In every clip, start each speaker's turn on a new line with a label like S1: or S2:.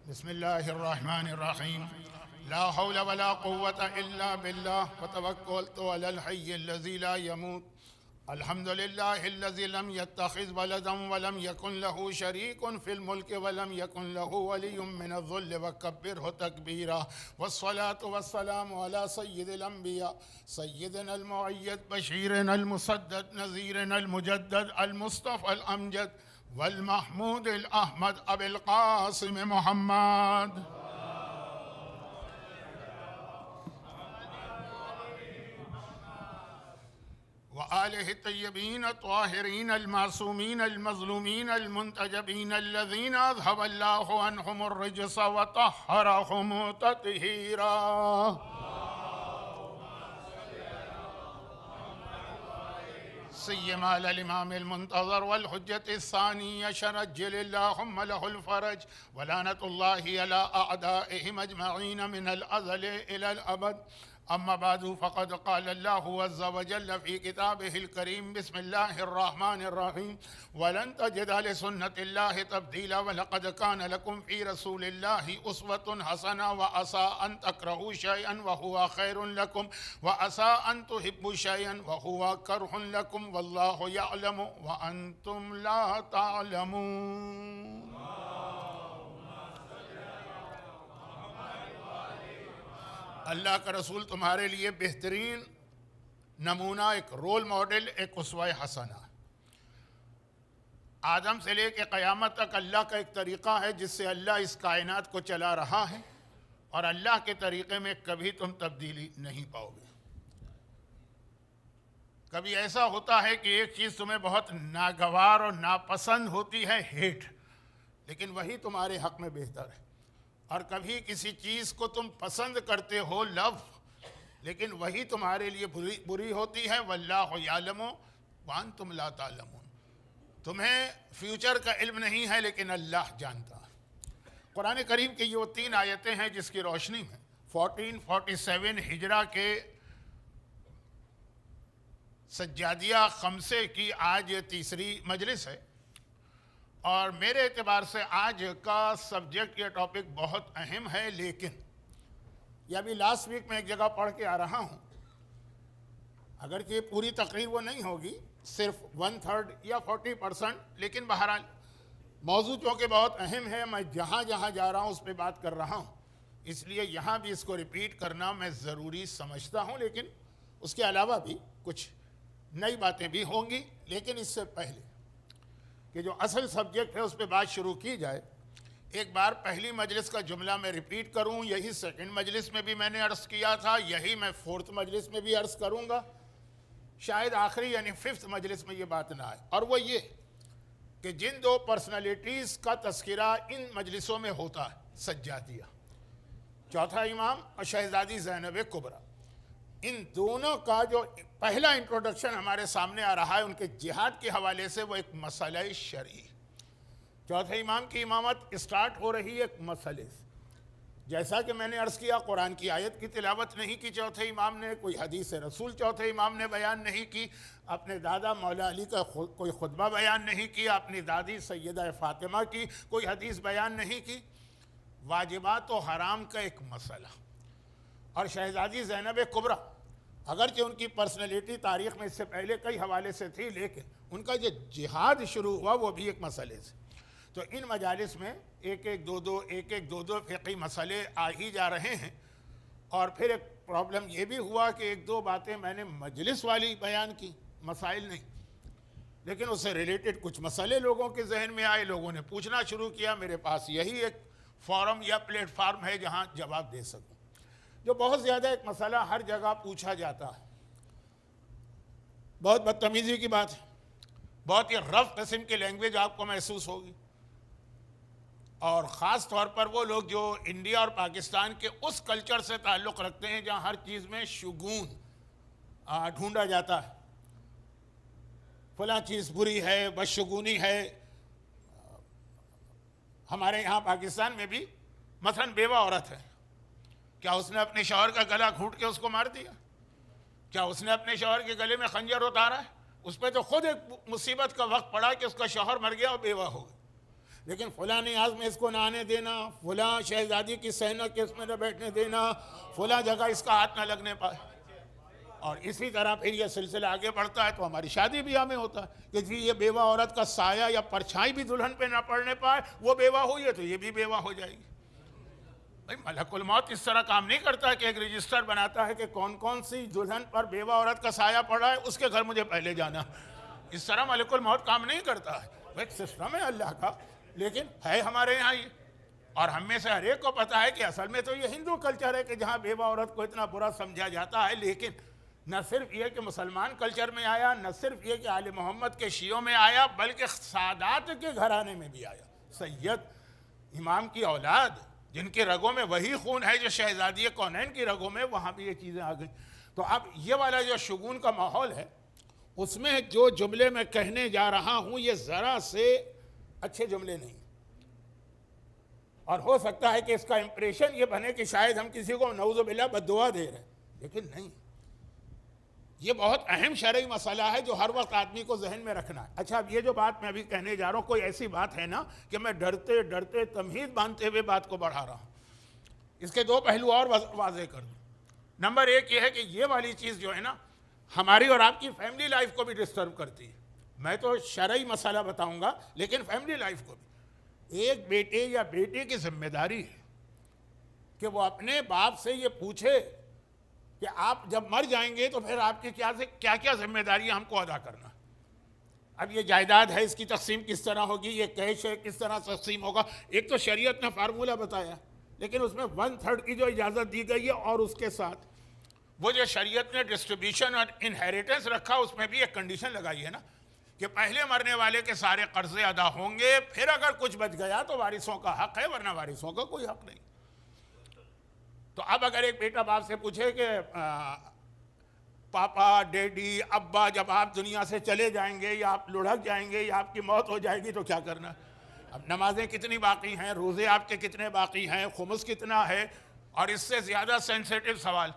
S1: بسم الله الرحمن الرحيم. لا حول ولا قوة إلا بالله وتوكلت على الحي الذي لا يموت. الحمد لله الذي لم يتخذ ولدا ولم يكن له شريك في الملك ولم يكن له ولي من الذل وكبره تكبيرا. والصلاة والسلام على سيد الأنبياء سيدنا المؤيد بشيرنا المسدد نذيرنا المجدد المصطفى الأمجد والمحمود الأحمد أبي القاسم محمد وآله الطيبين الطاهرين المعصومين المظلومين المنتجبين الذين أذهب الله عنهم الرجس وطهرهم تطهيرا. سيما على الإمام المنتظر والحجة الثانية شرجل اللهم له الفرج ولعنة الله على أعدائهم أجمعين من الأزل إلى الأبد. أما بعد فقد قال الله عز وجل في كتابه الكريم بسم الله الرحمن الرحيم ولن تجد لسنة الله تبديلا ولقد كان لكم في رسول الله أسوة حسنة وعسى أن تكرهوا شيئا وهو خير لكم وعسى أن تحبوا شيئا وهو كره لكم والله يعلم وأنتم لا تعلمون. اللہ کا رسول تمہارے لیے بہترین نمونہ، ایک رول ماڈل، ایک اسوہ حسنہ. آدم سے لے کے قیامت تک اللہ کا ایک طریقہ ہے جس سے اللہ اس کائنات کو چلا رہا ہے، اور اللہ کے طریقے میں کبھی تم تبدیلی نہیں پاؤ گے. کبھی ایسا ہوتا ہے کہ ایک چیز تمہیں بہت ناگوار اور ناپسند ہوتی ہے، ہیٹ، لیکن وہی تمہارے حق میں بہتر ہے. اور کبھی کسی چیز کو تم پسند کرتے ہو، لو، لیکن وہی تمہارے لیے بری ہوتی ہے. واللہ یعلم وانتم لا تعلمون. تمہیں فیوچر کا علم نہیں ہے لیکن اللہ جانتا ہے. قرآن کریم کی یہ وہ 3 آیتیں ہیں جس کی روشنی میں 1447 ہجرہ کے سجادیہ خمسے کی آج یہ تیسری مجلس ہے، اور میرے اعتبار سے آج کا سبجیکٹ، یہ ٹاپک بہت اہم ہے. لیکن یہ ابھی لاسٹ ویک میں ایک جگہ پڑھ کے آ رہا ہوں، اگرچہ پوری تقریر وہ نہیں ہوگی، صرف 1/3 یا 40%، لیکن بہرحال موضوع چونکہ بہت اہم ہے، میں جہاں جہاں جا رہا ہوں اس پہ بات کر رہا ہوں، اس لیے یہاں بھی اس کو ریپیٹ کرنا میں ضروری سمجھتا ہوں. لیکن اس کے علاوہ بھی کچھ نئی باتیں بھی ہوں گی. لیکن اس سے پہلے کہ جو اصل سبجیکٹ ہے اس پہ بات شروع کی جائے، ایک بار پہلی مجلس کا جملہ میں ریپیٹ کروں. یہی سیکنڈ مجلس میں بھی میں نے عرض کیا تھا، یہی میں 4تھ مجلس میں بھی عرض کروں گا، شاید آخری یعنی 5th مجلس میں یہ بات نہ آئے. اور وہ یہ کہ جن 2 پرسنالٹیز کا تذکرہ ان مجلسوں میں ہوتا ہے، سجادیہ، چوتھا امام اور شہزادی زینب کبریٰ، ان دونوں کا جو پہلا انٹروڈکشن ہمارے سامنے آ رہا ہے ان کے جہاد کے حوالے سے، وہ ایک مسئلہ شرعی. چوتھے امام کی امامت اسٹارٹ ہو رہی ہے ایک مسئلے سے. جیسا کہ میں نے عرض کیا، قرآن کی آیت کی تلاوت نہیں کی چوتھے امام نے، کوئی حدیث رسول چوتھے امام نے بیان نہیں کی، اپنے دادا مولا علی کا کوئی خطبہ بیان نہیں کیا، اپنی دادی سیدہ فاطمہ کی کوئی حدیث بیان نہیں کی. واجبات و حرام کا ایک مسئلہ. اور شہزادی زینب کبریٰ، اگرچہ ان کی پرسنالٹی تاریخ میں اس سے پہلے کئی حوالے سے تھی، لیکن ان کا جو جہاد شروع ہوا وہ بھی ایک مسئلے سے. تو ان مجالس میں ایک ایک دو دو فقہی مسئلے آ ہی جا رہے ہیں. اور پھر ایک پرابلم یہ بھی ہوا کہ 1-2 باتیں میں نے مجلس والی بیان کی، مسائل نہیں، لیکن اس سے ریلیٹڈ کچھ مسئلے لوگوں کے ذہن میں آئے، لوگوں نے پوچھنا شروع کیا. میرے پاس یہی ایک فورم یا پلیٹ فارم ہے جہاں جواب دے سکوں. جو بہت زیادہ ایک مسئلہ ہر جگہ پوچھا جاتا ہے، بہت بدتمیزی کی بات ہے، بہت ہی رف قسم کی لینگویج آپ کو محسوس ہوگی، اور خاص طور پر وہ لوگ جو انڈیا اور پاکستان کے اس کلچر سے تعلق رکھتے ہیں جہاں ہر چیز میں شگون ڈھونڈا جاتا ہے. فلاں چیز بری ہے، بدشگونی ہے. ہمارے یہاں پاکستان میں بھی مثلاً بیوہ عورت ہے، کیا اس نے اپنے شوہر کا گلا گھونٹ کے اس کو مار دیا؟ کیا اس نے اپنے شوہر کے گلے میں خنجر اتارا ہے؟ اس پہ تو خود ایک مصیبت کا وقت پڑا کہ اس کا شوہر مر گیا اور بیوہ ہو گئی. لیکن فلاں نیاز میں اس کو نہ آنے دینا، فلاں شہزادی کی صحنہ کے اس میں نہ بیٹھنے دینا، فلاں جگہ اس کا ہاتھ نہ لگنے پائے. اور اسی طرح پھر یہ سلسلہ آگے بڑھتا ہے تو ہماری شادی بیاہ میں ہوتا ہے کہ جی یہ بیوہ عورت کا سایہ یا پرچھائی بھی دلہن پہ نہ پڑنے پائے، وہ بیوہ ہوئی ہے تو یہ بھی بیوہ ہو جائے گی. بھائی ملک الموت اس طرح کام نہیں کرتا ہے کہ ایک رجسٹر بناتا ہے کہ کون کون سی دلہن پر بیوہ عورت کا سایہ پڑا ہے اس کے گھر مجھے پہلے جانا. اس طرح ملک الموت کام نہیں کرتا ہے. ایک سسٹم ہے اللہ کا، لیکن ہے ہمارے یہاں یہ. اور ہم میں سے ہر ایک کو پتا ہے کہ اصل میں تو یہ ہندو کلچر ہے کہ جہاں بیوہ عورت کو اتنا برا سمجھا جاتا ہے. لیکن نہ صرف یہ کہ مسلمان کلچر میں آیا، نہ صرف یہ کہ آل محمد کے شیعوں میں آیا، بلکہ سادات کے گھرانے میں بھی آیا. سید امام کی اولاد جن کے رگوں میں وہی خون ہے جو شہزادی کونین کی رگوں میں، وہاں بھی یہ چیزیں آ گئیں. تو اب یہ والا جو شگون کا ماحول ہے اس میں جو جملے میں کہنے جا رہا ہوں یہ ذرا سے اچھے جملے نہیں، اور ہو سکتا ہے کہ اس کا امپریشن یہ بنے کہ شاید ہم کسی کو نعوذ باللہ بد دعا دے رہے ہیں، لیکن نہیں. یہ بہت اہم شرعی مسئلہ ہے جو ہر وقت آدمی کو ذہن میں رکھنا ہے. اچھا اب یہ جو بات میں ابھی کہنے جا رہا ہوں کوئی ایسی بات ہے نا کہ میں ڈرتے ڈرتے تمہید باندھتے ہوئے بات کو بڑھا رہا ہوں. اس کے دو پہلو اور واضح کر دوں. نمبر ایک یہ ہے کہ یہ والی چیز جو ہے نا ہماری اور آپ کی فیملی لائف کو بھی ڈسٹرب کرتی ہے. میں تو شرعی مسئلہ بتاؤں گا لیکن فیملی لائف کو بھی. ایک بیٹے یا بیٹی کی ذمہ داری ہے کہ وہ اپنے باپ سے یہ پوچھے کہ آپ جب مر جائیں گے تو پھر آپ کی کیا کیا ذمہ داریاں ہم کو ادا کرنا. اب یہ جائیداد ہے، اس کی تقسیم کس طرح ہوگی، یہ کیش ہے کس طرح تقسیم ہوگا. ایک تو شریعت نے فارمولہ بتایا لیکن اس میں 1/3 کی جو اجازت دی گئی ہے، اور اس کے ساتھ وہ جو شریعت نے ڈسٹریبیوشن اور انہیریٹنس رکھا اس میں بھی ایک کنڈیشن لگائی ہے نا کہ پہلے مرنے والے کے سارے قرضے ادا ہوں گے، پھر اگر کچھ بچ گیا تو وارثوں کا حق ہے، ورنہ وارثوں کا کوئی حق نہیں. تو اب اگر ایک بیٹا باپ سے پوچھے کہ پاپا ڈیڈی ابا جب آپ دنیا سے چلے جائیں گے یا آپ لڑھک جائیں گے یا آپ کی موت ہو جائے گی تو کیا کرنا. اب نمازیں کتنی باقی ہیں، روزے آپ کے کتنے باقی ہیں، خمس کتنا ہے، اور اس سے زیادہ سینسیٹیو سوال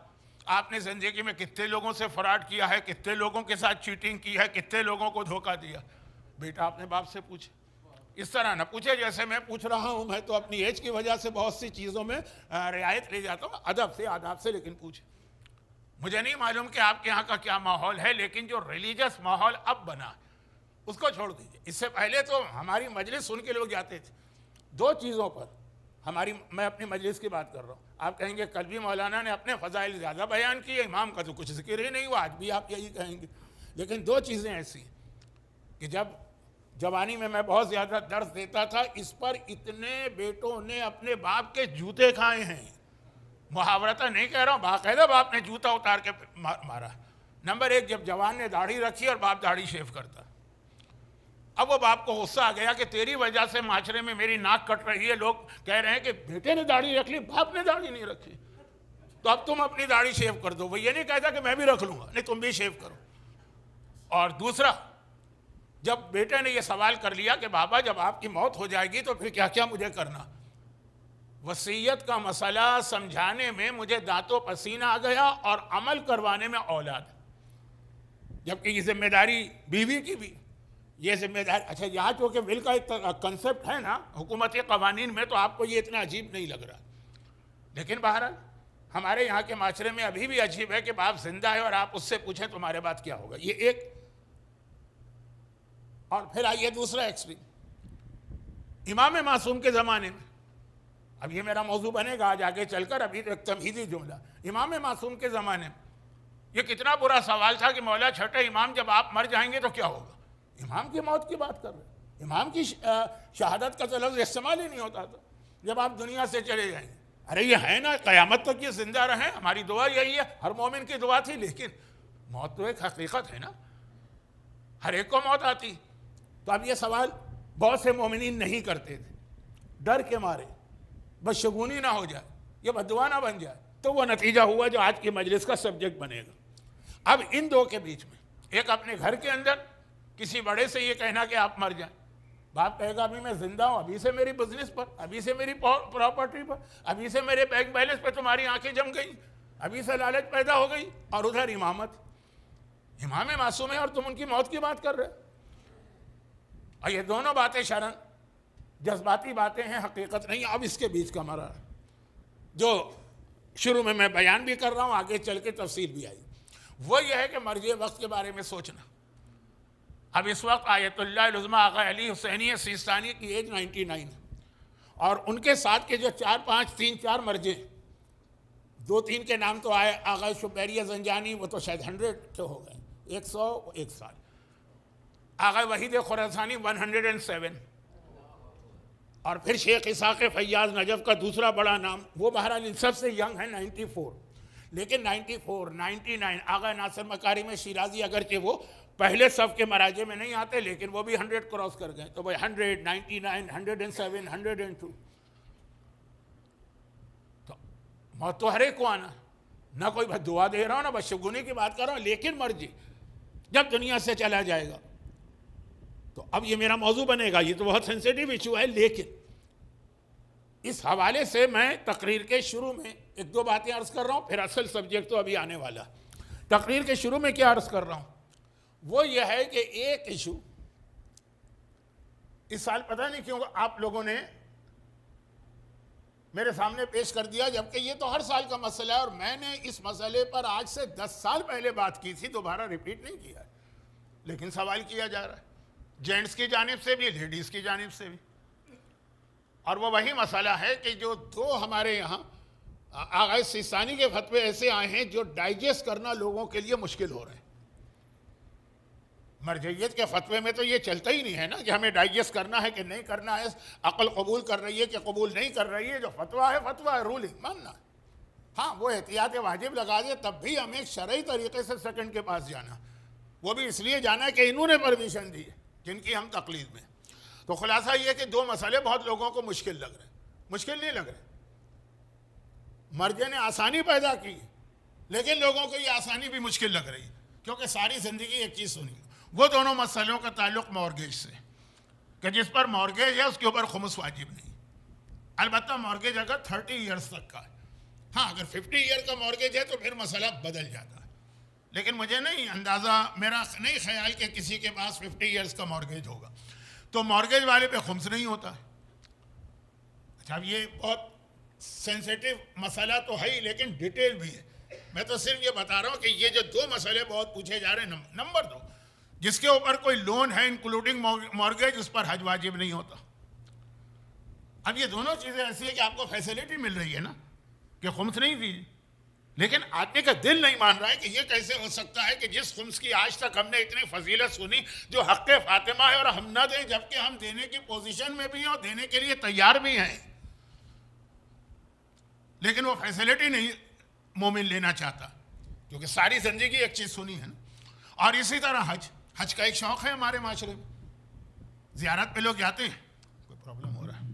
S1: آپ نے زندگی میں کتنے لوگوں سے فراڈ کیا ہے، کتنے لوگوں کے ساتھ چیٹنگ کی ہے، کتنے لوگوں کو دھوکہ دیا. بیٹا اپنے باپ سے پوچھے. اس طرح نہ پوچھے جیسے میں پوچھ رہا ہوں. میں تو اپنی ایج کی وجہ سے بہت سی چیزوں میں رعایت لے جاتا ہوں، ادب سے آداب سے، لیکن پوچھے. مجھے نہیں معلوم کہ آپ کے یہاں کا کیا ماحول ہے، لیکن جو ریلیجس ماحول اب بنا اس کو چھوڑ دیجئے. اس سے پہلے تو ہماری مجلس سن کے لوگ جاتے تھے. دو چیزوں پر میں اپنی مجلس کی بات کر رہا ہوں. آپ کہیں گے کل بھی مولانا نے اپنے فضائل زیادہ بیان کیے، امام کا تو کچھ ذکر ہی نہیں ہوا، آج بھی آپ یہی کہیں گے. لیکن دو چیزیں ایسی کہ جب جوانی میں بہت زیادہ درس دیتا تھا، اس پر اتنے بیٹوں نے اپنے باپ کے جوتے کھائے ہیں. محاورتہ نہیں کہہ رہا ہوں، باقاعدہ باپ نے جوتا اتار کے مارا. نمبر ایک، جب جوان نے داڑھی رکھی اور باپ داڑھی شیو کرتا، اب وہ باپ کو غصہ آ گیا کہ تیری وجہ سے معاشرے میں میری ناک کٹ رہی ہے. لوگ کہہ رہے ہیں کہ بیٹے نے داڑھی رکھ لی، باپ نے داڑھی نہیں رکھی، تو اب تم اپنی داڑھی شیو کر دو. وہ یہ نہیں کہتا کہ میں بھی رکھ لوں گا، نہیں تم بھی شیو کرو. اور دوسرا، جب بیٹے نے یہ سوال کر لیا کہ بابا جب آپ کی موت ہو جائے گی تو پھر کیا کیا مجھے کرنا، وصیت کا مسئلہ سمجھانے میں مجھے دانتوں پسینہ آ گیا اور عمل کروانے میں اولاد. جبکہ یہ ذمہ داری بیوی کی بھی، یہ ذمہ داری. اچھا یہاں چونکہ ول کا ایک کنسپٹ ہے نا حکومتی قوانین میں، تو آپ کو یہ اتنا عجیب نہیں لگ رہا. لیکن بہرحال ہمارے یہاں کے معاشرے میں ابھی بھی عجیب ہے کہ باپ زندہ ہے اور آپ اس سے پوچھیں تمہارے بعد کیا ہوگا. یہ ایک. اور پھر آئیے دوسرا ایکسٹریم، امام معصوم کے زمانے میں. اب یہ میرا موضوع بنے گا آج آگے چل کر، ابھی تو ایک تمہیدی جملہ. امام معصوم کے زمانے میں یہ کتنا برا سوال تھا کہ مولا چھٹے امام جب آپ مر جائیں گے تو کیا ہوگا. امام کی موت کی بات کر رہے ہیں، امام کی شہادت کا تو لفظ استعمال ہی نہیں ہوتا تھا جب آپ دنیا سے چلے جائیں گے. ارے یہ ہے نا قیامت تک یہ زندہ رہیں، ہماری دعا یہی ہے، ہر مومن کی دعا تھی. لیکن موت تو ایک حقیقت ہے نا، ہر ایک کو موت آتی. تو اب یہ سوال بہت سے مومنین نہیں کرتے تھے، ڈر کے مارے بدشگونی نہ ہو جائے، یہ بددعا نہ بن جائے. تو وہ نتیجہ ہوا جو آج کی مجلس کا سبجیکٹ بنے گا. اب ان دو کے بیچ میں، ایک اپنے گھر کے اندر کسی بڑے سے یہ کہنا کہ آپ مر جائیں. باپ کہے گا ابھی میں زندہ ہوں، ابھی سے میری بزنس پر، ابھی سے میری پراپرٹی پر، ابھی سے میرے بینک بیلنس پہ تمہاری آنکھیں جم گئی، ابھی سے لالچ پیدا ہو گئی. اور ادھر امامت، امام معصوم ہے اور تم ان کی موت کی بات کر رہے. اور یہ دونوں باتیں شرعن جذباتی باتیں ہیں، حقیقت نہیں. اب اس کے بیچ کا مرحلہ جو شروع میں بیان بھی کر رہا ہوں، آگے چل کے تفصیل بھی آئی، وہ یہ ہے کہ مرجع وقت کے بارے میں سوچنا. اب اس وقت آیت اللہ العظمیٰ آقا علی حسینی سیستانی کی ایج 99 ہے، اور ان کے ساتھ کے جو 4 مرجع، 2-3 کے نام تو آئے، آقا شبیری زنجانی وہ تو شاید 100 کے ہو گئے، 101 سال. آقا وحید خراسانی 107، اور پھر شیخ اسحاق فیاض نجف کا دوسرا بڑا نام، وہ بہرحال ان سب سے ینگ ہے 94. لیکن 94 99 آقا ناصر مکارم شیرازی اگرچہ وہ پہلے صف کے مراجع میں نہیں آتے لیکن وہ بھی 100 کراس کر گئے. تو بھائی 100 99 107 102، تو موت تو ہر ایک کو آنا. نہ کوئی بس دعا دے رہا ہوں، نہ بس شگونی کی بات کر رہا ہوں، لیکن مرجع جب دنیا سے چلا جائے گا تو اب یہ میرا موضوع بنے گا. یہ تو بہت سینسیٹیو ایشو ہے، لیکن اس حوالے سے میں تقریر کے شروع میں 1-2 باتیں عرض کر رہا ہوں، پھر اصل سبجیکٹ تو ابھی آنے والا. تقریر کے شروع میں کیا عرض کر رہا ہوں، وہ یہ ہے کہ ایک ایشو اس سال پتہ نہیں کیوں آپ لوگوں نے میرے سامنے پیش کر دیا، جبکہ یہ تو ہر سال کا مسئلہ ہے، اور میں نے اس مسئلے پر آج سے 10 سال پہلے بات کی تھی، دوبارہ ریپیٹ نہیں کیا ہے، لیکن سوال کیا جا رہا ہے جینٹس کی جانب سے بھی، لیڈیز کی جانب سے بھی. اور وہ وہی مسئلہ ہے کہ جو 2 ہمارے یہاں آغا سیستانی کے فتوے ایسے آئے ہیں جو ڈائجسٹ کرنا لوگوں کے لیے مشکل ہو رہے ہیں. مرجعیت کے فتوے میں تو یہ چلتا ہی نہیں ہے نا کہ ہمیں ڈائجسٹ کرنا ہے کہ نہیں کرنا ہے، عقل قبول کر رہی ہے کہ قبول نہیں کر رہی ہے. جو فتویٰ ہے رولنگ ماننا. ہاں وہ احتیاط واجب لگا دے، تب بھی ہمیں شرعی طریقے سے سیکنڈ کے پاس جانا، وہ بھی اس لیے جانا کہ انہوں نے پرمیشن دی ہے جن کی ہم تقلید میں. تو خلاصہ یہ کہ 2 مسئلے بہت لوگوں کو مشکل لگ رہے ہیں. مشکل نہیں لگ رہے، مرجع نے آسانی پیدا کی، لیکن لوگوں کو یہ آسانی بھی مشکل لگ رہی ہے کیونکہ ساری زندگی ایک چیز سنی. وہ دونوں مسئلوں کا تعلق مورگیج سے، کہ جس پر مورگیج ہے اس کے اوپر خمس واجب نہیں. البتہ مورگیج اگر 30 ایئرز تک کا ہے، ہاں اگر 50 ایئر کا مورگیج ہے تو پھر مسئلہ بدل جاتا ہے. لیکن مجھے نہیں اندازہ، میرا نہیں خیال کہ کسی کے پاس 50 ایئرز کا مورگیج ہوگا، تو مورگیج والے پہ خمس نہیں ہوتا ہے. اچھا اب یہ بہت سینسیٹیو مسئلہ تو ہے ہی، لیکن ڈیٹیل بھی ہے. میں تو صرف یہ بتا رہا ہوں کہ یہ جو 2 مسئلے بہت پوچھے جا رہے ہیں. نمبر 2، جس کے اوپر کوئی لون ہے انکلوڈنگ مورگیج، اس پر حج واجب نہیں ہوتا. اب یہ دونوں چیزیں ایسی ہیں کہ آپ کو فیسیلیٹی مل رہی ہے نا کہ خمس نہیں دیجیے، لیکن آدمی کا دل نہیں مان رہا ہے کہ یہ کیسے ہو سکتا ہے کہ جس خمس کی آج تک ہم نے اتنی فضیلت سنی جو حق فاطمہ ہے، اور ہم نہ دیں جبکہ ہم دینے کی پوزیشن میں بھی ہیں اور دینے کے لیے تیار بھی ہیں، لیکن وہ فیسیلیٹی نہیں مومن لینا چاہتا کیونکہ ساری زندگی ایک چیز سنی ہے نا. اور اسی طرح حج کا ایک شوق ہے ہمارے معاشرے میں، زیارت پہ لوگ جاتے ہیں. کوئی پرابلم ہو رہا ہے؟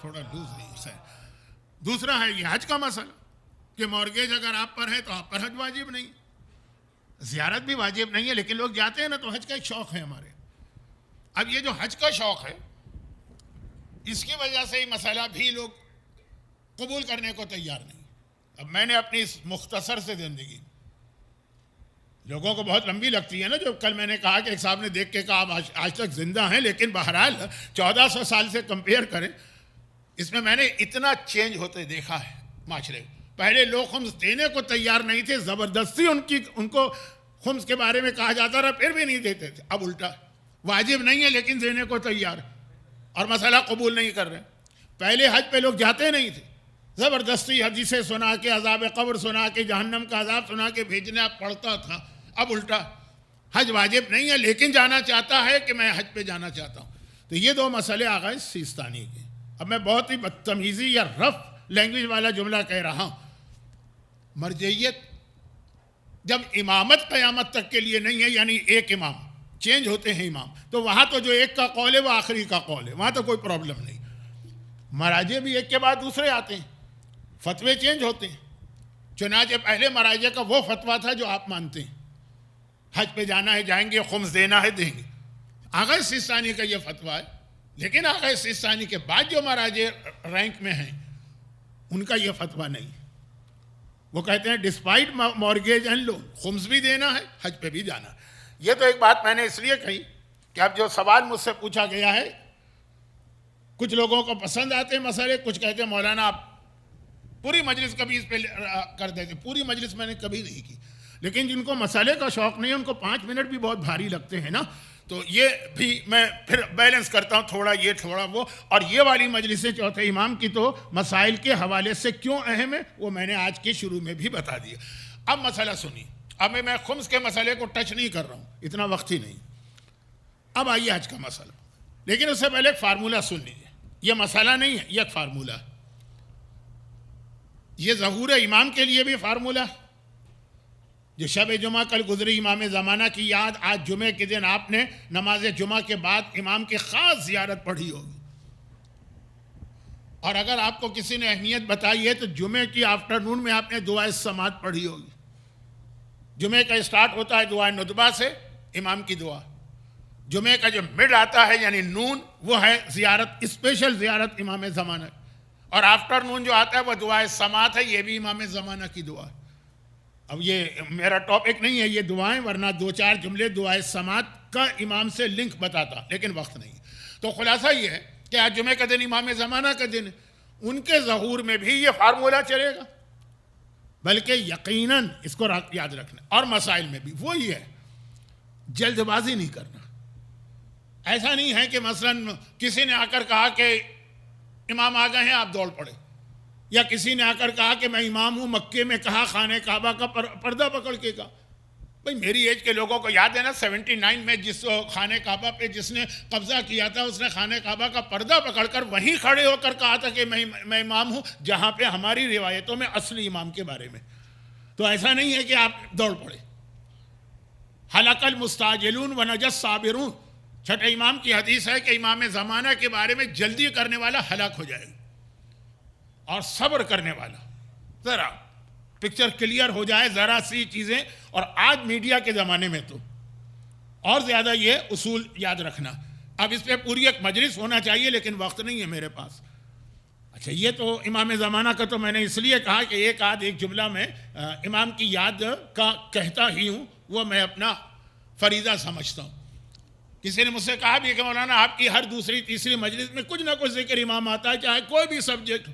S1: تھوڑا لوز ہے. دوسرا ہے یہ حج کا مسئلہ کہ مورگیج اگر آپ پر ہے تو آپ پر حج واجب نہیں، زیارت بھی واجب نہیں ہے، لیکن لوگ جاتے ہیں نا، تو حج کا ایک شوق ہے ہمارے. اب یہ جو حج کا شوق ہے، اس کی وجہ سے یہ مسئلہ بھی لوگ قبول کرنے کو تیار نہیں. اب میں نے اپنی اس مختصر سے زندگی، لوگوں کو بہت لمبی لگتی ہے نا، جو کل میں نے کہا کہ ایک صاحب نے دیکھ کے کہا آپ آج تک زندہ ہیں، لیکن بہرحال 1400 سال سے کمپیئر کریں، اس میں میں نے اتنا چینج ہوتے دیکھا ہے معاشرے. پہلے لوگ خمس دینے کو تیار نہیں تھے، زبردستی ان کو خمس کے بارے میں کہا جاتا رہا، پھر بھی نہیں دیتے تھے. اب الٹا، واجب نہیں ہے لیکن دینے کو تیار، اور مسئلہ قبول نہیں کر رہے. پہلے حج پہ لوگ جاتے نہیں تھے، زبردستی حدیثیں سنا کے، عذاب قبر سنا کے، جہنم کا عذاب سنا کے بھیجنا پڑتا تھا. اب الٹا، حج واجب نہیں ہے لیکن جانا چاہتا ہے کہ میں حج پہ جانا چاہتا ہوں. تو یہ 2 مسئلے آ گئے سیستانی کے. اب میں بہت ہی بدتمیزی یا رف لینگویج والا جملہ کہہ رہا ہوں. مرجعیت جب امامت قیامت تک کے لیے نہیں ہے، یعنی ایک امام، چینج ہوتے ہیں امام، تو وہاں تو جو ایک کا قول ہے وہ آخری کا قول ہے، وہاں تو کوئی پرابلم نہیں. مراجع بھی ایک کے بعد دوسرے آتے ہیں، فتوے چینج ہوتے ہیں. چنانچہ پہلے مراجع کا وہ فتویٰ تھا جو آپ مانتے ہیں، حج پہ جانا ہے جائیں گے، خمس دینا ہے دیں گے. آغا سیستانی کا یہ فتویٰ ہے، لیکن آغا سیستانی کے بعد جو مراجع رینک میں ہیں ان کا یہ فتویٰ نہیں. وہ کہتے ہیں ڈسپائٹ مورگیج اینڈ لون، خمس بھی دینا ہے، حج پہ بھی جانا ہے۔ یہ تو ایک بات میں نے اس لیے کہی کہ اب جو سوال مجھ سے پوچھا گیا ہے، کچھ لوگوں کو پسند آتے ہیں مسئلے، کچھ کہتے ہیں مولانا آپ پوری مجلس کبھی اس پہ کر دیتے۔ پوری مجلس میں نے کبھی نہیں کی، لیکن جن کو مسئلے کا شوق نہیں ہے ان کو 5 منٹ بھی بہت بھاری لگتے ہیں نا، تو یہ بھی میں پھر بیلنس کرتا ہوں، تھوڑا یہ تھوڑا وہ۔ اور یہ والی مجلسیں چوتھے امام کی تو مسائل کے حوالے سے کیوں اہم ہے وہ میں نے آج کے شروع میں بھی بتا دیا۔ اب مسئلہ سنیے، اب میں خمس کے مسئلے کو ٹچ نہیں کر رہا ہوں، اتنا وقت ہی نہیں۔ اب آئیے آج کا مسئلہ، لیکن اس سے پہلے ایک فارمولہ سن لیجیے۔ یہ مسئلہ نہیں ہے، یہ ایک فارمولہ ہے۔ یہ ظہور امام کے لیے بھی فارمولہ ہے۔ جو شب جمعہ کل گزری امام زمانہ کی یاد، آج جمعے کے دن آپ نے نماز جمعہ کے بعد امام کی خاص زیارت پڑھی ہوگی، اور اگر آپ کو کسی نے اہمیت بتائی ہے تو جمعے کی آفٹرنون میں آپ نے دعائے سماعت پڑھی ہوگی۔ جمعے کا اسٹارٹ ہوتا ہے دعائے ندبہ سے، امام کی دعا۔ جمعے کا جو مڈ آتا ہے یعنی نون، وہ ہے زیارت، اسپیشل زیارت امام زمانہ، اور آفٹرنون جو آتا ہے وہ دعائے سماعت ہے، یہ بھی امام زمانہ کی دعا ہے۔ اب یہ میرا ٹاپک نہیں ہے یہ دعائیں، ورنہ 2-4 جملے دعائے سماعت کا امام سے لنک بتاتا، لیکن وقت نہیں۔ تو خلاصہ یہ ہے کہ آج جمعے کا دن امام زمانہ کا دن ہے، ان کے ظہور میں بھی یہ فارمولہ چلے گا، بلکہ یقیناً اس کو یاد رکھنا، اور مسائل میں بھی وہی ہے، جلد بازی نہیں کرنا۔ ایسا نہیں ہے کہ مثلاً کسی نے آ کر کہا کہ امام آ گئے ہیں آپ دوڑ پڑے، یا کسی نے آ کر کہا کہ میں امام ہوں، مکے میں کہا خانہ کعبہ کا پردہ پکڑ کے کہا۔ بھئی میری ایج کے لوگوں کو یاد ہے نا، 79 میں جس خانہ کعبہ پہ جس نے قبضہ کیا تھا، اس نے خانہ کعبہ کا پردہ پکڑ کر وہیں کھڑے ہو کر کہا تھا کہ میں امام ہوں، جہاں پہ ہماری روایتوں میں اصلی امام کے بارے میں۔ تو ایسا نہیں ہے کہ آپ دوڑ پڑے۔ ہلک المستعجلون ونجا الصابرون، چھٹے امام کی حدیث ہے کہ امام زمانہ کے بارے میں جلدی کرنے والا ہلاک ہو جائے گا، اور صبر کرنے والا، ذرا پکچر کلیئر ہو جائے ذرا سی چیزیں، اور آج میڈیا کے زمانے میں تو اور زیادہ یہ اصول یاد رکھنا۔ اب اس پہ پوری ایک مجلس ہونا چاہیے، لیکن وقت نہیں ہے میرے پاس۔ اچھا، یہ تو امام زمانہ کا تو میں نے اس لیے کہا کہ ایک جملہ میں امام کی یاد کا کہتا ہی ہوں، وہ میں اپنا فریضہ سمجھتا ہوں۔ کسی نے مجھ سے کہا بھی کہ مولانا آپ کی ہر دوسری تیسری مجلس میں کچھ نہ کچھ ذکر امام آتا ہے، چاہے کوئی بھی سبجیکٹ۔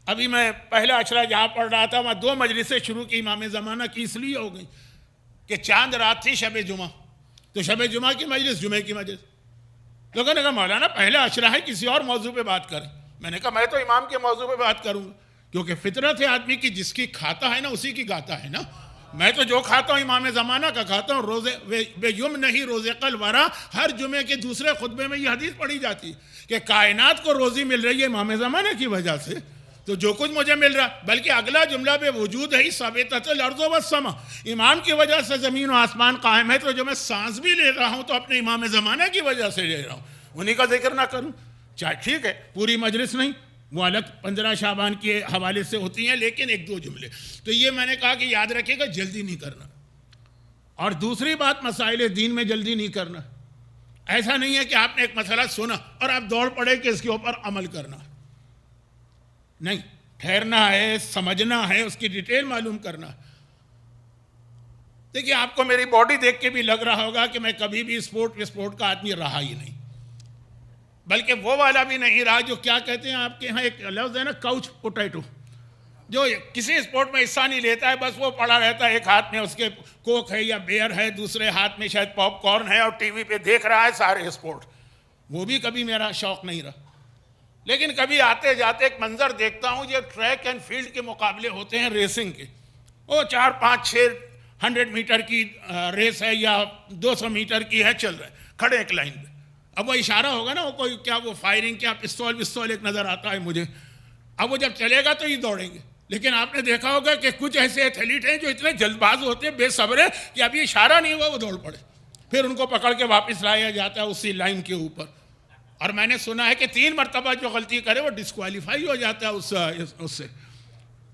S1: ابھی میں پہلا اشرا جہاں پڑھ رہا تھا وہاں 2 مجلسیں شروع کی امام زمانہ کی، اس لیے ہو گئی کہ چاند رات تھی شب جمعہ، تو شب جمعہ کی مجلس، جمعے کی مجلس۔ لوگوں نے کہا مولانا پہلا اشرا ہے، کسی اور موضوع پہ بات کریں۔ میں نے کہا میں تو امام کے موضوع پہ بات کروں گا، کیونکہ فطرت ہے آدمی کی، جس کی کھاتا ہے نا اسی کی گاتا ہے نا۔ میں تو جو کھاتا ہوں امام زمانہ کا کھاتا ہوں۔ روزے بے یم نہیں روزے قل ورا، ہر جمعے کے دوسرے خطبے میں یہ حدیث پڑھی جاتی ہے کہ کائنات کو روزی مل رہی ہے امام زمانہ کی وجہ سے، تو جو کچھ مجھے مل رہا، بلکہ اگلا جملہ بے وجود ہے ثابتۃ الارض والسماء، امام کی وجہ سے زمین و آسمان قائم ہے، تو جو میں سانس بھی لے رہا ہوں تو اپنے امام زمانہ کی وجہ سے لے رہا ہوں، انہی کا ذکر نہ کروں؟ چاہے ٹھیک ہے پوری مجلس نہیں، وہ الگ 15 شعبان کے حوالے سے ہوتی ہیں، لیکن 1-2 جملے۔ تو یہ میں نے کہا کہ یاد رکھے گا، جلدی نہیں کرنا۔ اور دوسری بات، مسائل دین میں جلدی نہیں کرنا۔ ایسا نہیں ہے کہ آپ نے ایک مسئلہ سنا اور آپ دوڑ پڑے کہ اس کے اوپر عمل کرنا، نہیں، ٹھہرنا ہے، سمجھنا ہے، اس کی ڈیٹیل معلوم کرنا۔ دیکھیے آپ کو میری باڈی دیکھ کے بھی لگ رہا ہوگا کہ میں کبھی بھی اسپورٹ کا آدمی رہا ہی نہیں، بلکہ وہ والا بھی نہیں رہا جو کیا کہتے ہیں آپ کے ہاں ایک لفظ ہے نا، کاؤچ پوٹیٹو، جو کسی اسپورٹ میں حصہ نہیں لیتا ہے، بس وہ پڑا رہتا ہے، ایک ہاتھ میں اس کے کوک ہے یا بیئر ہے، دوسرے ہاتھ میں شاید پاپ کارن ہے، اور ٹی وی پہ دیکھ رہا ہے سارے اسپورٹ۔ وہ بھی کبھی میرا شوق نہیں رہا، لیکن کبھی آتے جاتے ایک منظر دیکھتا ہوں، یہ ٹریک اینڈ فیلڈ کے مقابلے ہوتے ہیں ریسنگ کے، وہ 4, 5, 6 100 میٹر کی ریس ہے یا 200 میٹر کی ہے، چل رہے ہیں کھڑے ایک لائن پہ۔ اب وہ اشارہ ہوگا نا، وہ کوئی کیا وہ فائرنگ کیا پستول ایک نظر آتا ہے مجھے، اب وہ جب چلے گا تو یہ دوڑیں گے۔ لیکن آپ نے دیکھا ہوگا کہ کچھ ایسے ایتھلیٹ ہیں جو اتنے جلد باز ہوتے ہیں، بے صبر ہے، کہ اب یہ اشارہ نہیں ہوا وہ دوڑ پڑے، پھر ان کو پکڑ کے واپس لایا جاتا ہے اسی لائن کے اوپر۔ اور میں نے سنا ہے کہ 3 مرتبہ جو غلطی کرے وہ ڈسکوالیفائی ہو جاتا ہے اس سے۔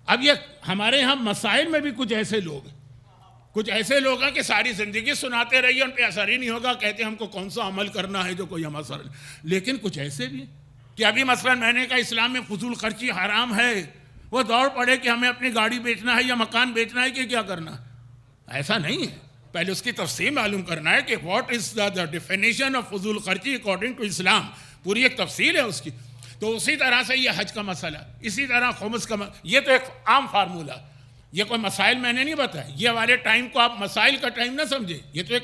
S1: اب یہ ہمارے ہاں مسائل میں بھی کچھ ایسے لوگ ہیں کہ ساری زندگی سناتے رہیے، ان پہ اثر ہی نہیں ہوگا، کہتے ہیں ہم کو کون سا عمل کرنا ہے جو کوئی ہم اثر نہیں۔ لیکن کچھ ایسے بھی ہیں کہ ابھی مثلا میں نے کہا اسلام میں فضول خرچی حرام ہے، وہ دوڑ پڑے کہ ہمیں اپنی گاڑی بیچنا ہے یا مکان بیچنا ہے کہ کیا کرنا ہے. ایسا نہیں ہے. پہلے اس کی تفصیل معلوم کرنا ہے کہ what is the definition of فضول خرچی اکارڈنگ ٹو اسلام. پوری ایک تفصیل ہے اس کی. تو اسی طرح سے یہ حج کا مسئلہ, اسی طرح خمس کا یہ تو ایک عام فارمولہ. یہ کوئی مسائل میں نے نہیں بتایا. یہ والے ٹائم کو آپ مسائل کا ٹائم نہ سمجھیں. یہ تو ایک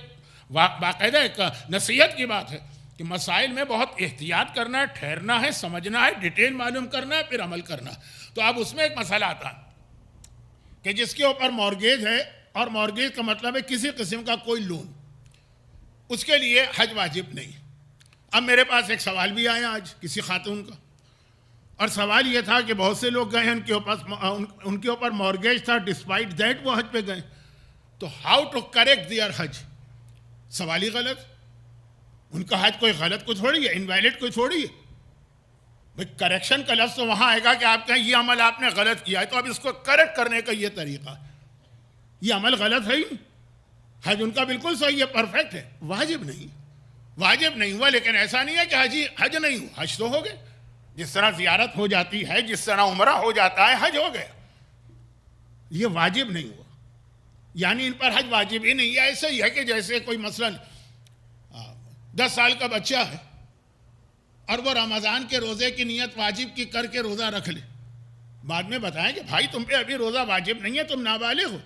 S1: باقاعدہ ایک نصیحت کی بات ہے کہ مسائل میں بہت احتیاط کرنا ہے, ٹھہرنا ہے, سمجھنا ہے, ڈیٹیل معلوم کرنا ہے, پھر عمل کرنا. تو اب اس میں ایک مسئلہ آتا ہے کہ جس کے اوپر مورگیج ہے, اور مورگیج کا مطلب ہے کسی قسم کا کوئی لون, اس کے لیے حج واجب نہیں. اب میرے پاس ایک سوال بھی آیا آج کسی خاتون کا, اور سوال یہ تھا کہ بہت سے لوگ گئے ہیں, ان کے اوپر مورگیج تھا, ڈسپائٹ دیٹ وہ حج پہ گئے. تو ہاؤ ٹو کریکٹ دیئر حج. سوال ہی غلط. ان کا حج کوئی غلط کو تھوڑی ہے, انویلڈ کوئی تھوڑی ہے. بھئی کریکشن کا لفظ تو وہاں آئے گا کہ آپ کہیں یہ عمل آپ نے غلط کیا ہے, تو اب اس کو کریکٹ کرنے کا یہ طریقہ. یہ عمل غلط ہے ہی, حج ان کا بالکل صحیح ہے, پرفیکٹ ہے. واجب نہیں, واجب نہیں ہوا. لیکن ایسا نہیں ہے کہ حج نہیں ہوا. حج تو ہو گئے. جس طرح زیارت ہو جاتی ہے, جس طرح عمرہ ہو جاتا ہے, حج ہو گیا. یہ واجب نہیں ہوا, یعنی ان پر حج واجب ہی نہیں ہے. ایسا ہی ہے کہ جیسے کوئی مثلاً 10 سال کا بچہ ہے اور وہ رمضان کے روزے کی نیت واجب کی کر کے روزہ رکھ لے, بعد میں بتائیں کہ بھائی تم پہ ابھی روزہ واجب نہیں ہے, تم نابالغ ہو,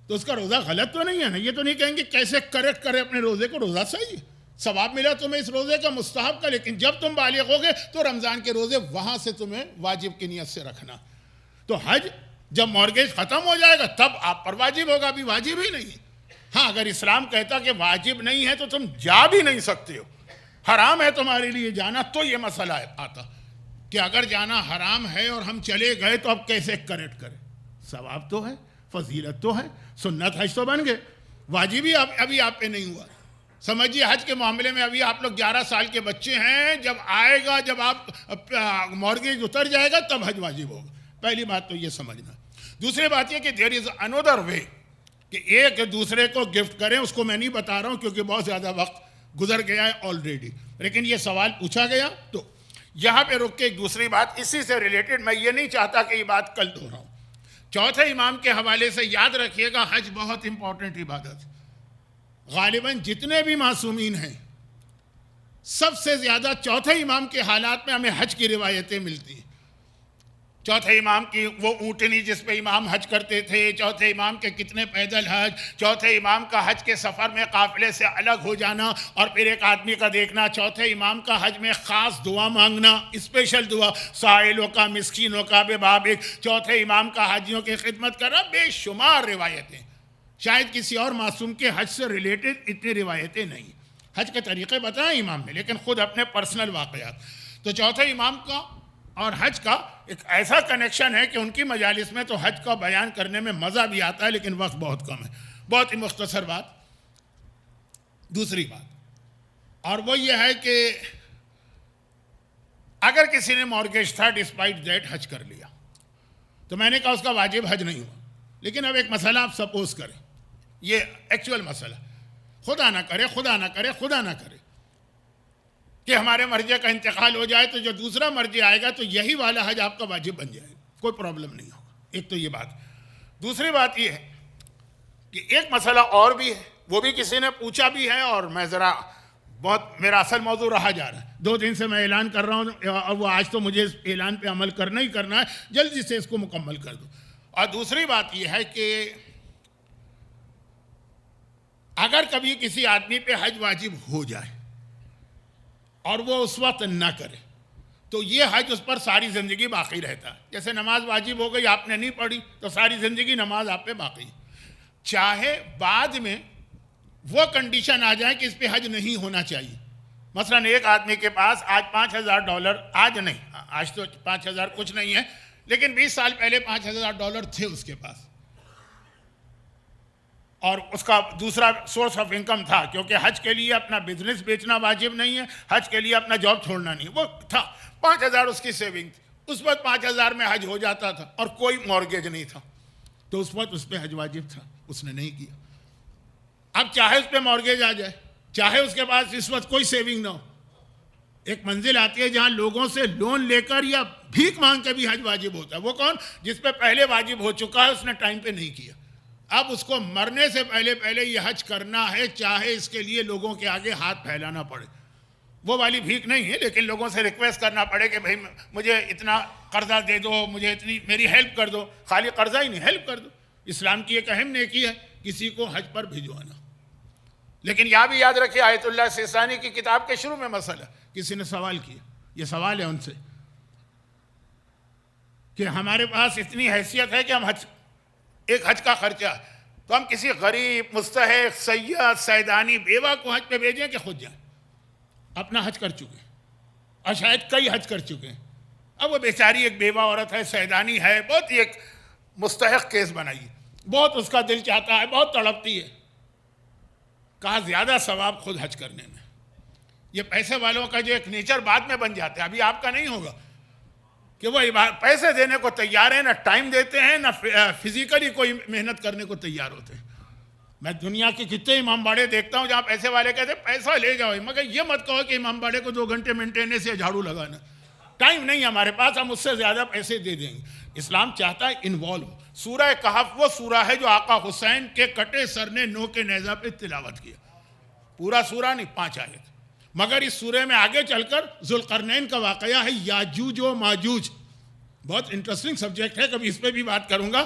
S1: تو اس کا روزہ غلط تو نہیں ہے نا. یہ تو نہیں کہیں گے کیسے کریکٹ کرے اپنے روزے کو, روزہ صحیح ہے, ثواب ملا تمہیں اس روزے کا, مستحب کا. لیکن جب تم بالغ ہوگے تو رمضان کے روزے وہاں سے تمہیں واجب کی نیت سے رکھنا. تو حج جب مورگیج ختم ہو جائے گا تب آپ پر واجب ہوگا, ابھی واجب ہی نہیں ہے. ہاں اگر اسلام کہتا کہ واجب نہیں ہے تو تم جا بھی نہیں سکتے ہو, حرام ہے تمہارے لیے جانا, تو یہ مسئلہ آتا کہ اگر جانا حرام ہے اور ہم چلے گئے تو اب کیسے کریکٹ کریں. ثواب تو ہے, فضیلت تو ہے, سنت حج تو بن گئے, واجب ہی ابھی آپ پہ نہیں ہوا. سمجھیے حج کے معاملے میں ابھی آپ لوگ 11 سال کے بچے ہیں, جب آئے گا, جب آپ مورگیج اتر جائے گا تب حج واجب ہوگا. پہلی بات تو یہ سمجھنا. دوسری بات یہ کہ دیر از انودر وے کہ ایک دوسرے کو گفٹ کریں. اس کو میں نہیں بتا رہا ہوں کیونکہ بہت زیادہ وقت گزر گیا ہے آلریڈی, لیکن یہ سوال پوچھا گیا تو یہاں پہ رک کے ایک دوسری بات اسی سے ریلیٹڈ, میں یہ نہیں چاہتا کہ یہ بات کل دہراؤں. چوتھے امام کے حوالے سے یاد رکھیے گا, حج بہت امپورٹنٹ عبادت. غالباً جتنے بھی معصومین ہیں سب سے زیادہ چوتھے امام کے حالات میں ہمیں حج کی روایتیں ملتی ہیں. چوتھے امام کی وہ اونٹنی جس پہ امام حج کرتے تھے, چوتھے امام کے کتنے پیدل حج, چوتھے امام کا حج کے سفر میں قافلے سے الگ ہو جانا اور پھر ایک آدمی کا دیکھنا, چوتھے امام کا حج میں خاص دعا مانگنا, اسپیشل دعا, سائلوں کا, مسکینوں کا, بے بابک, چوتھے امام کا حاجیوں کی خدمت کرنا. بے شمار روایتیں, شاید کسی اور معصوم کے حج سے ریلیٹڈ اتنی روایتیں نہیں. حج کے طریقے بتائیں امام نے, لیکن خود اپنے پرسنل واقعات. تو چوتھے امام کا اور حج کا ایک ایسا کنیکشن ہے کہ ان کی مجالس میں تو حج کا بیان کرنے میں مزہ بھی آتا ہے, لیکن وقت بہت کم ہے. بہت ہی مختصر بات. دوسری بات اور وہ یہ ہے کہ اگر کسی نے مورگیج تھا, ڈسپائٹ دیٹ حج کر لیا, تو میں نے کہا اس کا واجب حج نہیں ہوا. لیکن اب ایک مسئلہ آپ سپوز کریں, یہ ایکچول مسئلہ, خدا نہ کرے, خدا نہ کرے, خدا نہ کرے کہ ہمارے مرجع کا انتقال ہو جائے, تو جو دوسرا مرجع آئے گا تو یہی والا حج آپ کا واجب بن جائے گا, کوئی پرابلم نہیں ہوگا. ایک تو یہ بات. دوسری بات یہ ہے کہ ایک مسئلہ اور بھی ہے, وہ بھی کسی نے پوچھا بھی ہے, اور میں ذرا بہت میرا اصل موضوع رہا جا رہا ہے. 2 دن سے میں اعلان کر رہا ہوں اور وہ آج تو مجھے اس اعلان پہ عمل کرنا ہی کرنا ہے, جلدی سے اس کو مکمل کر دو. اور دوسری بات یہ ہے کہ اگر کبھی کسی آدمی پہ حج واجب ہو جائے اور وہ اس وقت نہ کرے, تو یہ حج اس پر ساری زندگی باقی رہتا ہے. جیسے نماز واجب ہو گئی, آپ نے نہیں پڑھی, تو ساری زندگی نماز آپ پہ باقی. چاہے بعد میں وہ کنڈیشن آ جائے کہ اس پہ حج نہیں ہونا چاہیے. مثلاً ایک آدمی کے پاس آج $5,000, آج نہیں, آج تو 5,000 کچھ نہیں ہے, لیکن 20 سال پہلے $5,000 تھے اس کے پاس, اور اس کا دوسرا سورس آف انکم تھا, کیونکہ حج کے لیے اپنا بزنس بیچنا واجب نہیں ہے, حج کے لیے اپنا جاب چھوڑنا نہیں, وہ تھا 5,000 اس کی سیونگ تھی. اس وقت 5,000 میں حج ہو جاتا تھا اور کوئی مورگیج نہیں تھا, تو اس وقت اس پہ حج واجب تھا, اس نے نہیں کیا. اب چاہے اس پہ مورگیج آ جائے, چاہے اس کے پاس اس وقت کوئی سیونگ نہ ہو, ایک منزل آتی ہے جہاں لوگوں سے لون لے کر یا بھیک مانگ کے بھی حج واجب ہوتا ہے. وہ کون؟ جس پہ پہلے واجب ہو چکا ہے، اس نے ٹائم پہ نہیں کیا. اب اس کو مرنے سے پہلے یہ حج کرنا ہے، چاہے اس کے لیے لوگوں کے آگے ہاتھ پھیلانا پڑے. وہ والی بھیک نہیں ہے، لیکن لوگوں سے ریکویسٹ کرنا پڑے کہ بھائی مجھے اتنا قرضہ دے دو، مجھے اتنی میری ہیلپ کر دو. خالی قرضہ ہی نہیں، ہیلپ کر دو. اسلام کی ایک اہم نیکی ہے کسی کو حج پر بھجوانا. لیکن یہاں بھی یاد رکھیے، آیت اللہ سیستانی کی کتاب کے شروع میں مسئلہ کسی نے سوال کیا، یہ سوال ہے ان سے کہ ہمارے پاس اتنی حیثیت ہے کہ ہم ایک حج کا خرچہ ہے تو ہم کسی غریب، مستحق، سیاح، سیدانی، بیوہ کو حج پہ بھیجیں کہ خود جائیں؟ اپنا حج کر چکے ہیں اور شاید کئی حج کر چکے ہیں. اب وہ بیچاری ایک بیوہ عورت ہے، سیدانی ہے، بہت ہی ایک مستحق کیس بنائی، بہت اس کا دل چاہتا ہے، بہت تڑپتی ہے. کہا زیادہ ثواب خود حج کرنے میں. یہ پیسے والوں کا جو ایک نیچر بعد میں بن جاتا ہے، ابھی آپ کا نہیں ہوگا کہ وہ پیسے دینے کو تیار ہیں، نہ ٹائم دیتے ہیں، نہ فزیکلی کوئی محنت کرنے کو تیار ہوتے ہیں. میں دنیا کے کتنے امام باڑے دیکھتا ہوں جہاں پیسے والے کہتے ہیں پیسہ لے جاؤ، مگر یہ مت کہو کہ امام باڑے کو 2 گھنٹے مینٹیننس یا جھاڑو لگانا. ٹائم نہیں ہمارے پاس، ہم اس سے زیادہ پیسے دے دیں گے. اسلام چاہتا ہے انوالو. سورہ کہف وہ سورہ ہے جو آقا حسین کے کٹے سر نے نو کے نیزہ پہ تلاوت کیا. پورا سورہ نہیں، 5 آیت. مگر اس سورہ میں آگے چل کر ذوالقرنین کا واقعہ ہے، یاجوج و ماجوج. بہت انٹرسٹنگ سبجیکٹ ہے، کبھی اس پہ بھی بات کروں گا.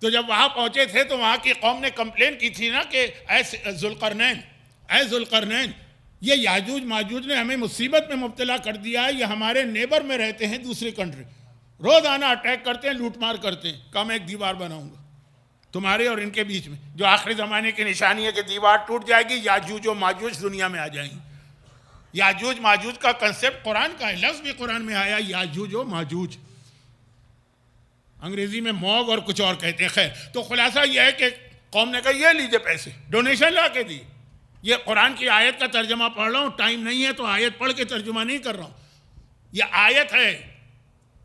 S1: تو جب وہاں پہنچے تھے تو وہاں کی قوم نے کمپلین کی تھی نا کہ اے ذوالقرنین، یہ یاجوج ماجوج نے ہمیں مصیبت میں مبتلا کر دیا ہے. یہ ہمارے نیبر میں رہتے ہیں، دوسری کنٹری، روزانہ اٹیک کرتے ہیں، لوٹ مار کرتے ہیں. کہا میں ایک دیوار بناؤں گا تمہارے اور ان کے بیچ میں، جو آخری زمانے کی نشانی ہے کہ دیوار ٹوٹ جائے گی، یاجوج و ماجوج دنیا میں آ جائیں گے. یاجوج ماجوج کا کنسیپٹ قرآن کا ہے، لفظ بھی قرآن میں آیا یاجوج و ماجوج. انگریزی میں موگ اور کچھ اور کہتے ہیں. خیر، تو خلاصہ یہ ہے کہ قوم نے کہا یہ لیجئے پیسے، ڈونیشن لا کے دی. یہ قرآن کی آیت کا ترجمہ پڑھ رہا ہوں، ٹائم نہیں ہے تو آیت پڑھ کے ترجمہ نہیں کر رہا ہوں. یہ آیت ہے.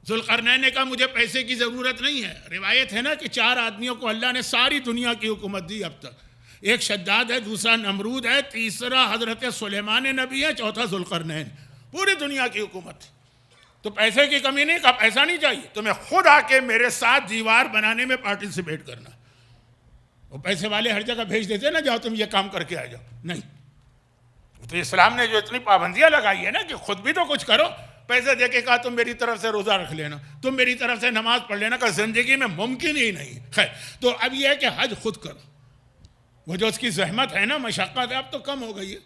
S1: ذوالقرنین نے کہا مجھے پیسے کی ضرورت نہیں ہے. روایت ہے نا کہ 4 آدمیوں کو اللہ نے ساری دنیا کی حکومت دی اب تک. ایک شداد ہے، دوسرا نمرود ہے، تیسرا حضرت سلیمان نبی ہے، چوتھا ذوالقرنین. پوری دنیا کی حکومت. تو پیسے کی کمی نہیں، کہا پیسہ نہیں چاہیے، تمہیں خود آ کے میرے ساتھ دیوار بنانے میں پارٹیسپیٹ کرنا. وہ پیسے والے ہر جگہ بھیج دیتے نا جاؤ تم یہ کام کر کے آ جاؤ. نہیں، تو اسلام نے جو اتنی پابندیاں لگائی ہے نا کہ خود بھی تو کچھ کرو. پیسے دے کے کہا تم میری طرف سے روزہ رکھ لینا، تم میری طرف سے نماز پڑھ لینا، کہ زندگی میں ممکن ہی نہیں. خیر، تو اب یہ ہے کہ حج خود کرو. وہ جو اس کی زحمت ہے نا، مشقت ہے، اب تو کم ہو گئی ہے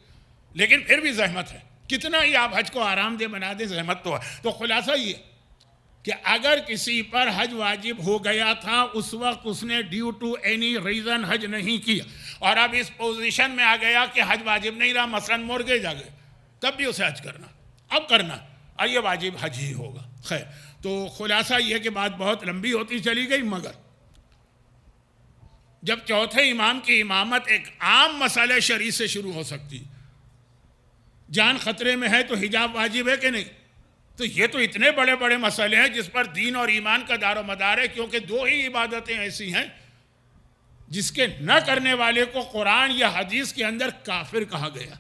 S1: لیکن پھر بھی زحمت ہے. کتنا ہی آپ حج کو آرام دہ بنا دیں، زحمت تو ہے. تو خلاصہ یہ کہ اگر کسی پر حج واجب ہو گیا تھا، اس وقت اس نے ڈیو ٹو اینی ریزن حج نہیں کیا، اور اب اس پوزیشن میں آ گیا کہ حج واجب نہیں رہا، مثلا مورگیج آ گئے، تب بھی اسے حج کرنا، اب کرنا، اور یہ واجب حج ہی ہوگا. خیر، تو خلاصہ یہ کہ بات بہت لمبی ہوتی چلی گئی. مگر جب چوتھے امام کی امامت ایک عام مسئلہ شرعی سے شروع ہو سکتی، جان خطرے میں ہے تو حجاب واجب ہے کہ نہیں، تو یہ تو اتنے بڑے بڑے مسئلے ہیں جس پر دین اور ایمان کا دار و مدار ہے. کیونکہ 2 ہی عبادتیں ایسی ہیں جس کے نہ کرنے والے کو قرآن یا حدیث کے اندر کافر کہا گیا.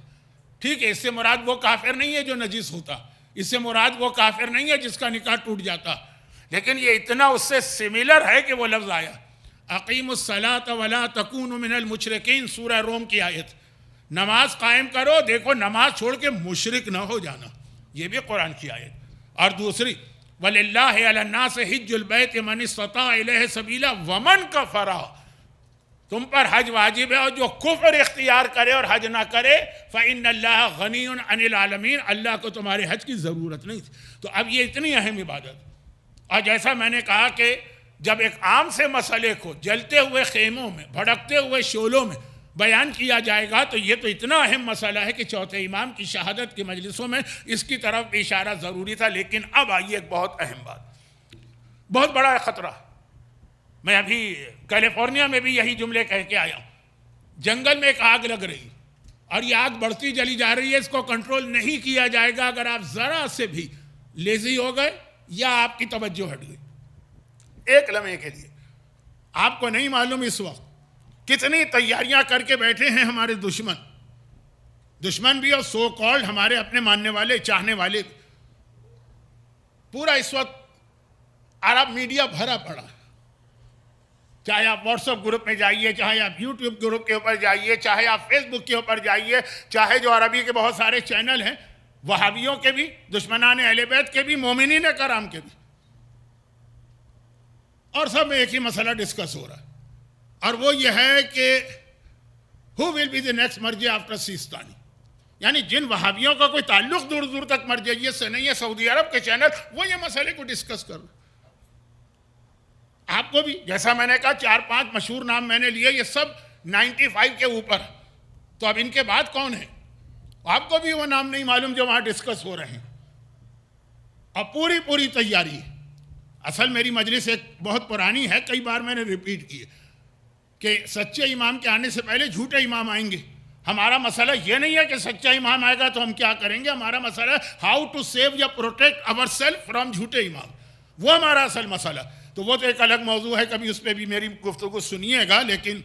S1: ٹھیک ہے، اس سے مراد وہ کافر نہیں ہے جو نجس ہوتا، اس سے مراد وہ کافر نہیں ہے جس کا نکاح ٹوٹ جاتا، لیکن یہ اتنا اس سے سملر ہے کہ وہ لفظ آیا. اقیموا الصلاۃ ولا تکونوا من المشرکین، سورہ روم کی آیت. نماز قائم کرو، دیکھو نماز چھوڑ کے مشرک نہ ہو جانا، یہ بھی قرآن کی آیت. اور دوسری وَلِلَّهِ عَلَى النَّاسِ حِجُّ الْبَيْتِ مَنِ اسْتَطَاعَ إِلَيْهِ سَبِيلًا وَمَنْ كَفَرَ. تم پر حج واجب ہے، اور جو کفر اختیار کرے اور حج نہ کرے فَإِنَّ اللَّهَ غَنِيٌّ عَنِ الْعَالَمِينَ، اللہ کو تمہارے حج کی ضرورت نہیں تھی. تو اب یہ اتنی اہم عبادت، اور جیسا میں نے کہا کہ جب ایک عام سے مسئلے کو جلتے ہوئے خیموں میں، بھڑکتے ہوئے شعلوں میں بیان کیا جائے گا، تو یہ تو اتنا اہم مسئلہ ہے کہ چوتھے امام کی شہادت کی مجلسوں میں اس کی طرف بھی اشارہ ضروری تھا. لیکن اب آئیے ایک بہت اہم بات، بہت بڑا خطرہ. میں ابھی کیلیفورنیا میں بھی یہی جملے کہہ کے آیا ہوں. جنگل میں ایک آگ لگ رہی اور یہ آگ بڑھتی چلی جا رہی ہے، اس کو کنٹرول نہیں کیا جائے گا اگر آپ ذرا سے بھی لیزی ہو گئے یا آپ کی توجہ ہٹ گئی ایک لمحے کے لیے. آپ کو نہیں معلوم اس وقت کتنی تیاریاں کر کے بیٹھے ہیں ہمارے دشمن. دشمن بھی اور سو کالڈ ہمارے اپنے ماننے والے چاہنے والے بھی. پورا اس وقت عرب میڈیا بھرا پڑا. چاہے آپ واٹس ایپ گروپ میں جائیے, چاہے آپ یوٹیوب گروپ کے اوپر جائیے, چاہے آپ فیس بک کے اوپر جائیے, چاہے جو عربی کے بہت سارے چینل ہیں, وہابیوں کے بھی, دشمنان اہل بیت کے بھی, مومنین کرام کے بھی, اور سب میں ایک ہی مسئلہ ڈسکس ہو رہا ہے, اور وہ یہ ہے کہ who will be the next مرجع after سیستانی. یعنی جن وہابیوں کا کوئی تعلق دور دور تک مرجعیت سے نہیں ہے, سعودی عرب کے چینل وہ یہ مسئلے کو ڈسکس کر رہے. آپ کو بھی جیسا میں نے کہا 4-5 مشہور نام میں نے لیے, یہ سب 95 کے اوپر. تو اب ان کے بعد کون ہے؟ آپ کو بھی وہ نام نہیں معلوم جو وہاں ڈسکس ہو رہے ہیں. اور پوری تیاری ہے. اصل میری مجلس ایک بہت پرانی ہے, کئی بار میں نے ریپیٹ کی ہے کہ سچے امام کے آنے سے پہلے جھوٹے امام آئیں گے. ہمارا مسئلہ یہ نہیں ہے کہ سچا امام آئے گا تو ہم کیا کریں گے, ہمارا مسئلہ ہے ہاؤ ٹو سیو یا پروٹیکٹ اوور سیلف فرام جھوٹے امام. وہ ہمارا اصل مسئلہ. تو وہ تو ایک الگ موضوع ہے, کبھی اس پہ بھی میری گفتگو سنیے گا. لیکن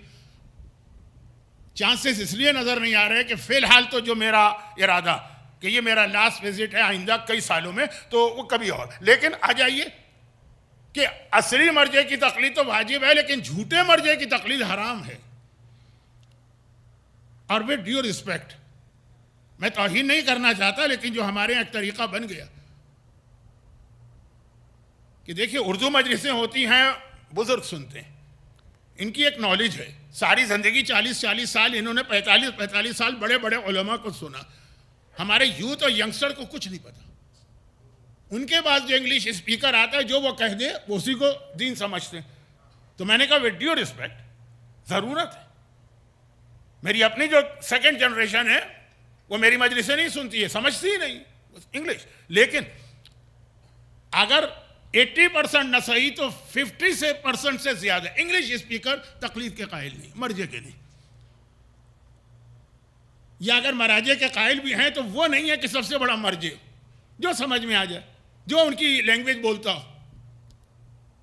S1: چانسز اس لیے نظر نہیں آ رہے کہ فی الحال تو جو میرا ارادہ کہ یہ میرا لاسٹ وزٹ ہے آئندہ کئی سالوں میں, تو وہ کبھی اور. لیکن آ جائیے کہ اصلی مرجع کی تقلید تو واجب ہے, لیکن جھوٹے مرجع کی تقلید حرام ہے. اور ود ڈیو رسپیکٹ, میں توہین نہیں کرنا چاہتا, لیکن جو ہمارے یہاں ایک طریقہ بن گیا کہ دیکھیے اردو مجلسیں ہوتی ہیں, بزرگ سنتے ہیں, ان کی ایک نالج ہے. ساری زندگی 40 سال انہوں نے 45 سال بڑے بڑے علماء کو سنا. ہمارے یوتھ اور ینگسٹر کو کچھ نہیں پتا. ان کے بعد جو انگلش اسپیکر آتا ہے جو وہ کہہ دے وہ اسی کو دین سمجھتے ہیں. تو میں نے کہا ود ڈیو رسپیکٹ ضرورت ہے. میری اپنی جو سیکنڈ جنریشن ہے وہ میری مجلسیں نہیں سنتی ہے, سمجھتی ہی نہیں انگلش. لیکن اگر 80% نہ صحیح تو 50% سے زیادہ انگلش اسپیکر تقلید کے قائل نہیں, مرجع کے نہیں. یا اگر مراجع کے قائل بھی ہیں تو وہ نہیں ہے کہ سب سے بڑا مرجع, جو سمجھ میں آ جائے, جو ان کی لینگویج بولتا ہو.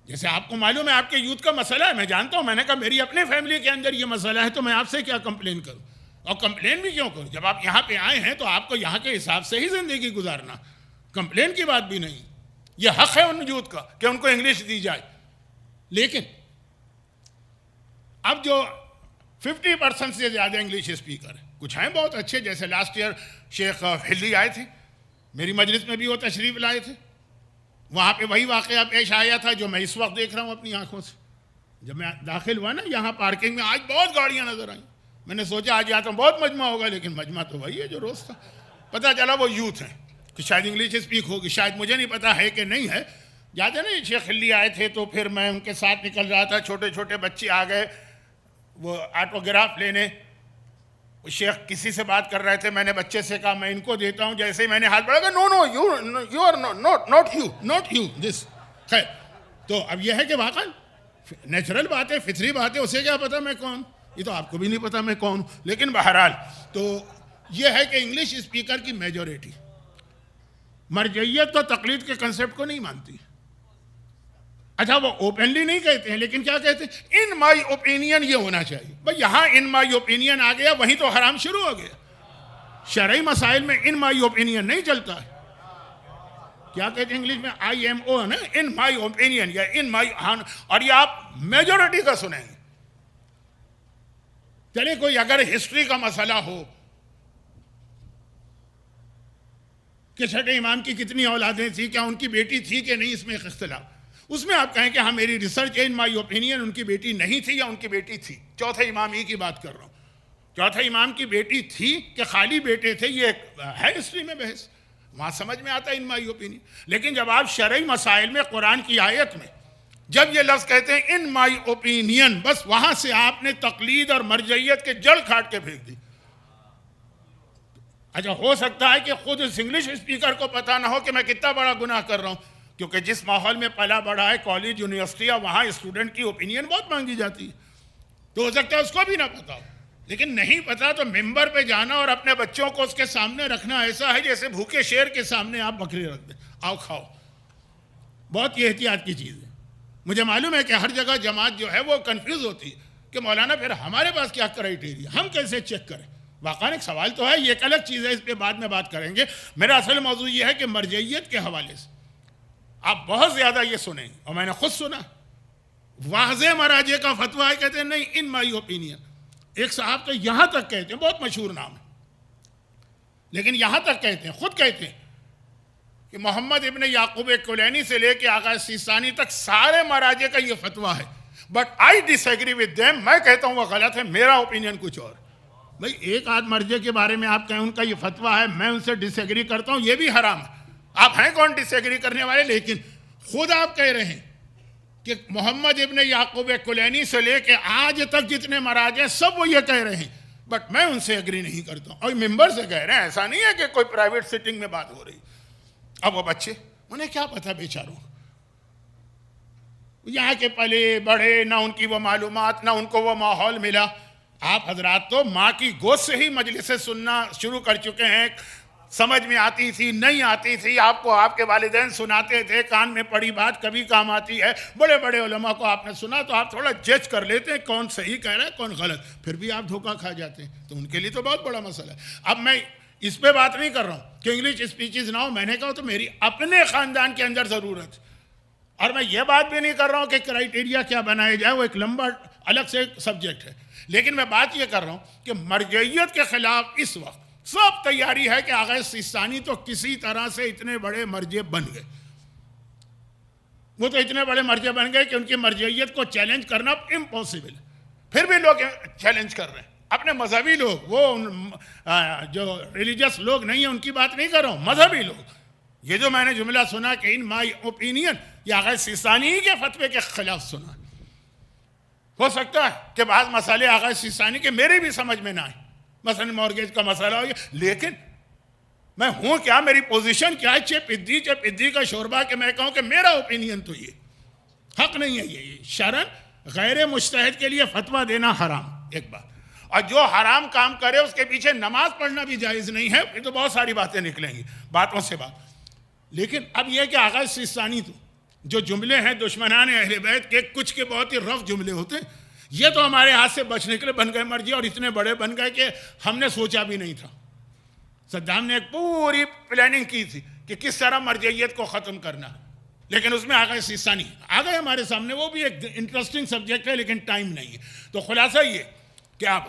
S1: جیسے آپ کو معلوم ہے آپ کے یوتھ کا مسئلہ ہے, میں جانتا ہوں. میں نے کہا میری اپنی فیملی کے اندر یہ مسئلہ ہے, تو میں آپ سے کیا کمپلین کروں, اور کمپلین بھی کیوں کروں. جب آپ یہاں پہ آئے ہیں تو آپ کو یہاں کے حساب سے ہی زندگی گزارنا, کمپلین کی بات بھی نہیں. یہ حق ہے ان یوتھ کا کہ ان کو انگلش دی جائے. لیکن اب جو 50% سے زیادہ انگلش اسپیکر ہیں, کچھ ہیں بہت اچھے, جیسے لاسٹ ایئر شیخ ہلی آئے تھے, میری مجلس میں بھی وہ تشریف لائے تھے. وہاں پہ وہی واقعہ پیش آیا تھا جو میں اس وقت دیکھ رہا ہوں اپنی آنکھوں سے. جب میں داخل ہوا نا یہاں پارکنگ میں, آج بہت گاڑیاں نظر آئیں. میں نے سوچا آج یہاں تو بہت مجمع ہوگا, لیکن مجمع تو وہی ہے جو روز تھا. پتہ چلا وہ یوتھ ہیں کہ شاید انگلش اسپیک ہوگی, شاید مجھے نہیں پتا ہے کہ نہیں ہے. یاد ہے نا شیخ ہلی آئے تھے تو پھر میں ان کے ساتھ نکل رہا تھا, چھوٹے چھوٹے بچے آ گئے وہ آٹوگراف لینے. شیخ کسی سے بات کر رہے تھے, میں نے بچے سے کہا میں ان کو دیتا ہوں. جیسے ہی میں نے ہاتھ بڑھا, no you are not you this. خیر, تو اب یہ ہے کہ واقعا نیچرل بات ہے, فطری بات ہے, اسے کیا پتا میں کون, یہ تو آپ کو بھی نہیں پتا میں کون ہوں. لیکن بہرحال تو یہ ہے کہ انگلش اسپیکر کی میجورٹی مرجعیت تو تقلید کے کنسیپٹ کو نہیں مانتی. اچھا وہ اوپنلی نہیں کہتے ہیں, لیکن کیا کہتے ہیں, ان مائی اوپینین یہ ہونا چاہیے. بھئی یہاں ان مائی اوپینین آ گیا, وہیں تو حرام شروع ہو گیا. شرعی مسائل میں ان مائی اوپینین نہیں چلتا ہے. کیا کہتے ہیں انگلش میں, آئی ایم او نا, ان مائی اوپینین یا ان مائی, اور یہ آپ میجورٹی کا سنیں گے. چلے کوئی اگر ہسٹری کا مسئلہ ہو کہ چھٹے امام کی کتنی اولادیں تھیں, کیا ان کی بیٹی تھی کہ نہیں, اس میں ایک اختلاف. اس میں آپ کہیں کہ ہاں میری ریسرچ ہے, ان مائی اوپینین ان کی بیٹی نہیں تھی یا ان کی بیٹی تھی. چوتھے امام ہی کی بات کر رہا ہوں. چوتھے امام کی بیٹی تھی کہ خالی بیٹے تھے, یہ ہے ہسٹری میں بحث, وہاں سمجھ میں آتا ہے ان مائی اوپینین. لیکن جب آپ شرعی مسائل میں قرآن کی آیت میں جب یہ لفظ کہتے ہیں ان مائی اوپینین, بس وہاں سے آپ نے تقلید اور مرجعیت کے جڑ کھاٹ کے پھینک دی. اچھا ہو سکتا ہے کہ خود اس انگلش اسپیکر کو پتہ نہ ہو کہ میں کتنا بڑا گناہ کر رہا ہوں, کیونکہ جس ماحول میں پلا بڑا ہے, کالج یونیورسٹی, وہاں اسٹوڈنٹ کی اوپینین بہت مانگی جاتی ہے. تو ہو سکتا ہے اس کو بھی نہ پتا ہو. لیکن نہیں پتا تو ممبر پہ جانا اور اپنے بچوں کو اس کے سامنے رکھنا ایسا ہے جیسے بھوکے شیر کے سامنے آپ بکری رکھ دیں, آؤ کھاؤ. بہت یہ احتیاط کی چیز ہے. مجھے معلوم ہے کہ ہر جگہ جماعت جو ہے وہ کنفیوز ہوتی ہے کہ مولانا پھر ہمارے پاس کیا کرائیٹیریا, ہم کیسے چیک کریں. واقعاً ایک سوال تو ہے، یہ ایک الگ چیز ہے، اس پہ بعد میں بات کریں گے. میرا اصل موضوع یہ ہے کہ مرجعیت کے حوالے سے آپ بہت زیادہ یہ سنیں، اور میں نے خود سنا واضح مراجع کا فتویٰ ہے، کہتے ہیں نہیں ان مائی اوپینین. ایک صاحب تو یہاں تک کہتے ہیں، بہت مشہور نام ہے، لیکن یہاں تک کہتے ہیں، خود کہتے ہیں کہ محمد ابن یعقوب کلینی سے لے کے آغا سیستانی تک سارے مراجع کا یہ فتویٰ ہے، but I disagree with them. میں کہتا ہوں وہ غلط ہے، میرا اوپینین کچھ اور. بھئی ایک آدھ مرجع کے بارے میں آپ کہیں ان کا یہ فتویٰ ہے، میں ان سے ڈس ایگری کرتا ہوں، یہ بھی حرام ہے. آپ ہیں کون ڈس ایگری کرنے والے؟ لیکن خود آپ کہہ رہے ہیں کہ محمد ابن یعقوب کلینی سے لے کے آج تک جتنے مراجع سب وہ یہ کہہ رہے ہیں، بٹ میں ان سے ایگری نہیں کرتا ہوں. اور ممبر سے کہہ رہے ہیں، ایسا نہیں ہے کہ کوئی پرائیویٹ سیٹنگ میں بات ہو رہی. اب وہ بچے انہیں کیا پتا بیچاروں، یہاں کے پلے بڑھے، نہ ان کی وہ معلومات، نہ ان کو وہ ماحول ملا. آپ حضرات تو ماں کی گود سے ہی مجلسیں سننا شروع کر چکے ہیں. سمجھ میں آتی تھی نہیں آتی تھی، آپ کو آپ کے والدین سناتے تھے، کان میں پڑی بات کبھی کام آتی ہے. بڑے بڑے علماء کو آپ نے سنا تو آپ تھوڑا جج کر لیتے ہیں کون صحیح کہہ رہا ہے کون غلط، پھر بھی آپ دھوکہ کھا جاتے ہیں. تو ان کے لیے تو بہت بڑا مسئلہ ہے. اب میں اس پہ بات نہیں کر رہا ہوں کہ انگلش اسپیچز نہ ہو، میں نے کہا تو میری اپنے خاندان کے اندر ضرورت. اور میں یہ بات بھی نہیں کر رہا ہوں کہ کرائیٹیریا کیا بنائے جائے، وہ ایک لمبا الگ سے سبجیکٹ ہے. لیکن میں بات یہ کر رہا ہوں کہ مرجعیت کے خلاف اس وقت سب تیاری ہے کہ آغا سیستانی تو کسی طرح سے اتنے بڑے مرجع بن گئے. وہ تو اتنے بڑے مرجع بن گئے کہ ان کی مرجعیت کو چیلنج کرنا امپاسبل ہے. پھر بھی لوگ چیلنج کر رہے ہیں، اپنے مذہبی لوگ، وہ جو ریلیجس لوگ نہیں ہیں ان کی بات نہیں کر رہا ہوں، مذہبی لوگ. یہ جو میں نے جملہ سنا کہ ان مائی اوپینین، یہ آغا سیستانی کے فتوے کے خلاف سنا. ہو سکتا ہے کہ بعض مسئلے آغا سیستانی کے میری بھی سمجھ میں نہ آئیں، مثلا مورگیج کا مسئلہ ہو گیا، لیکن میں ہوں کیا، میری پوزیشن کیا ہے، چپ ادھی کا شوربہ کہ میں کہوں کہ میرا اوپینین تو یہ حق نہیں ہے. یہ شرعن غیر مجتہد کے لیے فتویٰ دینا حرام ایک بات، اور جو حرام کام کرے اس کے پیچھے نماز پڑھنا بھی جائز نہیں ہے. یہ تو بہت ساری باتیں نکلیں گی، باتوں سے بات. لیکن اب یہ کہ آغا سیستانی تو جو جملے ہیں دشمنان اہل بیت کے، کچھ کے بہت ہی رف جملے ہوتے ہیں، یہ تو ہمارے ہاتھ سے بچنے کے لیے بن گئے مرجع، اور اتنے بڑے بن گئے کہ ہم نے سوچا بھی نہیں تھا. صدام نے ایک پوری پلاننگ کی تھی کہ کس طرح مرجعیت کو ختم کرنا، لیکن اس میں آغا سیستانی آ گئے ہمارے سامنے. وہ بھی ایک انٹرسٹنگ سبجیکٹ ہے لیکن ٹائم نہیں ہے. تو خلاصہ یہ کہ اب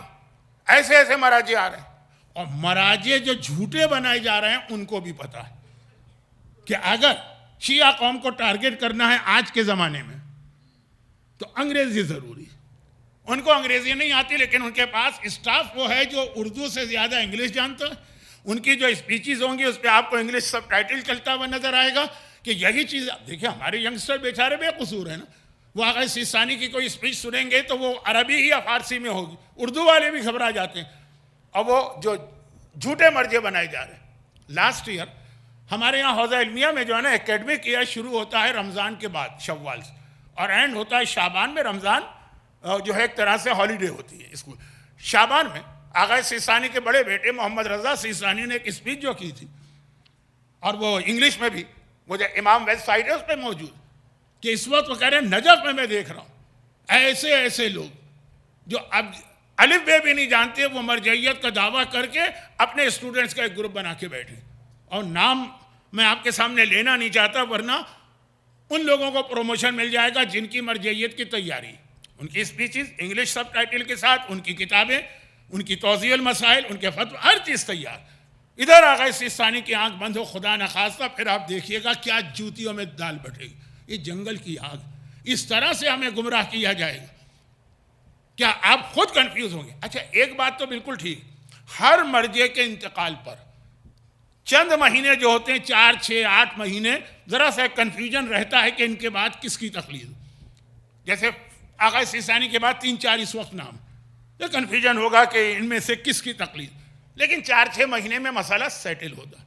S1: ایسے ایسے مراجع آ رہے ہیں، اور مراجع جو جھوٹے بنائے جا رہے ہیں ان کو بھی پتا ہے کہ اگر شیعہ قوم کو ٹارگٹ کرنا ہے آج کے زمانے میں تو انگریزی ضروری ہے. ان کو انگریزی نہیں آتی، لیکن ان کے پاس اسٹاف وہ ہے جو اردو سے زیادہ انگلش جانتا ہے. ان کی جو اسپیچز ہوں گی اس پہ آپ کو انگلش سب ٹائٹل چلتا ہوا نظر آئے گا کہ یہی چیز. دیکھیں ہمارے ینگسٹر بیچارے بے قصور ہیں نا، وہ آغا سیستانی کی کوئی اسپیچ سنیں گے تو وہ عربی ہی یا فارسی میں ہوگی، اردو والے بھی گھبرا جاتے ہیں. اور وہ جو جھوٹے مرجع بنائے جا رہے ہیں. لاسٹ ایئر ہمارے یہاں حوزہ علمیہ میں جو ہے نا اکیڈمک ایئر شروع ہوتا ہے رمضان کے بعد شوال سے، اور اینڈ ہوتا ہے شعبان میں. رمضان جو ہے ایک طرح سے ہالیڈے ہوتی ہے اسکول. شعبان میں آغا سیستانی کے بڑے بیٹے محمد رضا سیستانی نے ایک اسپیچ جو کی تھی، اور وہ انگلش میں بھی مجھے امام ویب سائٹ ہے اس پہ موجود، کہ اس وقت وہ کہہ رہے ہیں نجف میں دیکھ رہا ہوں ایسے ایسے لوگ جو اب الف بے بھی نہیں جانتے، وہ مرجعیت کا دعویٰ کر کے اپنے اسٹوڈنٹس کا ایک گروپ بنا کے بیٹھے. اور نام میں آپ کے سامنے لینا نہیں چاہتا ورنہ ان لوگوں کو پروموشن مل جائے گا جن کی مرجعیت کی تیاری، ان کی اسپیچز انگلش سب ٹائٹل کے ساتھ، ان کی کتابیں، ان کی توضیح المسائل، ان کے فتوے، ہر چیز تیار. ادھر آغا سیستانی کی آنکھ بند ہو خدا نخواستہ، پھر آپ دیکھیے گا کیا جوتیوں میں دال بٹے گی. یہ جنگل کی آگ، اس طرح سے ہمیں گمراہ کیا جائے گا، کیا آپ خود کنفیوز ہوں گے. اچھا ایک بات تو بالکل ٹھیک، ہر مرجع کے انتقال پر چند مہینے جو ہوتے ہیں 4 6 8 مہینے ذرا سا کنفیوژن رہتا ہے کہ ان کے بعد کس کی تقلید. جیسے آغا سیستانی کے بعد 3 4 اس وقت نام، یہ کنفیوژن ہوگا کہ ان میں سے کس کی تقلید. لیکن 4 6 مہینے میں مسئلہ سیٹل ہوگا.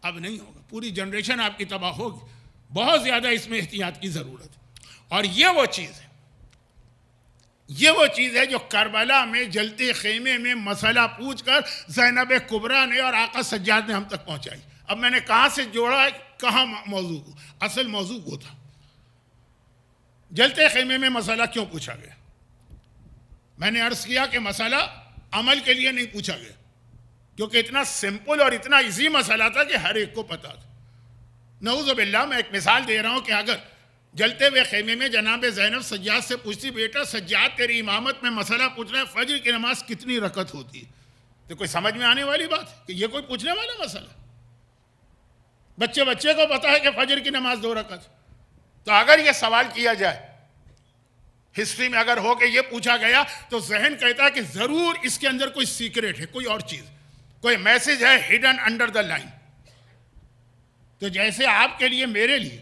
S1: اب نہیں ہوگا، پوری جنریشن آپ کی تباہ ہوگی. بہت زیادہ اس میں احتیاط کی ضرورت ہے. اور یہ وہ چیز ہے جو کربلا میں جلتے خیمے میں مسئلہ پوچھ کر زینب کبریٰ نے اور آقا سجاد نے ہم تک پہنچائی. اب میں نے کہاں سے جوڑا ہے، کہاں موضوع کو، اصل موضوع وہ تھا جلتے خیمے میں مسئلہ کیوں پوچھا گیا. میں نے عرض کیا کہ مسئلہ عمل کے لیے نہیں پوچھا گیا، کیونکہ اتنا سمپل اور اتنا ایزی مسئلہ تھا کہ ہر ایک کو پتا تھا. نعوذ باللہ، میں ایک مثال دے رہا ہوں کہ اگر جلتے ہوئے خیمے میں جناب زینب سجاد سے پوچھتی بیٹا سجاد تیری امامت میں مسئلہ پوچھ رہا ہے فجر کی نماز کتنی رکعت ہوتی ہے، تو کوئی سمجھ میں آنے والی بات ہے کہ یہ کوئی پوچھنے والا مسئلہ؟ بچے کو پتا ہے کہ فجر کی نماز 2 رکعت. تو اگر یہ سوال کیا جائے ہسٹری میں اگر ہو کہ یہ پوچھا گیا تو ذہن کہتا ہے کہ ضرور اس کے اندر کوئی سیکریٹ ہے، کوئی اور چیز، کوئی میسج ہے ہڈن انڈر دا لائن. تو جیسے آپ کے لیے میرے لیے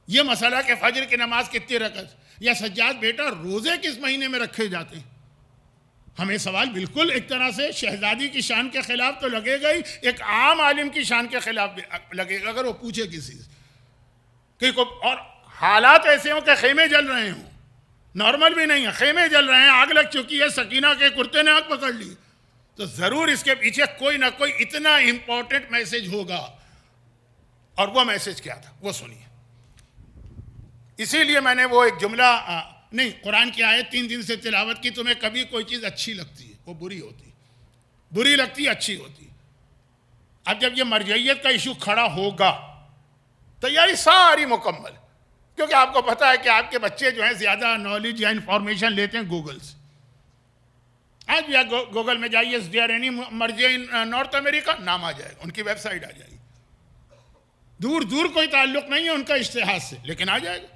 S1: یہ مسئلہ کہ فجر کی نماز کتنی رکعت یا سجاد بیٹا روزے کس مہینے میں رکھے جاتے ہیں، ہمیں سوال بالکل ایک طرح سے شہزادی کی شان کے خلاف تو لگے گا ہی، ایک عام عالم کی شان کے خلاف بھی لگے گا اگر وہ پوچھے کسی سے. اور حالات ایسے ہوں کہ خیمے جل رہے ہوں، نارمل بھی نہیں ہے، خیمے جل رہے ہیں، آگ لگ چکی ہے، سکینہ کے کرتے نے آگ پکڑ لی، تو ضرور اس کے پیچھے کوئی نہ کوئی اتنا امپورٹنٹ میسج ہوگا. اور وہ میسج کیا تھا وہ سنیے. اسی لیے میں نے وہ ایک جملہ نہیں، قرآن کی آیت 3 دن سے تلاوت کی. تمہیں کبھی کوئی چیز اچھی لگتی ہے وہ بری ہوتی، بری لگتی ہے اچھی ہوتی. اب جب یہ مرجعیت کا ایشو کھڑا ہوگا تیاری ساری مکمل، کیونکہ آپ کو پتا ہے کہ آپ کے بچے جو ہیں زیادہ نالج یا انفارمیشن لیتے ہیں گوگل سے. آج بھی آپ گوگل میں جائیے is there any مرجع in نارتھ امریکہ، نام آ جائے گا، ان کی ویب سائٹ آ جائے گی. دور دور کوئی تعلق نہیں ہے ان کا اشتہار سے، لیکن آ جائے گا.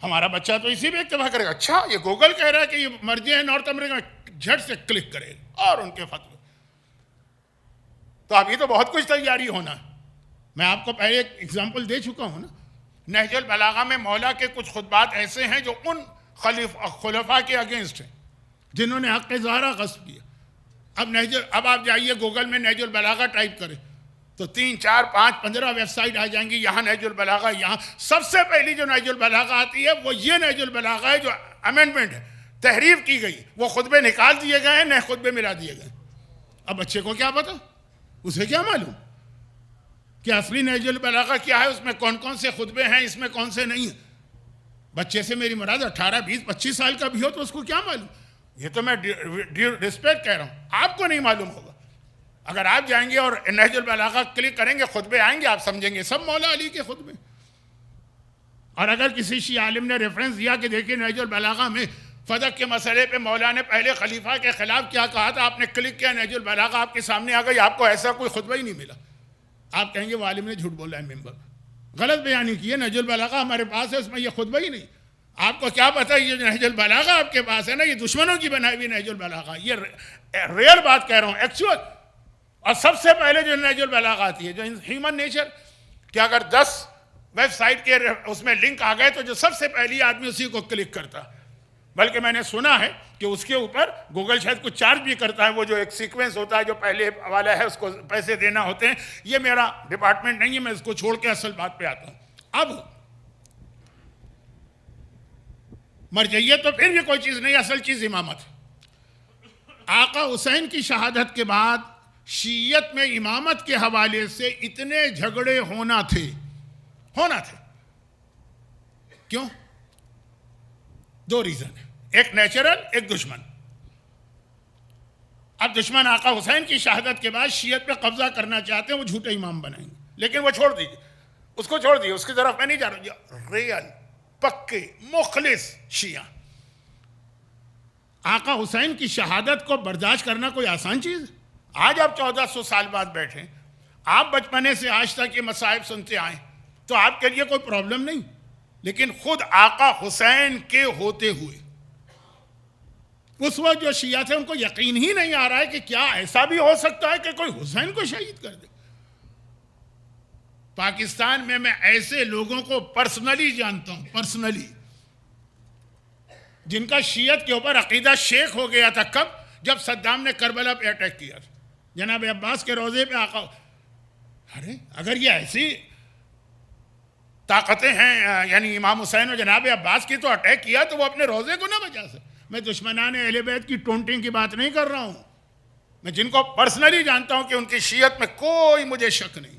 S1: ہمارا بچہ تو اسی پہ اتفاق کرے گا، اچھا یہ گوگل کہہ رہا ہے کہ یہ مرجع ہے نارتھ امریکہ میں، جھٹ سے کلک کرے گا اور ان کے فتوے. تو ابھی تو بہت کچھ تیاری ہونا ہے. میں آپ کو پہلے ایک ایگزامپل دے چکا ہوں نا، نہج البلاغہ میں مولا کے کچھ خطبات ایسے ہیں جو ان خلفاء کے اگینسٹ ہیں جنہوں نے حق ظاہرہ غصب کیا. اب آپ جائیے گوگل میں نہج البلاغہ ٹائپ کریں تو 3 4 5 15 ویب سائٹ آ جائیں گی. یہاں نہج البلاغہ، یہاں سب سے پہلی جو نہج البلاغہ آتی ہے وہ یہ نہج البلاغہ ہے جو امینڈمنٹ ہے، تحریف کی گئی، وہ خطبے نکال دیے گئے ہیں، نئے خطبے ملا دیے گئے. اب بچے کو کیا پتا، اسے کیا معلوم کہ اصلی نہج البلاغہ کیا ہے، اس میں کون کون سے خطبے ہیں، اس میں کون سے نہیں ہیں. بچے سے میری مراد 18 20 25 سال کا بھی ہو تو اس کو کیا معلوم. یہ تو میں ریسپیکٹ کہہ رہا ہوں، آپ کو نہیں معلوم ہوگا. اگر آپ جائیں گے اور نہج البلاغہ کلک کریں گے خطبے آئیں گے، آپ سمجھیں گے سب مولا علی کے خطبے. اور اگر کسی شیعہ عالم نے ریفرنس دیا کہ دیکھیں نہج البلاغہ میں فدق کے مسئلے پہ مولا نے پہلے خلیفہ کے خلاف کیا کہا تھا، آپ نے کلک کیا نہج البلاغہ آپ کے سامنے آ گئی، آپ کو ایسا کوئی خطبہ ہی نہیں ملا. آپ کہیں گے وہ عالم نے جھوٹ بولا ہے، ممبر غلط بیانی کی ہے، نہج البلاغہ ہمارے پاس ہے، اس میں یہ خطبہ ہی نہیں. آپ کو کیا پتہ یہ نہج البلاغہ آپ کے پاس ہے نا، یہ دشمنوں کی بنائی ہوئی نہج البلاغہ. یہ ریئل بات کہہ رہا ہوں، ایکچوئل. اور سب سے پہلے جو نہج البلاغہ آتی ہے جو ہیومن نیچر، کہ اگر 10 ویب سائٹ کے اس میں لنک آ گئے تو جو سب سے پہلی آدمی اسی کو کلک کرتا. بلکہ میں نے سنا ہے کہ اس کے اوپر گوگل شاید کچھ چارج بھی کرتا ہے، وہ جو ایک سیکوینس ہوتا ہے جو پہلے والا ہے اس کو پیسے دینا ہوتے ہیں. یہ میرا ڈپارٹمنٹ نہیں ہے، میں اس کو چھوڑ کے اصل بات پہ آتا ہوں. اب مرجعیت تو پھر بھی کوئی چیز نہیں، اصل چیز امامت ہے. آقا حسین کی شہادت کے بعد شیعت میں امامت کے حوالے سے اتنے جھگڑے ہونا تھے. کیوں؟ 2 ریزن ہیں، ایک نیچرل، ایک دشمن. اب دشمن آقا حسین کی شہادت کے بعد شیعت پہ قبضہ کرنا چاہتے ہیں، وہ جھوٹے امام بنائیں گے. لیکن وہ چھوڑ دیجیے، اس کو چھوڑ دیجیے، اس کی طرف میں نہیں جا رہا. ریئل پکے مخلص شیعہ آقا حسین کی شہادت کو برداشت کرنا کوئی آسان چیز ہے؟ آج آپ 1400 سال بعد بیٹھیں، آپ بچپنے سے آج تک یہ مصائب سنتے آئیں تو آپ کے لیے کوئی پرابلم نہیں. لیکن خود آقا حسین کے ہوتے ہوئے اس وقت جو شیعہ تھے ان کو یقین ہی نہیں آ رہا ہے کہ کیا ایسا بھی ہو سکتا ہے کہ کوئی حسین کو شہید کر دے. پاکستان میں ایسے لوگوں کو پرسنلی جانتا ہوں، پرسنلی، جن کا شیعت کے اوپر عقیدہ شیک ہو گیا تھا. کب؟ جب صدام نے کربلا پہ اٹیک کیا تھا، جناب عباس کے روضے پہ آقا. ارے اگر یہ ایسی طاقتیں ہیں یعنی امام حسین اور جناب عباس کی تو اٹیک کیا تو وہ اپنے روضے کو نہ بچا سکے. میں دشمنان اہل بیت کی ٹونٹنگ کی بات نہیں کر رہا ہوں، میں جن کو پرسنلی جانتا ہوں کہ ان کی شیعت میں کوئی مجھے شک نہیں،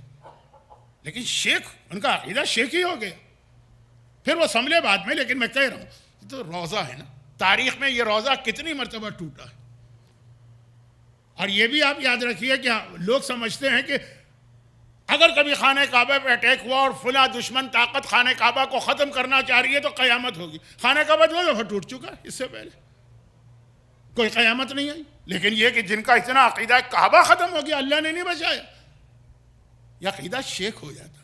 S1: لیکن شیخ ان کا عقیدہ شیخ ہی ہو گیا. پھر وہ سنبھلے بعد میں. لیکن میں کہہ رہا ہوں تو روضہ ہے نا، تاریخ میں یہ روضہ کتنی مرتبہ ٹوٹا ہے. اور یہ بھی آپ یاد رکھیے کہ لوگ سمجھتے ہیں کہ اگر کبھی خانہ کعبہ پہ اٹیک ہوا اور فلاں دشمن طاقت خانہ کعبہ کو ختم کرنا چاہ رہی ہے تو قیامت ہوگی. خانہ کعبہ 2 دفعہ ٹوٹ چکا ہے، اس سے پہلے کوئی قیامت نہیں آئی. لیکن یہ کہ جن کا اتنا عقیدہ کعبہ ختم ہو گیا، اللہ نے نہیں بچایا، یہ عقیدہ شیک ہو جاتا.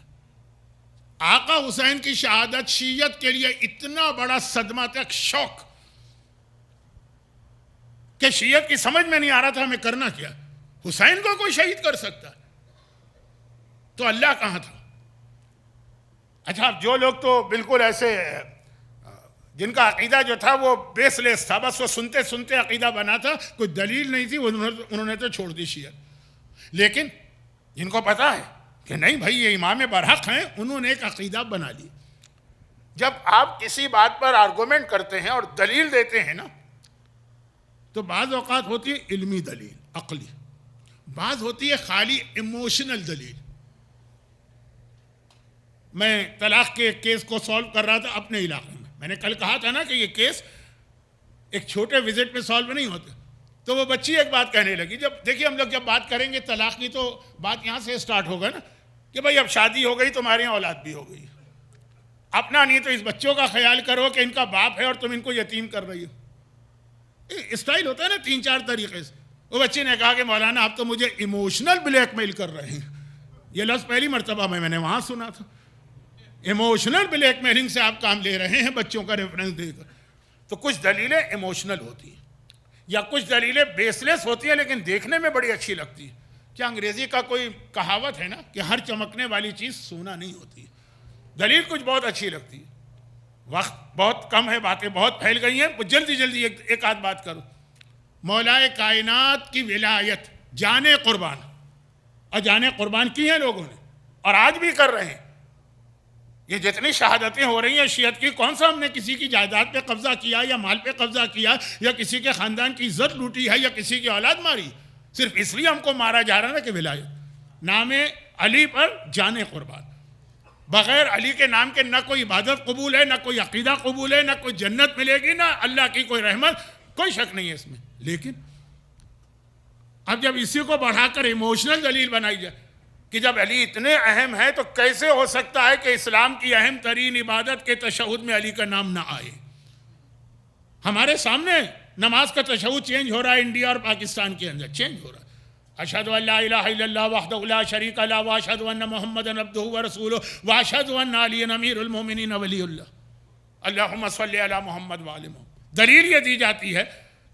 S1: آقا حسین کی شہادت شیعت کے لیے اتنا بڑا صدمہ تک شوق کہ شیعت کی سمجھ میں نہیں آ رہا تھا ہمیں کرنا کیا. حسین کو کوئی شہید کر سکتا تو اللہ کہاں تھا؟ اچھا، جو لوگ تو بالکل ایسے جن کا عقیدہ جو تھا وہ بیس لیس تھا، بس وہ سنتے سنتے عقیدہ بنا تھا، کوئی دلیل نہیں تھی، انہوں نے تو چھوڑ دی شیعت. لیکن جن کو پتا ہے کہ نہیں بھائی یہ امام برحق ہیں، انہوں نے ایک عقیدہ بنا لی. جب آپ کسی بات پر آرگومنٹ کرتے ہیں اور دلیل دیتے ہیں نا، تو بعض اوقات ہوتی ہے علمی دلیل عقلی، بعض ہوتی ہے خالی ایموشنل دلیل. میں طلاق کے ایک کیس کو سالو کر رہا تھا اپنے علاقے میں نے کل کہا تھا نا کہ یہ کیس ایک چھوٹے وزٹ پہ سالو نہیں ہوتے. تو وہ بچی ایک بات کہنے لگی، جب دیکھیے ہم لوگ جب بات کریں گے طلاق کی تو بات یہاں سے سٹارٹ ہوگا نا کہ بھائی اب شادی ہو گئی، تمہارے یہاں اولاد بھی ہو گئی، اپنا نہیں تو اس بچوں کا خیال کرو کہ ان کا باپ ہے اور تم ان کو یتیم کر رہی ہو. اسٹائل ہوتا ہے نا 3-4 طریقے سے. وہ بچے نے کہا کہ مولانا آپ تو مجھے ایموشنل بلیک میل کر رہے ہیں. یہ لفظ پہلی مرتبہ میں نے وہاں سنا تھا. ایموشنل بلیک میلنگ سے آپ کام لے رہے ہیں بچوں کا ریفرنس دے کر. تو کچھ دلیلیں ایموشنل ہوتی ہیں یا کچھ دلیلیں بیس لیس ہوتی ہیں لیکن دیکھنے میں بڑی اچھی لگتی ہے. کیا انگریزی کا کوئی کہاوت ہے نا کہ ہر چمکنے والی چیز سونا نہیں ہوتی. دلیل کچھ بہت اچھی لگتی ہے. وقت بہت کم ہے، باتیں بہت پھیل گئی ہیں، جلدی جلدی ایک آدھ بات کرو. مولا کائنات کی ولایت جان قربان، اور جان قربان کی ہیں لوگوں نے اور آج بھی کر رہے ہیں. یہ جتنی شہادتیں ہو رہی ہیں شیعت کی، کون سا ہم نے کسی کی جائیداد پہ قبضہ کیا یا مال پہ قبضہ کیا یا کسی کے خاندان کی عزت لوٹی ہے یا کسی کی اولاد ماری؟ صرف اس لیے ہم کو مارا جا رہا ہے کہ ولایت نام علی پر جان قربان. بغیر علی کے نام کے نہ کوئی عبادت قبول ہے، نہ کوئی عقیدہ قبول ہے، نہ کوئی جنت ملے گی، نہ اللہ کی کوئی رحمت، کوئی شک نہیں ہے اس میں. لیکن اب جب اسی کو بڑھا کر ایموشنل دلیل بنائی جائے کہ جب علی اتنے اہم ہے تو کیسے ہو سکتا ہے کہ اسلام کی اہم ترین عبادت کے تشہد میں علی کا نام نہ آئے؟ ہمارے سامنے نماز کا تشہد چینج ہو رہا ہے انڈیا اور پاکستان کے اندر، چینج ہو رہا ہے. اشہد ان لا الہ الا اللہ وحدہ لا شریک لہ واشہد ان محمدا عبدہ ورسولہ واشہد ان علی امیر المومنین ولی اللہ اللہم صلی علی محمد وآل محمد. دلیل یہ دی جاتی ہے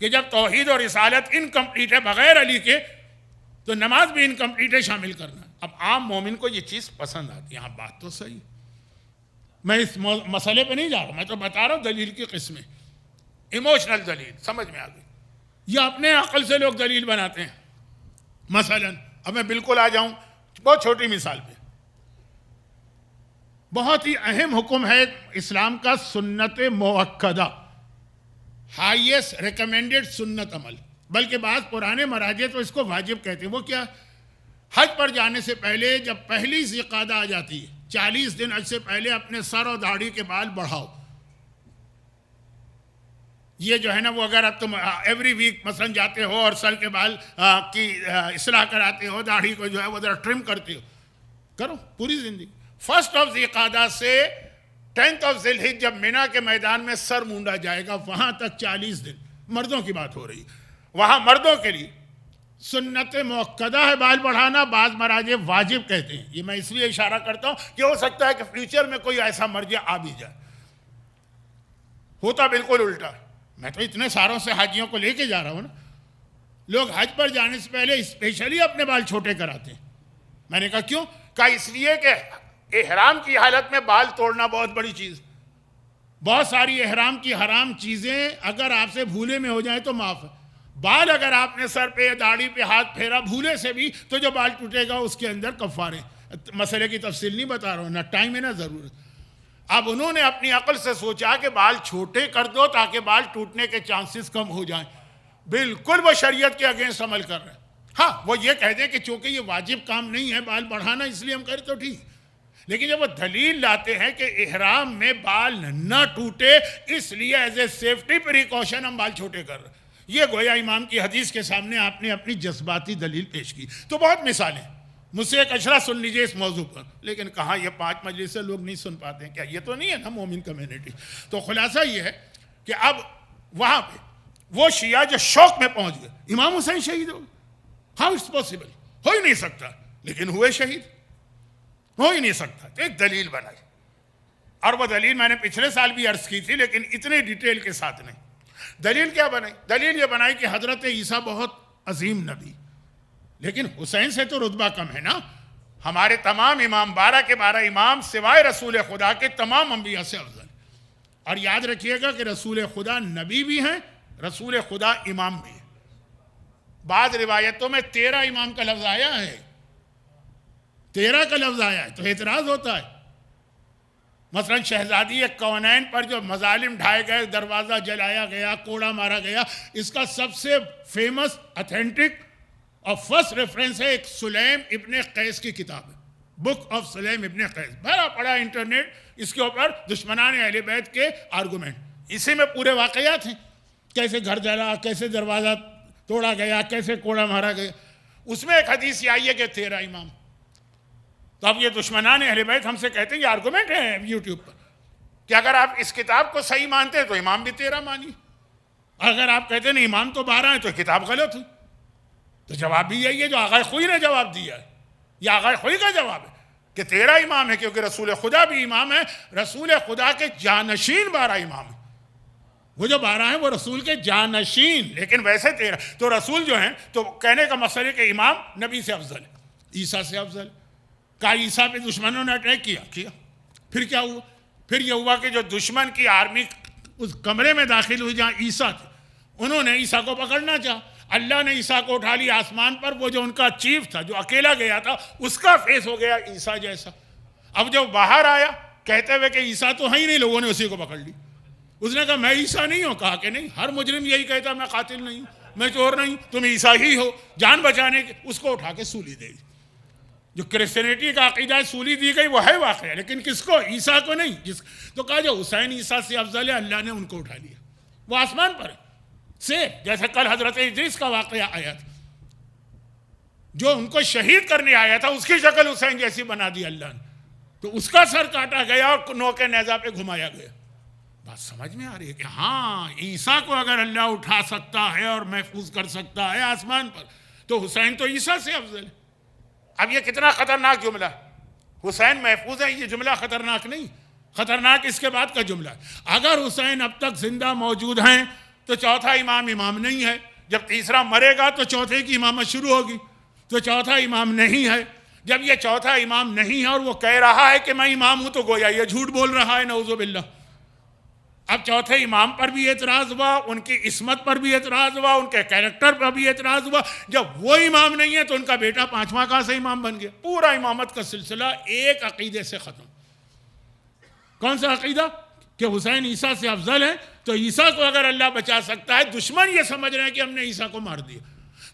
S1: کہ جب توحید اور رسالت انکمپلیٹ ہے بغیر علی کے تو نماز بھی انکمپلیٹ ہے شامل کرنا. اب عام مومن کو یہ چیز پسند آتی ہے. ہاں بات تو صحیح، میں اس مسئلے پہ نہیں جا رہا، میں تو بتا رہا ہوں دلیل کی قسمیں. ایموشنل دلیل سمجھ میں آ گئی، یہ اپنے عقل سے لوگ دلیل بناتے ہیں. مثلا اب میں بالکل آ جاؤں بہت چھوٹی مثال پہ. بہت ہی اہم حکم ہے اسلام کا سنت موقدہ، ہائیسٹ ریکمینڈڈ سنت عمل، بلکہ بعض پرانے مراجع تو اس کو واجب کہتے ہیں. وہ کیا؟ حج پر جانے سے پہلے جب پہلی ذی قعدہ آ جاتی ہے 40 دن حج سے پہلے اپنے سر اور داڑھی کے بال بڑھاؤ. یہ جو ہے نا وہ اگر اب تم ایوری ویک مثلا جاتے ہو اور سر کے بال کی اصلاح کراتے ہو، داڑھی کو جو ہے وہ ذرا ٹرم کرتے ہو، کرو پوری زندگی. 1 ذی قعدہ سے 10 ذی الحجہ جب مینا کے میدان میں سر مونڈا جائے گا وہاں تک 40 دن. مردوں کی بات ہو رہی ہے. وہاں مردوں کے لیے سنت موقدہ ہے بال بڑھانا، بعض مراجع واجب کہتے ہیں. یہ میں اس لیے اشارہ کرتا ہوں کہ ہو سکتا ہے کہ فیوچر میں کوئی ایسا مرجع آ بھی جائے. ہوتا بالکل الٹا. میں تو اتنے ساروں سے حاجیوں کو لے کے جا رہا ہوں نا، لوگ حج پر جانے سے پہلے اسپیشلی اپنے بال چھوٹے کراتے ہیں. میں نے کہا کیوں؟ کہا اس لیے کہ احرام کی حالت میں بال توڑنا بہت بڑی چیز. بہت ساری احرام کی حرام چیزیں اگر آپ سے بھولے میں ہو جائیں تو معاف ہے. بال اگر آپ نے سر پہ داڑھی پہ ہاتھ پھیرا بھولے سے بھی تو جو بال ٹوٹے گا اس کے اندر کفارے. مسئلے کی تفصیل نہیں بتا رہا ہوں، نہ ٹائم ہے نہ ضرورت. اب انہوں نے اپنی عقل سے سوچا کہ بال چھوٹے کر دو تاکہ بال ٹوٹنے کے چانسز کم ہو جائیں. بالکل وہ شریعت کے اگینسٹ عمل کر رہے ہیں. ہاں وہ یہ کہہ دیں کہ چونکہ یہ واجب کام نہیں ہے بال بڑھانا اس لیے ہم کریں تو ٹھیک. لیکن جب وہ دلیل لاتے ہیں کہ احرام میں بال نہ ٹوٹے اس لیے ایز اے سیفٹی پریکاشن ہم بال چھوٹے کر رہے ہیں، یہ گویا امام کی حدیث کے سامنے آپ نے اپنی جذباتی دلیل پیش کی. تو بہت مثالیں مجھ سے ایک اشرا سن لیجئے اس موضوع پر، لیکن کہاں یہ 5 مجلس سے لوگ نہیں سن پاتے ہیں. کیا یہ تو نہیں ہے نا مومن کمیونٹی؟ تو خلاصہ یہ ہے کہ اب وہاں پہ وہ شیعہ جو شوق میں پہنچ گئے امام حسین شہید ہو گئے. How it's possible? ہو ہی نہیں سکتا، لیکن ہوئے شہید، ہو ہی نہیں سکتا. تو ایک دلیل بنائی، اور وہ دلیل میں نے پچھلے سال بھی عرض کی تھی لیکن اتنے ڈیٹیل کے ساتھ نہیں. دلیل کیا بنائی؟ دلیل یہ بنائی کہ حضرت عیسیٰ بہت عظیم نبی، لیکن حسین سے تو رتبہ کم ہے نا. ہمارے تمام امام 12 کے 12 امام سوائے رسول خدا کے تمام انبیاء سے افضل. اور یاد رکھیے گا کہ رسول خدا نبی بھی ہیں، رسول خدا امام بھی ہیں. بعض روایتوں میں 13 امام کا لفظ آیا ہے، 13 کا لفظ آیا ہے، تو اعتراض ہوتا ہے. مثلا شہزادی کونین پر جو مظالم ڈھائے گئے، دروازہ جلایا گیا، کوڑا مارا گیا، اس کا سب سے فیمس اتھینٹک اور فرسٹ ریفرنس ہے ایک سلیم ابن قیس کی کتاب ہے، بک آف سلیم ابن قیس. بھرا پڑا انٹرنیٹ اس کے اوپر دشمنان اہل بیت کے آرگومنٹ. اسی میں پورے واقعات ہیں، کیسے گھر جلا، کیسے دروازہ توڑا گیا، کیسے کوڑا مارا گیا. اس میں ایک حدیث یہ آئی ہے کہ 13 امام. تو اب یہ دشمنان اہل بیت ہم سے کہتے ہیں، یہ آرگومنٹ ہے یوٹیوب پر، کہ اگر آپ اس کتاب کو صحیح مانتے ہیں تو امام بھی 13 مانیے، اگر آپ کہتے ہیں نہیں امام تو 12 ہیں تو کتاب غلط ہے. تو جواب بھی یہی ہے جو آغا خوئی نے جواب دیا ہے، یہ آغا خوئی کا جواب ہے کہ 13 امام ہے، کیونکہ رسول خدا بھی امام ہے. رسول خدا کے جانشین 12 امام ہیں. وہ جو 12 ہیں وہ رسول کے جانشین، لیکن ویسے 13. تو رسول جو ہیں، تو کہنے کا مسئلہ ہے کہ امام نبی سے افضل ہے، عیسیٰ سے افضل. کہا عیسیٰ پہ دشمنوں نے اٹیک کیا. پھر کیا ہوا؟ پھر یہ ہوا کہ جو دشمن کی آرمی اس کمرے میں داخل ہوئی جہاں عیسیٰ تھے، انہوں نے عیسیٰ کو پکڑنا چاہا. اللہ نے عیسیٰ کو اٹھا لیا آسمان پر. وہ جو ان کا چیف تھا جو اکیلا گیا تھا، اس کا فیس ہو گیا عیسیٰ جیسا. اب جب باہر آیا کہتے ہوئے کہ عیسیٰ تو ہے ہی نہیں، لوگوں نے اسی کو پکڑ لی. اس نے کہا میں عیسیٰ نہیں ہوں. کہا کہ نہیں، ہر مجرم یہی کہتا میں قاتل نہیں ہوں، میں چور نہیں ہوں، تم عیسیٰ ہی ہو. جان بچانے کے اس کو اٹھا کے سولی دے دی. جو کرسچینٹی کا عقیدہ ہے سولی دی گئی وہ ہے واقعہ، لیکن کس کو؟ عیسیٰ کو نہیں. تو کہا جو حسین عیسیٰ سے افضل ہے، اللہ نے ان کو اٹھا لیا. وہ آسمان پر ہے سے، جیسے کل حضرت ادریس کا واقعہ آیا تھا، جو ان کو شہید کرنے آیا تھا اس کی شکل حسین جیسی بنا دی اللہ نے. تو اس کا سر کاٹا گیا اور نوکے نیزہ پہ گھمایا گیا. بات سمجھ میں آ رہی ہے کہ ہاں عیسیٰ کو اگر اللہ اٹھا سکتا ہے اور محفوظ کر سکتا ہے آسمان پر، تو حسین تو عیسیٰ سے افضل ہے. اب یہ کتنا خطرناک جملہ ہے، حسین محفوظ ہے، یہ جملہ خطرناک نہیں، خطرناک اس کے بعد کا جملہ ہے. اگر حسین اب تک زندہ موجود ہیں تو چوتھا امام نہیں ہے. جب تیسرا مرے گا تو چوتھے کی امامت شروع ہوگی. تو چوتھا امام نہیں ہے. جب یہ چوتھا امام نہیں ہے اور وہ کہہ رہا ہے کہ میں امام ہوں، تو گویا یہ جھوٹ بول رہا ہے، نعوذ باللہ. اب چوتھے امام پر بھی اعتراض ہوا، ان کی عصمت پر بھی اعتراض ہوا، ان کے کیریکٹر پر بھی اعتراض ہوا. جب وہ امام نہیں ہے تو ان کا بیٹا 5واں کہاں سے امام بن گیا؟ پورا امامت کا سلسلہ ایک عقیدے سے ختم. کون سا عقیدہ؟ کہ حسین عیسیٰ سے افضل ہے. تو عیسیٰ کو اگر اللہ بچا سکتا ہے، دشمن یہ سمجھ رہے ہیں کہ ہم نے عیسیٰ کو مار دیا،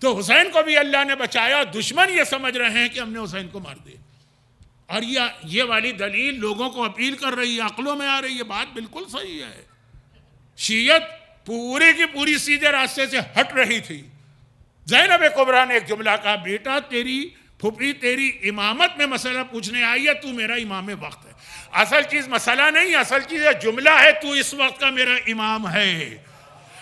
S1: تو حسین کو بھی اللہ نے بچایا، دشمن یہ سمجھ رہے ہیں کہ ہم نے حسین کو مار دیا. اور یہ والی دلیل لوگوں کو اپیل کر رہی ہے، عقلوں میں آ رہی ہے. بات بالکل صحیح ہے. شیعت پوری کی پوری سیدھے راستے سے ہٹ رہی تھی. زینب کبریٰ نے ایک جملہ کہا، بیٹا تیری پھپھی تیری امامت میں مسئلہ پوچھنے آئی ہے، تو میرا امام وقت ہے. اصل چیز مسئلہ نہیں، اصل چیز ہے جملہ ہے، تو اس وقت کا میرا امام ہے.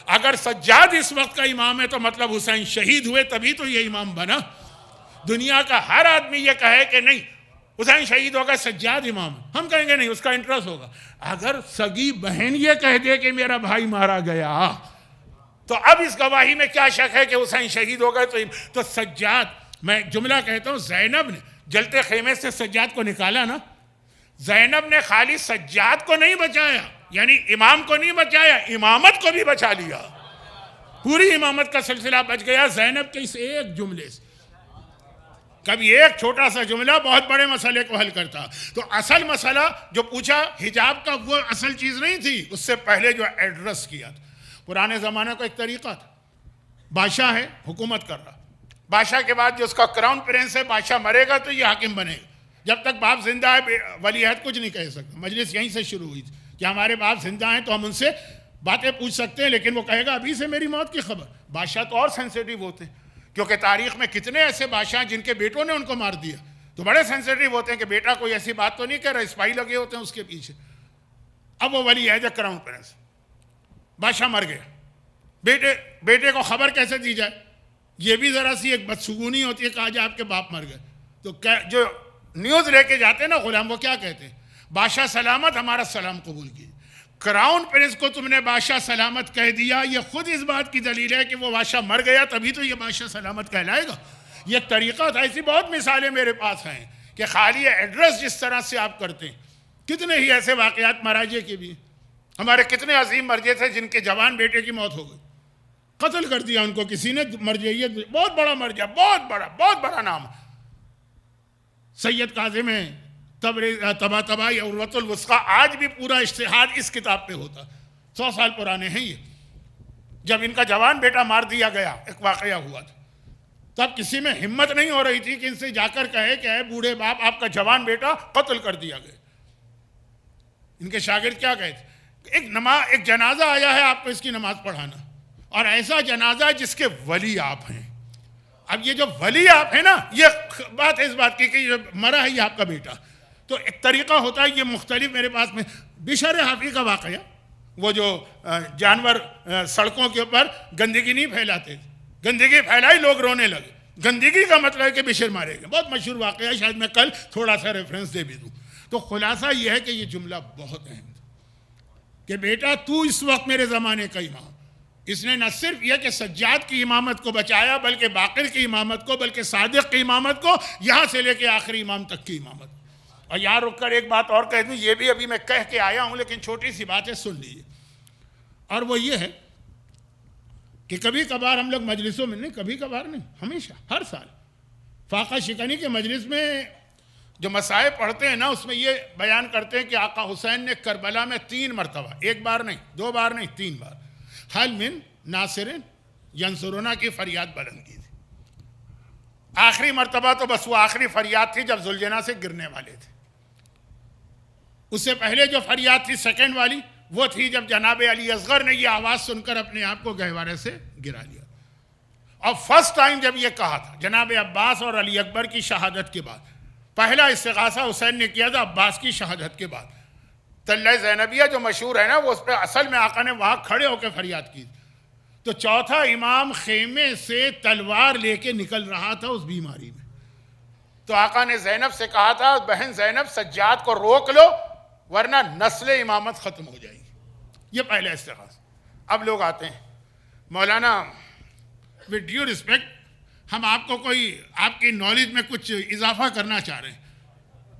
S1: اگر سجاد اس وقت کا امام ہے تو مطلب حسین شہید ہوئے تبھی تو یہ امام بنا. دنیا کا ہر آدمی یہ کہے کہ نہیں حسین شہید ہوگا، سجاد امام ہے، ہم کہیں گے نہیں، اس کا انٹرسٹ ہوگا. اگر سگی بہن یہ کہہ دے کہ میرا بھائی مارا گیا، تو اب اس گواہی میں کیا شک ہے کہ حسین شہید ہوگا؟ تو سجاد، میں جملہ کہتا ہوں، زینب نے جلتے خیمے سے سجاد کو نکالا نا. زینب نے خالی سجاد کو نہیں بچایا، یعنی امام کو نہیں بچایا، امامت کو بھی بچا لیا. پوری امامت کا سلسلہ بچ گیا زینب کے اس ایک جملے سے. کبھی ایک چھوٹا سا جملہ بہت بڑے مسئلے کو حل کرتا. تو اصل مسئلہ جو پوچھا حجاب کا، وہ اصل چیز نہیں تھی، اس سے پہلے جو ایڈریس کیا تھا. پرانے زمانے کا ایک طریقہ تھا، بادشاہ ہے حکومت کر رہا، بادشاہ کے بعد جو اس کا کراؤن پرنس ہے، بادشاہ مرے گا تو یہ حاکم بنے گا. جب تک باپ زندہ ہے ولی عہد کچھ نہیں کہہ سکتا. مجلس یہیں سے شروع ہوئی تھی کہ ہمارے باپ زندہ ہیں تو ہم ان سے باتیں پوچھ سکتے ہیں، لیکن وہ کہے گا ابھی سے میری موت کی خبر۔ بادشاہ تو اور سینسیٹیو ہوتے ہیں، کیونکہ تاریخ میں کتنے ایسے بادشاہ جن کے بیٹوں نے ان کو مار دیا، تو بڑے سینسیٹیو ہوتے ہیں کہ بیٹا کوئی ایسی بات تو نہیں کر رہا، اسپائی لگے ہوتے ہیں اس کے پیچھے۔ اب وہ ولی عہد کراؤن پرنس، بادشاہ مر گیا، بیٹے کو خبر کیسے دی جائے؟ یہ بھی ذرا سی ایک بدسگونی ہوتی ہے کہ آج آپ کے باپ مر گئے، تو جو نیوز لے کے جاتے ہیں نا غلام، وہ کیا کہتے ہیں؟ بادشاہ سلامت، ہمارا سلام قبول کیجیے۔ کراؤن پرنس کو تم نے بادشاہ سلامت کہہ دیا، یہ خود اس بات کی دلیل ہے کہ وہ بادشاہ مر گیا، تبھی تو یہ بادشاہ سلامت کہلائے گا۔ یہ طریقہ تھا، ایسی بہت مثالیں میرے پاس ہیں کہ خالی ایڈریس جس طرح سے آپ کرتے ہیں، کتنے ہی ایسے واقعات مراجع کے بھی۔ ہمارے کتنے عظیم مرجع تھے جن کے جوان بیٹے کی موت ہو گئی، قتل کر دیا ان کو کسی نے، مرجعیت بہت بڑا مرجع، بہت بڑا نام۔ سید کاظم طباطبائی یا عروۃ الوثقیٰ، آج بھی پورا اجتہاد اس کتاب پہ ہوتا، 100 سال پرانے ہیں یہ۔ جب ان کا جوان بیٹا مار دیا گیا، ایک واقعہ ہوا تھا، تب کسی میں ہمت نہیں ہو رہی تھی کہ ان سے جا کر کہے کہ اے بوڑھے باپ، آپ کا جوان بیٹا قتل کر دیا گیا۔ ان کے شاگرد کیا کہے تھے؟ ایک جنازہ آیا ہے، آپ کو اس کی نماز پڑھانا، اور ایسا جنازہ جس کے ولی آپ ہیں۔ اب یہ جو ولی آپ ہیں نا، یہ بات ہے اس بات کی کہ یہ مرا ہے، یہ آپ کا بیٹا۔ تو ایک طریقہ ہوتا ہے، یہ مختلف میرے پاس میں بشر حافی کا واقعہ، وہ جو جانور سڑکوں کے اوپر گندگی نہیں پھیلاتے، گندگی پھیلائی، لوگ رونے لگے، گندگی کا مطلب ہے کہ بشر مارے گئے، بہت مشہور واقعہ ہے، شاید میں کل تھوڑا سا ریفرنس دے بھی دوں۔ تو خلاصہ یہ ہے کہ یہ جملہ بہت اہم تھا کہ بیٹا تو اس وقت میرے زمانے کا امام۔ اس نے نہ صرف یہ کہ سجاد کی امامت کو بچایا، بلکہ باقر کی امامت کو، بلکہ صادق کی امامت کو، یہاں سے لے کے آخری امام تک کی امامت۔ اور یہاں رک کر ایک بات اور کہہ دوں، یہ بھی ابھی میں کہہ کے آیا ہوں، لیکن چھوٹی سی بات ہے، سن لیجیے۔ اور وہ یہ ہے کہ کبھی کبھار ہم لوگ مجلسوں میں، نہیں کبھی کبھار نہیں، ہمیشہ ہر سال فاقہ شکنی کے مجلس میں جو مسائل پڑھتے ہیں نا، اس میں یہ بیان کرتے ہیں کہ آقا حسین نے کربلا میں 3 مرتبہ، 1 بار نہیں، 2 بار نہیں، 3 بار حل من ناصر ینصرنا کی فریاد بلند کی تھی۔ آخری مرتبہ تو بس وہ آخری فریاد تھی جب ذوالجناح سے گرنے والے تھے۔ اس سے پہلے جو فریاد تھی سیکنڈ والی، وہ تھی جب جناب علی اصغر نے یہ آواز سن کر اپنے آپ کو گہوارے سے گرا لیا۔ اور فرسٹ ٹائم جب یہ کہا تھا جناب عباس اور علی اکبر کی شہادت کے بعد، پہلا استغاثہ حسین نے کیا تھا عباس کی شہادت کے بعد۔ طلّہ زینبیہ جو مشہور ہے نا، وہ اس پہ اصل میں آقا نے وہاں کھڑے ہو کے فریاد کی۔ تو چوتھا امام خیمے سے تلوار لے کے نکل رہا تھا اس بیماری میں، تو آقا نے زینب سے کہا تھا، بہن زینب سجاد کو روک لو ورنہ نسل امامت ختم ہو جائے گی۔ یہ پہلا استغاثہ۔ اب لوگ آتے ہیں، مولانا with due respect، ہم آپ کو کوئی آپ کی نالج میں کچھ اضافہ کرنا چاہ رہے ہیں،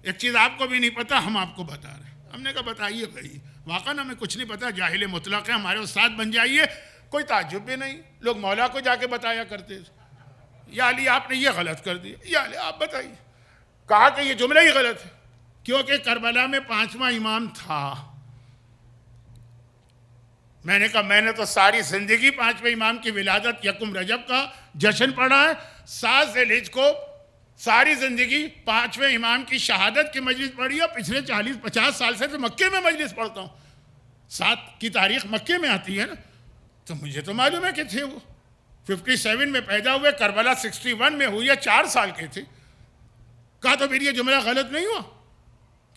S1: ایک چیز آپ کو بھی نہیں پتا، ہم آپ کو بتا رہے ہیں۔ ہم نے کہا بتائیے بھائی، واقعا ہمیں کچھ نہیں پتا، جاہل مطلق ہے، ہمارے استاد بن جائیے، کوئی تعجب بھی نہیں۔ لوگ مولا کو جا کے بتایا کرتے تھے، یا علی آپ نے یہ غلط کر دیا، یا علی آپ بتائیے۔ کہا کہ یہ جملہ ہی غلط ہے، کیونکہ کربلا میں 5واں امام تھا۔ میں نے کہا میں نے تو ساری زندگی 5ویں امام کی ولادت 1 رجب کا جشن پڑھا ہے، 7 ذی الحجہ کو ساری زندگی 5ویں امام کی شہادت کی مجلس پڑھی ہے، پچھلے 40-50 سال سے تو مکے میں مجلس پڑھتا ہوں، 7 کی تاریخ مکے میں آتی ہے نا، تو مجھے تو معلوم ہے کہ تھے وہ 57 میں پیدا ہوئے، کربلا 61 میں ہوئی ہے، 4 سال کے تھے۔ کہا تو پھر یہ جملہ غلط نہیں ہوا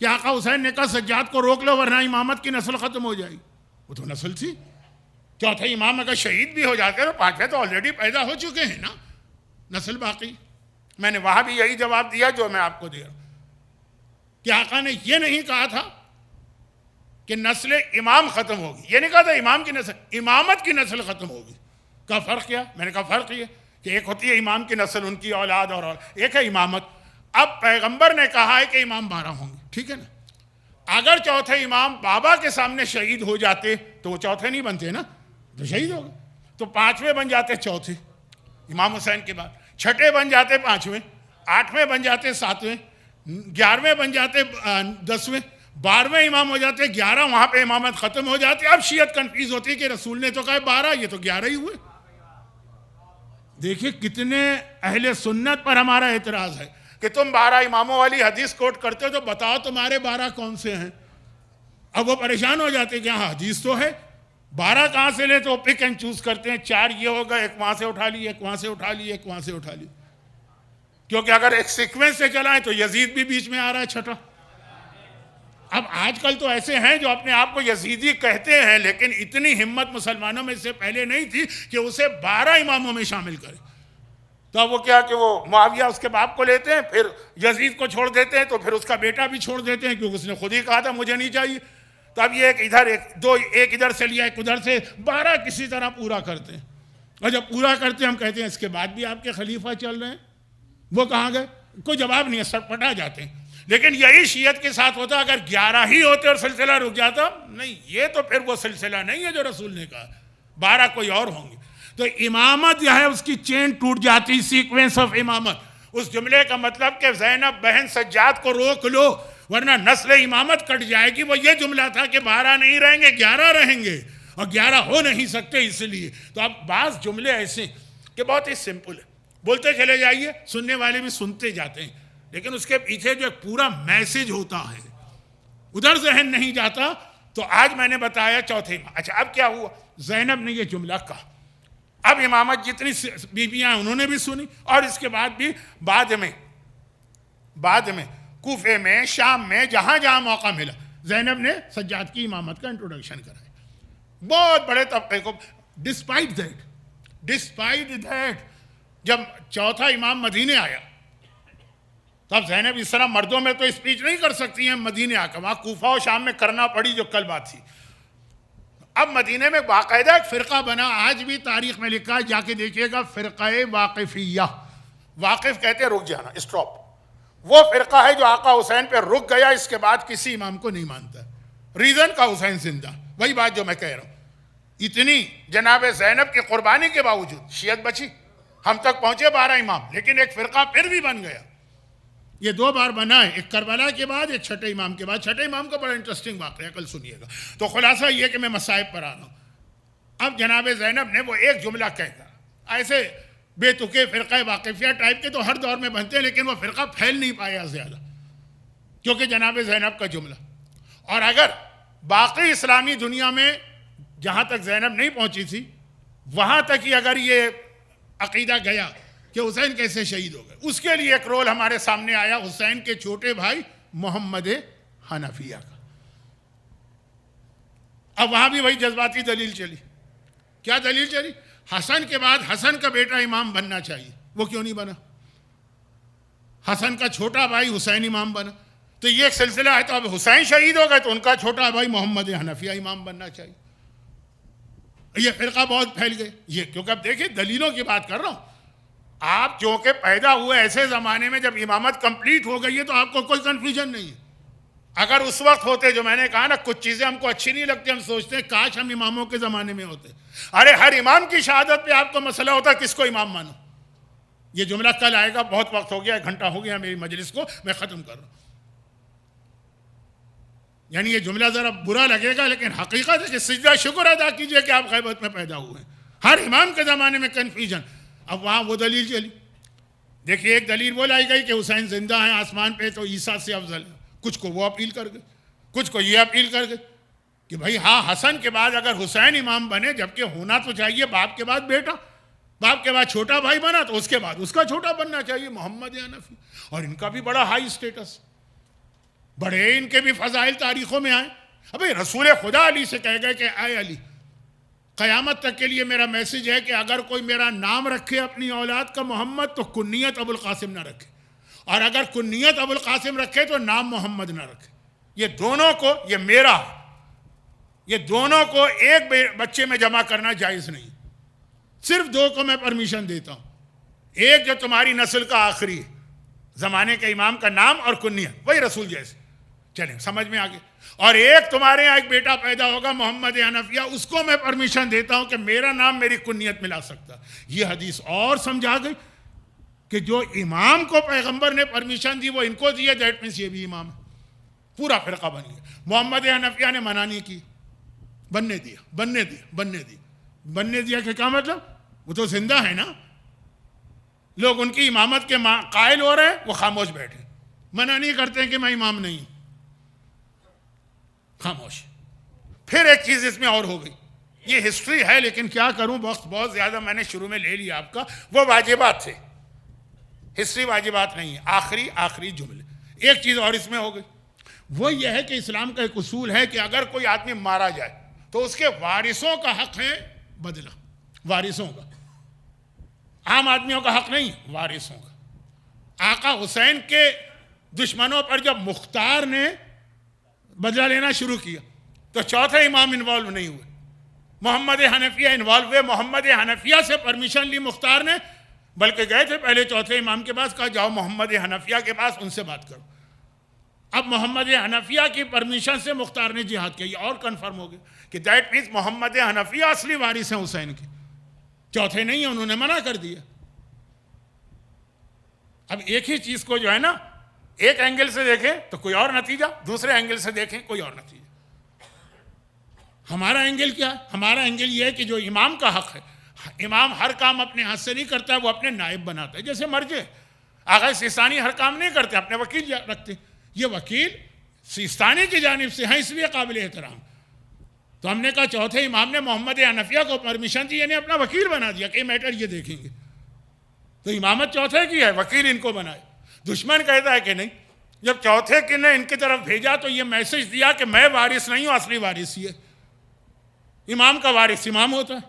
S1: کہ آقا حسین نے کہا سجاد کو روک لو ورنہ امامت کی نسل ختم ہو جائے گی؟ وہ تو نسل تھی، چوتھے امام اگر شہید بھی ہو جاتے تو 5ویں تو آلریڈی پیدا ہو چکے ہیں نا، نسل باقی۔ میں نے وہاں بھی یہی جواب دیا جو میں آپ کو دے رہا ہوں کہ آقا نے یہ نہیں کہا تھا کہ نسل امام ختم ہوگی، یہ نہیں کہا تھا امام کی نسل، امامت کی نسل ختم ہوگی۔ کا فرق کیا؟ میں نے کہا فرق یہ کہ ایک ہوتی ہے امام کی نسل، ان کی اولاد، اور ایک ہے امامت۔ اب پیغمبر نے کہا ہے کہ امام 12 ہوں گے، ٹھیک ہے نا؟ اگر چوتھے امام بابا کے سامنے شہید ہو جاتے تو وہ چوتھے نہیں بنتے نا، تو شہید ہو گئے، تو 5ویں بن جاتے چوتھے امام حسین کے بعد، 6 بن جاتے 5ویں، 8ویں بن جاتے 7ویں، 11ویں بن جاتے 10ویں، 12ویں امام ہو جاتے 11، وہاں پہ امامت ختم ہو جاتی۔ اب شیعت کنفیوز ہوتی ہے کہ رسول نے تو کہا 12، یہ تو 11 ہی ہوئے۔ دیکھیں کتنے اہل سنت پر ہمارا اعتراض ہے کہ تم 12 اماموں والی حدیث کوٹ کرتے ہو، تو بتاؤ تمہارے 12 کون سے ہیں؟ اب وہ پریشان ہو جاتے کہ ہاں حدیث تو ہے 12 کہاں سے لے تو پک اینڈ چوز کرتے ہیں, 4 یہ ہوگا, ایک وہاں سے اٹھا لی, ایک وہاں سے اٹھا لی, ایک وہاں سے اٹھا لی. کیونکہ اگر ایک سیکوینس سے چلائیں تو یزید بھی بیچ میں آ رہا ہے چھٹا. اب آج کل تو ایسے ہیں جو اپنے آپ کو یزیدی کہتے ہیں, لیکن اتنی ہمت مسلمانوں میں سے پہلے نہیں تھی کہ اسے 12 اماموں میں شامل کرے. تو اب وہ کیا کہ وہ معاویہ اس کے باپ کو لیتے ہیں, پھر یزید کو چھوڑ دیتے ہیں, تو پھر اس کا بیٹا بھی چھوڑ دیتے ہیں کیونکہ اس نے خود ہی کہا تھا مجھے نہیں چاہیے. تو اب یہ ایک ادھر ایک ادھر سے لیا, ایک ادھر سے, 12 کسی طرح پورا کرتے ہیں. اور جب پورا کرتے ہیں ہم کہتے ہیں اس کے بعد بھی آپ کے خلیفہ چل رہے ہیں, وہ کہاں گئے؟ کوئی جواب نہیں ہے, سب پٹا جاتے ہیں. لیکن یہی شیعت کے ساتھ ہوتا, اگر 11 ہی ہوتے اور سلسلہ رک جاتا. نہیں, یہ تو پھر وہ سلسلہ نہیں ہے جو رسول نے کہا, 12 کوئی اور ہوں گے. تو امامت جو ہے اس کی چین ٹوٹ جاتی, سیکوینس آف امامت. اس جملے کا مطلب کہ زینب بہن سجاد کو روک لو ورنہ نسل امامت کٹ جائے گی, وہ یہ جملہ تھا کہ 12 نہیں رہیں گے, 11 رہیں گے, اور 11 ہو نہیں سکتے اس لیے. تو اب بعض جملے ایسے کہ بہت ہی سمپل ہے, بولتے چلے جائیے, سننے والے بھی سنتے جاتے ہیں, لیکن اس کے پیچھے جو ایک پورا میسج ہوتا ہے ادھر ذہن نہیں جاتا. تو آج میں نے بتایا چوتھے امام. اچھا اب کیا ہوا, زینب نے یہ جملہ کہا, اب امامت جتنی بیویاں ہیں انہوں نے بھی سنی, اور اس کے بعد بھی بعد میں کوفے میں, شام میں, جہاں جہاں موقع ملا زینب نے سجاد کی امامت کا انٹروڈکشن کرایا بہت بڑے طبقے کو. ڈسپائٹ دیٹ جب چوتھا امام مدینے آیا تو اب زینب اس طرح مردوں میں تو اسپیچ نہیں کر سکتی ہیں, مدینے آ کر وہاں کوفہ و شام میں کرنا پڑی جو کل بات تھی. اب مدینے میں باقاعدہ ایک فرقہ بنا, آج بھی تاریخ میں لکھا ہے, جا کے دیکھیے گا, فرقہ واقفیہ. واقف کہتے ہیں رک جانا, اسٹاپ. وہ فرقہ ہے جو آقا حسین پہ رک گیا, اس کے بعد کسی امام کو نہیں مانتا. ریزن کا حسین زندہ, وہی بات جو میں کہہ رہا ہوں. اتنی جناب زینب کی قربانی کے باوجود شیعت بچی, ہم تک پہنچے 12 امام, لیکن ایک فرقہ پھر بھی بن گیا. یہ 2 بار بنا ہے, ایک کربلا کے بعد, ایک چھٹے امام کے بعد. چھٹے امام کا بڑا انٹرسٹنگ واقعہ ہے, کل سنیے گا. تو خلاصہ یہ کہ میں مصائب پر آ رہا ہوں. اب جناب زینب نے وہ ایک جملہ کہہ کر, ایسے بے تکے فرقہ واقفیہ ٹائپ کے تو ہر دور میں بنتے ہیں, لیکن وہ فرقہ پھیل نہیں پایا زیادہ کیونکہ جناب زینب کا جملہ. اور اگر باقی اسلامی دنیا میں جہاں تک زینب نہیں پہنچی تھی وہاں تک ہی اگر یہ عقیدہ گیا کہ حسین کیسے شہید ہو گئے, اس کے لیے ایک رول ہمارے سامنے آیا حسین کے چھوٹے بھائی محمد حنفیہ کا. اب وہاں بھی وہی جذباتی دلیل چلی. کیا دلیل چلی؟ حسن کے بعد حسن کا بیٹا امام بننا چاہیے, وہ کیوں نہیں بنا؟ حسن کا چھوٹا بھائی حسین امام بنا, تو یہ ایک سلسلہ ہے. تو اب حسین شہید ہو گئے تو ان کا چھوٹا بھائی محمد حنفیہ امام بننا چاہیے. یہ فرقہ بہت پھیل گئے. یہ کیونکہ اب دیکھیں دلیلوں کی بات کر رہا ہوں. آپ چونکہ پیدا ہوئے ایسے زمانے میں جب امامت کمپلیٹ ہو گئی ہے تو آپ کو کوئی کنفیوژن نہیں ہے. اگر اس وقت ہوتے, جو میں نے کہا نا, کچھ چیزیں ہم کو اچھی نہیں لگتی, ہم سوچتے ہیں کاش ہم اماموں کے زمانے میں ہوتے. ارے ہر امام کی شہادت پہ آپ کو مسئلہ ہوتا ہے کس کو امام مانو. یہ جملہ کل آئے گا, بہت وقت ہو گیا, 1 گھنٹہ ہو گیا میری مجلس کو, میں ختم کر رہا ہوں. یعنی یہ جملہ ذرا برا لگے گا, لیکن حقیقت ہے کہ سجدہ شکر ادا کیجئے کہ آپ غیبت میں پیدا ہوئے ہیں. ہر امام کے زمانے میں کنفیوژن. اب وہاں وہ دلیل چلی. دیکھیے ایک دلیل وہ لائی گئی کہ حسین زندہ ہیں آسمان پہ تو عیسیٰ سے افضل ہے. کچھ کو وہ اپیل کر گئے, کچھ کو یہ اپیل کر گئے کہ بھائی ہاں حسن کے بعد اگر حسین امام بنے, جبکہ ہونا تو چاہیے باپ کے بعد بیٹا, باپ کے بعد چھوٹا بھائی بنا تو اس کے بعد اس کا چھوٹا بننا چاہیے محمد حنفی. اور ان کا بھی بڑا ہائی سٹیٹس, بڑے ان کے بھی فضائل تاریخوں میں آئے. ابھی رسول خدا علی سے کہہ گئے کہ اے علی, قیامت تک کے لیے میرا میسج ہے کہ اگر کوئی میرا نام رکھے اپنی اولاد کا محمد تو کنیت ابو القاسم نہ رکھے, اور اگر کنیت ابو القاسم رکھے تو نام محمد نہ رکھے. یہ دونوں کو, یہ میرا ہے, یہ دونوں کو ایک بچے میں جمع کرنا جائز نہیں. صرف 2 کو میں پرمیشن دیتا ہوں. ایک جو تمہاری نسل کا آخری ہے, زمانے کے امام کا نام اور کنیت وہی رسول جیسے, چلیں سمجھ میں آگے. اور ایک تمہارے یہاں ایک بیٹا پیدا ہوگا محمد حنفیہ, اس کو میں پرمیشن دیتا ہوں کہ میرا نام میری کنیت ملا سکتا. یہ حدیث اور سمجھا گئی کہ جو امام کو پیغمبر نے پرمیشن دی وہ ان کو دی ہے, دیٹ مینس یہ بھی امام ہے. پورا فرقہ بن گیا. محمد حنفیہ نے منع نہیں کی, بننے دیا کہ کیا مطلب؟ وہ تو زندہ ہے نا, لوگ ان کی امامت کے قائل ہو رہے ہیں, وہ خاموش بیٹھے, منع نہیں کرتے ہیں کہ میں امام نہیں ہوں, خاموش. پھر ایک چیز اس میں اور ہو گئی, یہ ہسٹری ہے، لیکن کیا کروں، وقت بہت زیادہ میں نے شروع میں لے لیا آپ کا. وہ واجبات تھے، ہسٹری واجبات نہیں ہے. آخری جملے ایک چیز اور اس میں ہو گئی، وہ یہ ہے کہ اسلام کا ایک اصول ہے کہ اگر کوئی آدمی مارا جائے تو اس کے وارثوں کا حق ہے بدلہ، وارثوں کا، عام آدمیوں کا حق نہیں، وارثوں کا. آقا حسین کے دشمنوں پر جب مختار نے بدلہ لینا شروع کیا تو چوتھے امام انوالو نہیں ہوئے، محمد حنفیہ انوالو ہوئے. محمد حنفیہ سے پرمیشن لی مختار نے، بلکہ گئے تھے پہلے چوتھے امام کے پاس، کہا جاؤ محمد حنفیہ کے پاس، ان سے بات کرو. اب محمد حنفیہ کی پرمیشن سے مختار نے جہاد کیا. یہ اور کنفرم ہو گیا کہ دیٹ مینس محمد حنفیہ اصلی وارث ہیں حسین کے، چوتھے نہیں ہیں، انہوں نے منع کر دیا. اب ایک ہی چیز کو جو ہے نا ایک اینگل سے دیکھیں تو کوئی اور نتیجہ، دوسرے اینگل سے دیکھیں کوئی اور نتیجہ. ہمارا اینگل کیا ہے؟ ہمارا اینگل یہ ہے کہ جو امام کا حق ہے، امام ہر کام اپنے ہاتھ سے نہیں کرتا ہے، وہ اپنے نائب بناتا ہے. جیسے مرجع آغا سیستانی ہر کام نہیں کرتے، اپنے وکیل رکھتے. یہ وکیل سیستانی کی جانب سے ہیں، اس لیے قابل احترام. تو ہم نے کہا چوتھے امام نے محمد حنفیہ کو پرمیشن دی، یعنی اپنا وکیل بنا دیا کہ میٹر یہ دیکھیں گے. تو امامت چوتھے کی ہے، وکیل ان کو بنائے. دشمن کہتا ہے کہ نہیں، جب چوتھے کی نے ان کی طرف بھیجا تو یہ میسج دیا کہ میں وارث نہیں ہوں، اصلی وارث ہی ہے. امام کا وارث امام ہوتا ہے،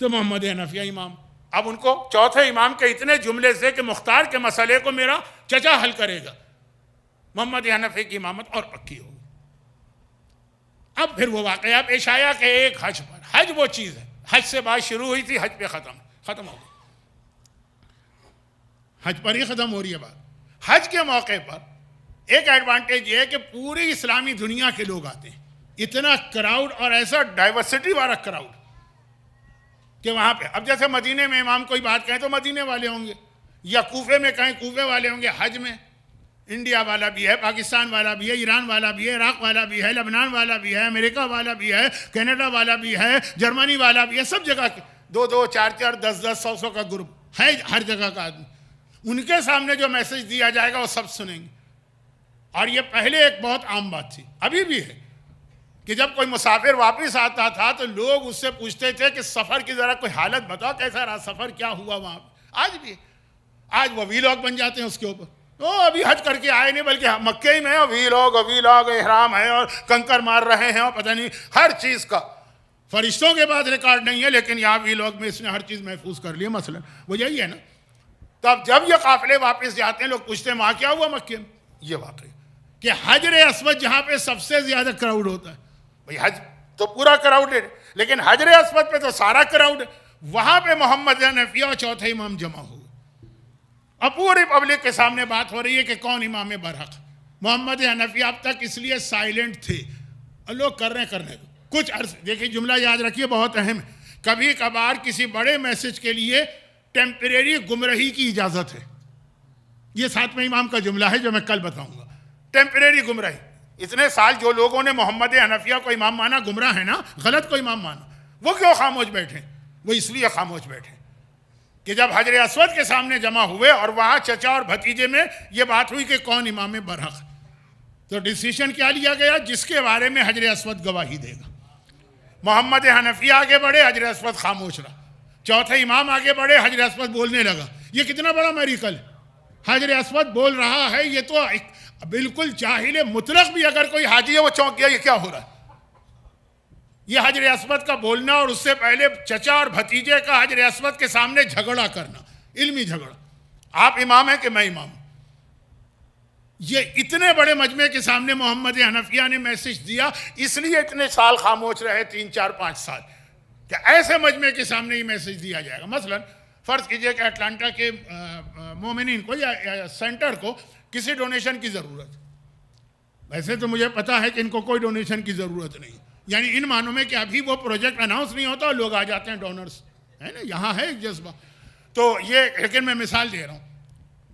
S1: تو محمد حنفیہ امام. اب ان کو چوتھے امام کے اتنے جملے سے کہ مختار کے مسئلے کو میرا چچا حل کرے گا، محمد حنفی کی امامت اور پکی ہوگی. اب پھر وہ واقعہ پیش آیا کہ ایک حج پر، حج وہ چیز ہے، حج سے بات شروع ہوئی تھی، حج پہ ختم ہو گئی، حج پر ہی ختم ہو رہی ہے بات. حج کے موقع پر ایک ایڈوانٹیج یہ ہے کہ پوری اسلامی دنیا کے لوگ آتے ہیں، اتنا کراؤڈ اور ایسا ڈائیورسٹی والا کراؤڈ کہ وہاں پہ اب جیسے مدینے میں امام کوئی بات کہیں تو مدینے والے ہوں گے، یا کوفے میں کہیں کوفے والے ہوں گے. حج میں انڈیا والا بھی ہے، پاکستان والا بھی ہے، ایران والا بھی ہے، عراق والا بھی ہے، لبنان والا بھی ہے، امریکہ والا بھی ہے، کینیڈا والا بھی ہے، جرمنی والا بھی ہے. سب جگہ کے 2-2 4-4 10-10 100 کا گروپ ہے، ہر جگہ کا آدمی. ان کے سامنے جو میسج دیا جائے گا وہ سب سنیں گے. اور یہ پہلے ایک بہت عام بات تھی، ابھی بھی ہے، کہ جب کوئی مسافر واپس آتا تھا تو لوگ اس سے پوچھتے تھے کہ سفر کی ذرا کوئی حالت بتاؤ، کیسا رہا سفر، کیا ہوا وہاں. آج بھی، آج وہ ویلاگ بن جاتے ہیں اس کے اوپر. ابھی حج کر کے آئے نہیں، بلکہ مکے ہی میں ویلاگ احرام ہے اور کنکر مار رہے ہیں اور پتہ نہیں ہر چیز کا. فرشتوں کے بعد ریکارڈ نہیں ہے، لیکن یہاں ویلاگ میں اس نے ہر چیز محفوظ کر لی. مثلا وہ یہی ہے نا. تو اب جب یہ قافلے واپس جاتے ہیں لوگ پوچھتے ہیں وہاں کیا ہوا مکے میں. یہ واقعی کہ حجر اسود جہاں پہ سب سے زیادہ کراؤڈ ہوتا ہے، بھئی حج تو پورا کراؤڈ ہے، لیکن حجر اسود پہ تو سارا کراؤڈ ہے. وہاں پہ محمد حنفیہ اور چوتھے امام جمع ہوئے. اب پوری پبلک کے سامنے بات ہو رہی ہے کہ کون امام برحق. محمد حنفیہ اب تک اس لیے سائلنٹ تھے، اور لوگ کرنے کچھ عرص. دیکھیں جملہ یاد رکھیے، بہت اہم ہے. کبھی کبھار کسی بڑے میسج کے لیے ٹیمپریری گمراہی کی اجازت ہے. یہ 7ویں امام کا جملہ ہے جو میں کل بتاؤں گا. ٹیمپریری گمراہی، اتنے سال جو لوگوں نے محمد حنفیہ کو امام مانا گمراہ ہے نا، غلط کو امام مانا، وہ کیوں خاموش بیٹھے؟ وہ اس لیے خاموش بیٹھے کہ جب حجر اسود کے سامنے جمع ہوئے اور وہاں چچا اور بھتیجے میں یہ بات ہوئی کہ کون امام برحق، تو ڈیسیشن کیا لیا گیا؟ جس کے بارے میں حجر اسود گواہی دے گا. محمد حنفیہ آگے بڑھے، حجر اسود خاموش رہا. چوتھے امام آگے بڑھے، حجر اسود بولنے لگا. یہ کتنا بڑا میریکل ہے. حجر اسود بول رہا ہے. یہ تو بالکل جاہل مطلق بھی اگر کوئی حاجی ہے وہ چونک گیا، یہ کیا ہو رہا ہے. یہ حجر اسود کا بولنا اور اس سے پہلے چچا اور بھتیجے کا حجر اسود کے سامنے جھگڑا کرنا، علمی جھگڑا. آپ امام ہیں کہ میں امام ہوں. یہ اتنے بڑے مجمع کے سامنے محمد حنفیہ نے میسج دیا، اس لیے اتنے سال خاموش رہے، 3 4 5 سال، کہ ایسے مجمع کے سامنے یہ میسج دیا جائے گا. مثلا فرض کیجئے کہ اٹلانٹا کے مومنین کو یا سینٹر کو کسی ڈونیشن کی ضرورت. ویسے تو مجھے پتا ہے کہ ان کو کوئی ڈونیشن کی ضرورت نہیں، یعنی ان معنوں میں کہ ابھی وہ پروجیکٹ اناؤنس نہیں ہوتا اور لوگ آ جاتے ہیں ڈونرز، ہے نا. یہاں ہے ایک جذبہ. تو یہ لیکن میں مثال دے رہا ہوں،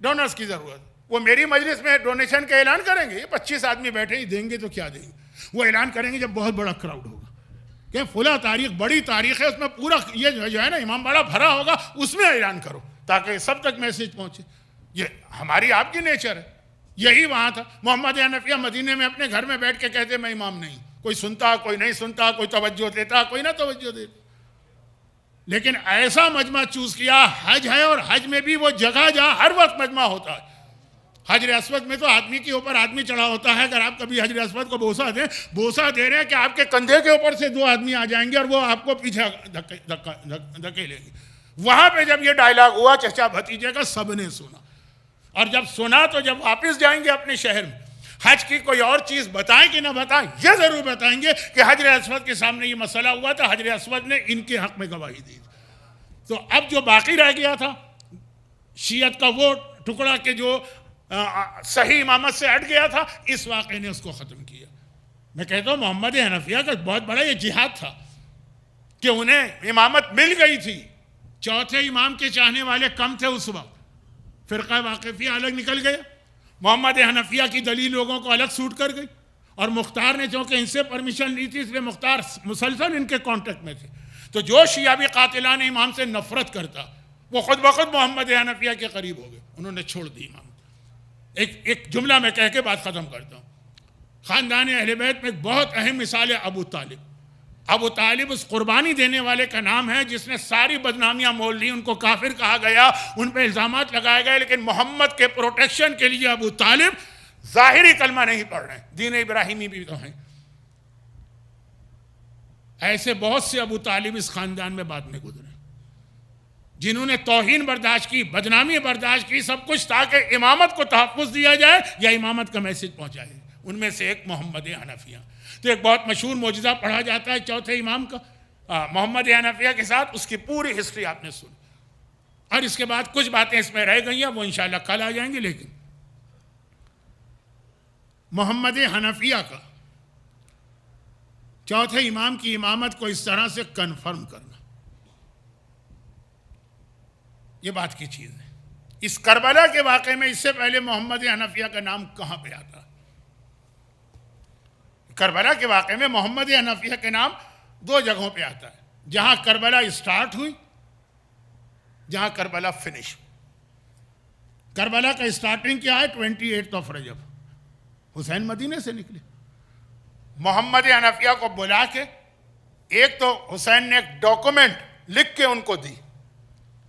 S1: ڈونرز کی ضرورت. وہ میری مجلس میں ڈونیشن کا اعلان کریں گے، یہ 25 آدمی بیٹھے ہی دیں گے تو کیا دیں گے. وہ اعلان کریں گے جب بہت بڑا کراؤڈ ہوگا کہ فلاں تاریخ بڑی تاریخ ہے، اس میں پورا یہ جو ہے نا امام باڑہ بھرا ہوگا، اس میں اعلان کرو تاکہ سب تک میسج پہنچے. یہ ہماری آپ کی نیچر ہے. یہی وہاں تھا. محمد حنفیہ مدینے میں اپنے گھر میں بیٹھ کے کہتے میں امام نہیں. کوئی سنتا کوئی نہیں سنتا, کوئی توجہ دیتا کوئی نہ توجہ دیتا. لیکن ایسا مجمع چوز کیا حج ہے, اور حج میں بھی وہ جگہ جہاں ہر وقت مجمع ہوتا ہے. حجر اسود میں تو آدمی کے اوپر آدمی چڑھا ہوتا ہے. اگر آپ کبھی حجر اسود کو بوسہ دیں, بوسہ دے رہے ہیں کہ آپ کے کندھے کے اوپر سے 2 آدمی آ جائیں گے اور وہ آپ کو پیچھے دھکیلیں گے. وہاں پہ جب یہ ڈائلاگ ہوا چچا بھتیجے کا, سب نے سنا, اور جب سنا تو جب واپس جائیں گے اپنے شہر میں, حج کی کوئی اور چیز بتائیں کہ نہ بتائیں, یہ ضرور بتائیں گے کہ حجر اسود کے سامنے یہ مسئلہ ہوا تھا, حجر اسود نے ان کے حق میں گواہی دی. تو اب جو باقی رہ گیا تھا شیعت کا وہ ٹکڑا کہ جو صحیح امامت سے ہٹ گیا تھا, اس واقعے نے اس کو ختم کیا. میں کہتا ہوں محمد حنفیہ کا بہت بڑا یہ جہاد تھا کہ انہیں امامت مل گئی تھی. چوتھے امام کے چاہنے والے کم تھے اس وقت, فرقہ واقفیہ الگ نکل گیا, محمد حنفیہ کی دلیل لوگوں کو الگ سوٹ کر گئی, اور مختار نے چونکہ ان سے پرمیشن لی تھی اس لیے مختار مسلسل ان کے کانٹیکٹ میں تھے. تو جو شیعہ بھی قاتلان امام سے نفرت کرتا وہ خود بخود محمد حنفیہ کے قریب ہو گئے, انہوں نے چھوڑ دی امام. ایک جملہ میں کہہ کے بات ختم کرتا ہوں. خاندان اہل بیت میں ایک بہت اہم مثال ہے ابو طالب. ابو طالب اس قربانی دینے والے کا نام ہے جس نے ساری بدنامیاں مول لی, ان کو کافر کہا گیا, ان پہ الزامات لگائے گئے, لیکن محمد کے پروٹیکشن کے لیے ابو طالب ظاہری کلمہ نہیں پڑھ رہے ہیں, دین ابراہیمی بھی تو ہیں. ایسے بہت سے ابو طالب اس خاندان میں بعد میں گزرے جنہوں نے توہین برداشت کی, بدنامی برداشت کی, سب کچھ تاکہ امامت کو تحفظ دیا جائے یا امامت کا میسج پہنچایا جائے. ان میں سے ایک محمد حنفیہ. تو ایک بہت مشہور معجزہ پڑھا جاتا ہے چوتھے امام کا محمد حنفیہ کے ساتھ, اس کی پوری ہسٹری آپ نے سنی, اور اس کے بعد کچھ باتیں اس میں رہ گئی ہیں وہ انشاءاللہ کل آ جائیں گے. لیکن محمد حنفیہ کا چوتھے امام کی امامت کو اس طرح سے کنفرم کرنا, یہ بات کی چیز ہے. اس کربلا کے واقعے میں اس سے پہلے محمد حنفیہ کا نام کہاں پہ آتا ہے؟ کربلا کے واقعے میں محمد حنفیہ کے نام 2 جگہوں پہ آتا ہے, جہاں کربلا اسٹارٹ ہوئی, جہاں کربلا فنش. کربلا کا اسٹارٹنگ کیا ہے 28 رجب, حسین مدینے سے نکلے. محمد حنفیہ کو بلا کے ایک تو حسین نے ایک ڈاکومنٹ لکھ کے ان کو دی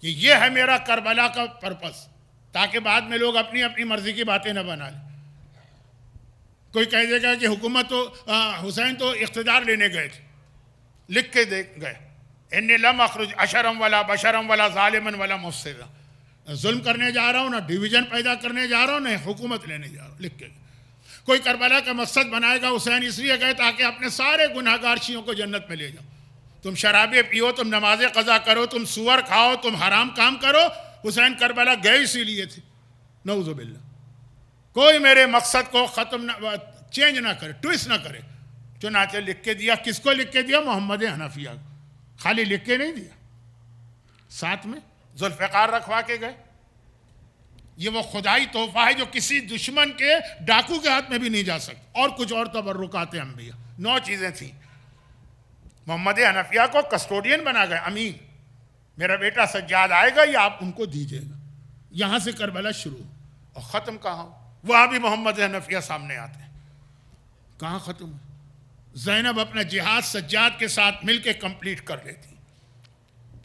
S1: کہ یہ ہے میرا کربلا کا پرپس, تاکہ بعد میں لوگ اپنی اپنی مرضی کی باتیں نہ بنا لیں. کوئی کہہ دے گا کہ حکومت تو حسین تو اقتدار لینے گئے تھے, لکھ کے دے گئے انی لم اخرج اشرم ولا بشرم ولا ظالمن ولا مفسدا, ظلم کرنے جا رہا ہوں, نہ ڈویژن پیدا کرنے جا رہا ہوں, نہ حکومت لینے جا رہا ہوں, لکھ کے. کوئی کربلا کا مقصد بنائے گا حسین اس لیے گئے تاکہ اپنے سارے گناہگار شیعوں کو جنت میں لے جاؤ. تم شرابیں پیو, تم نمازیں قضا کرو, تم سور کھاؤ, تم حرام کام کرو. حسین کربلا گئے اسی لیے تھے, نعوذ باللہ. کوئی میرے مقصد کو ختم نہ چینج نہ کرے, ٹویسٹ نہ کرے. چنانچہ لکھ کے دیا. کس کو لکھ کے دیا؟ محمد حنفیہ. خالی لکھ کے نہیں دیا, ساتھ میں ذوالفقار رکھوا کے گئے. یہ وہ خدائی تحفہ ہے جو کسی دشمن کے ڈاکو کے ہاتھ میں بھی نہیں جا سکتا. اور کچھ اور تبرکات انبیاء, 9 چیزیں تھیں. محمد حنفیہ کو کسٹوڈین بنا گئے, امین. میرا بیٹا سجاد آئے گا یا آپ ان کو دیجئے گا. یہاں سے کربلا شروع, اور ختم کہاں؟ وہاں بھی محمد حنفیہ سامنے آتے ہیں. کہاں ختم ہے؟ زینب اپنا جہاد سجاد کے ساتھ مل کے کمپلیٹ کر لیتی.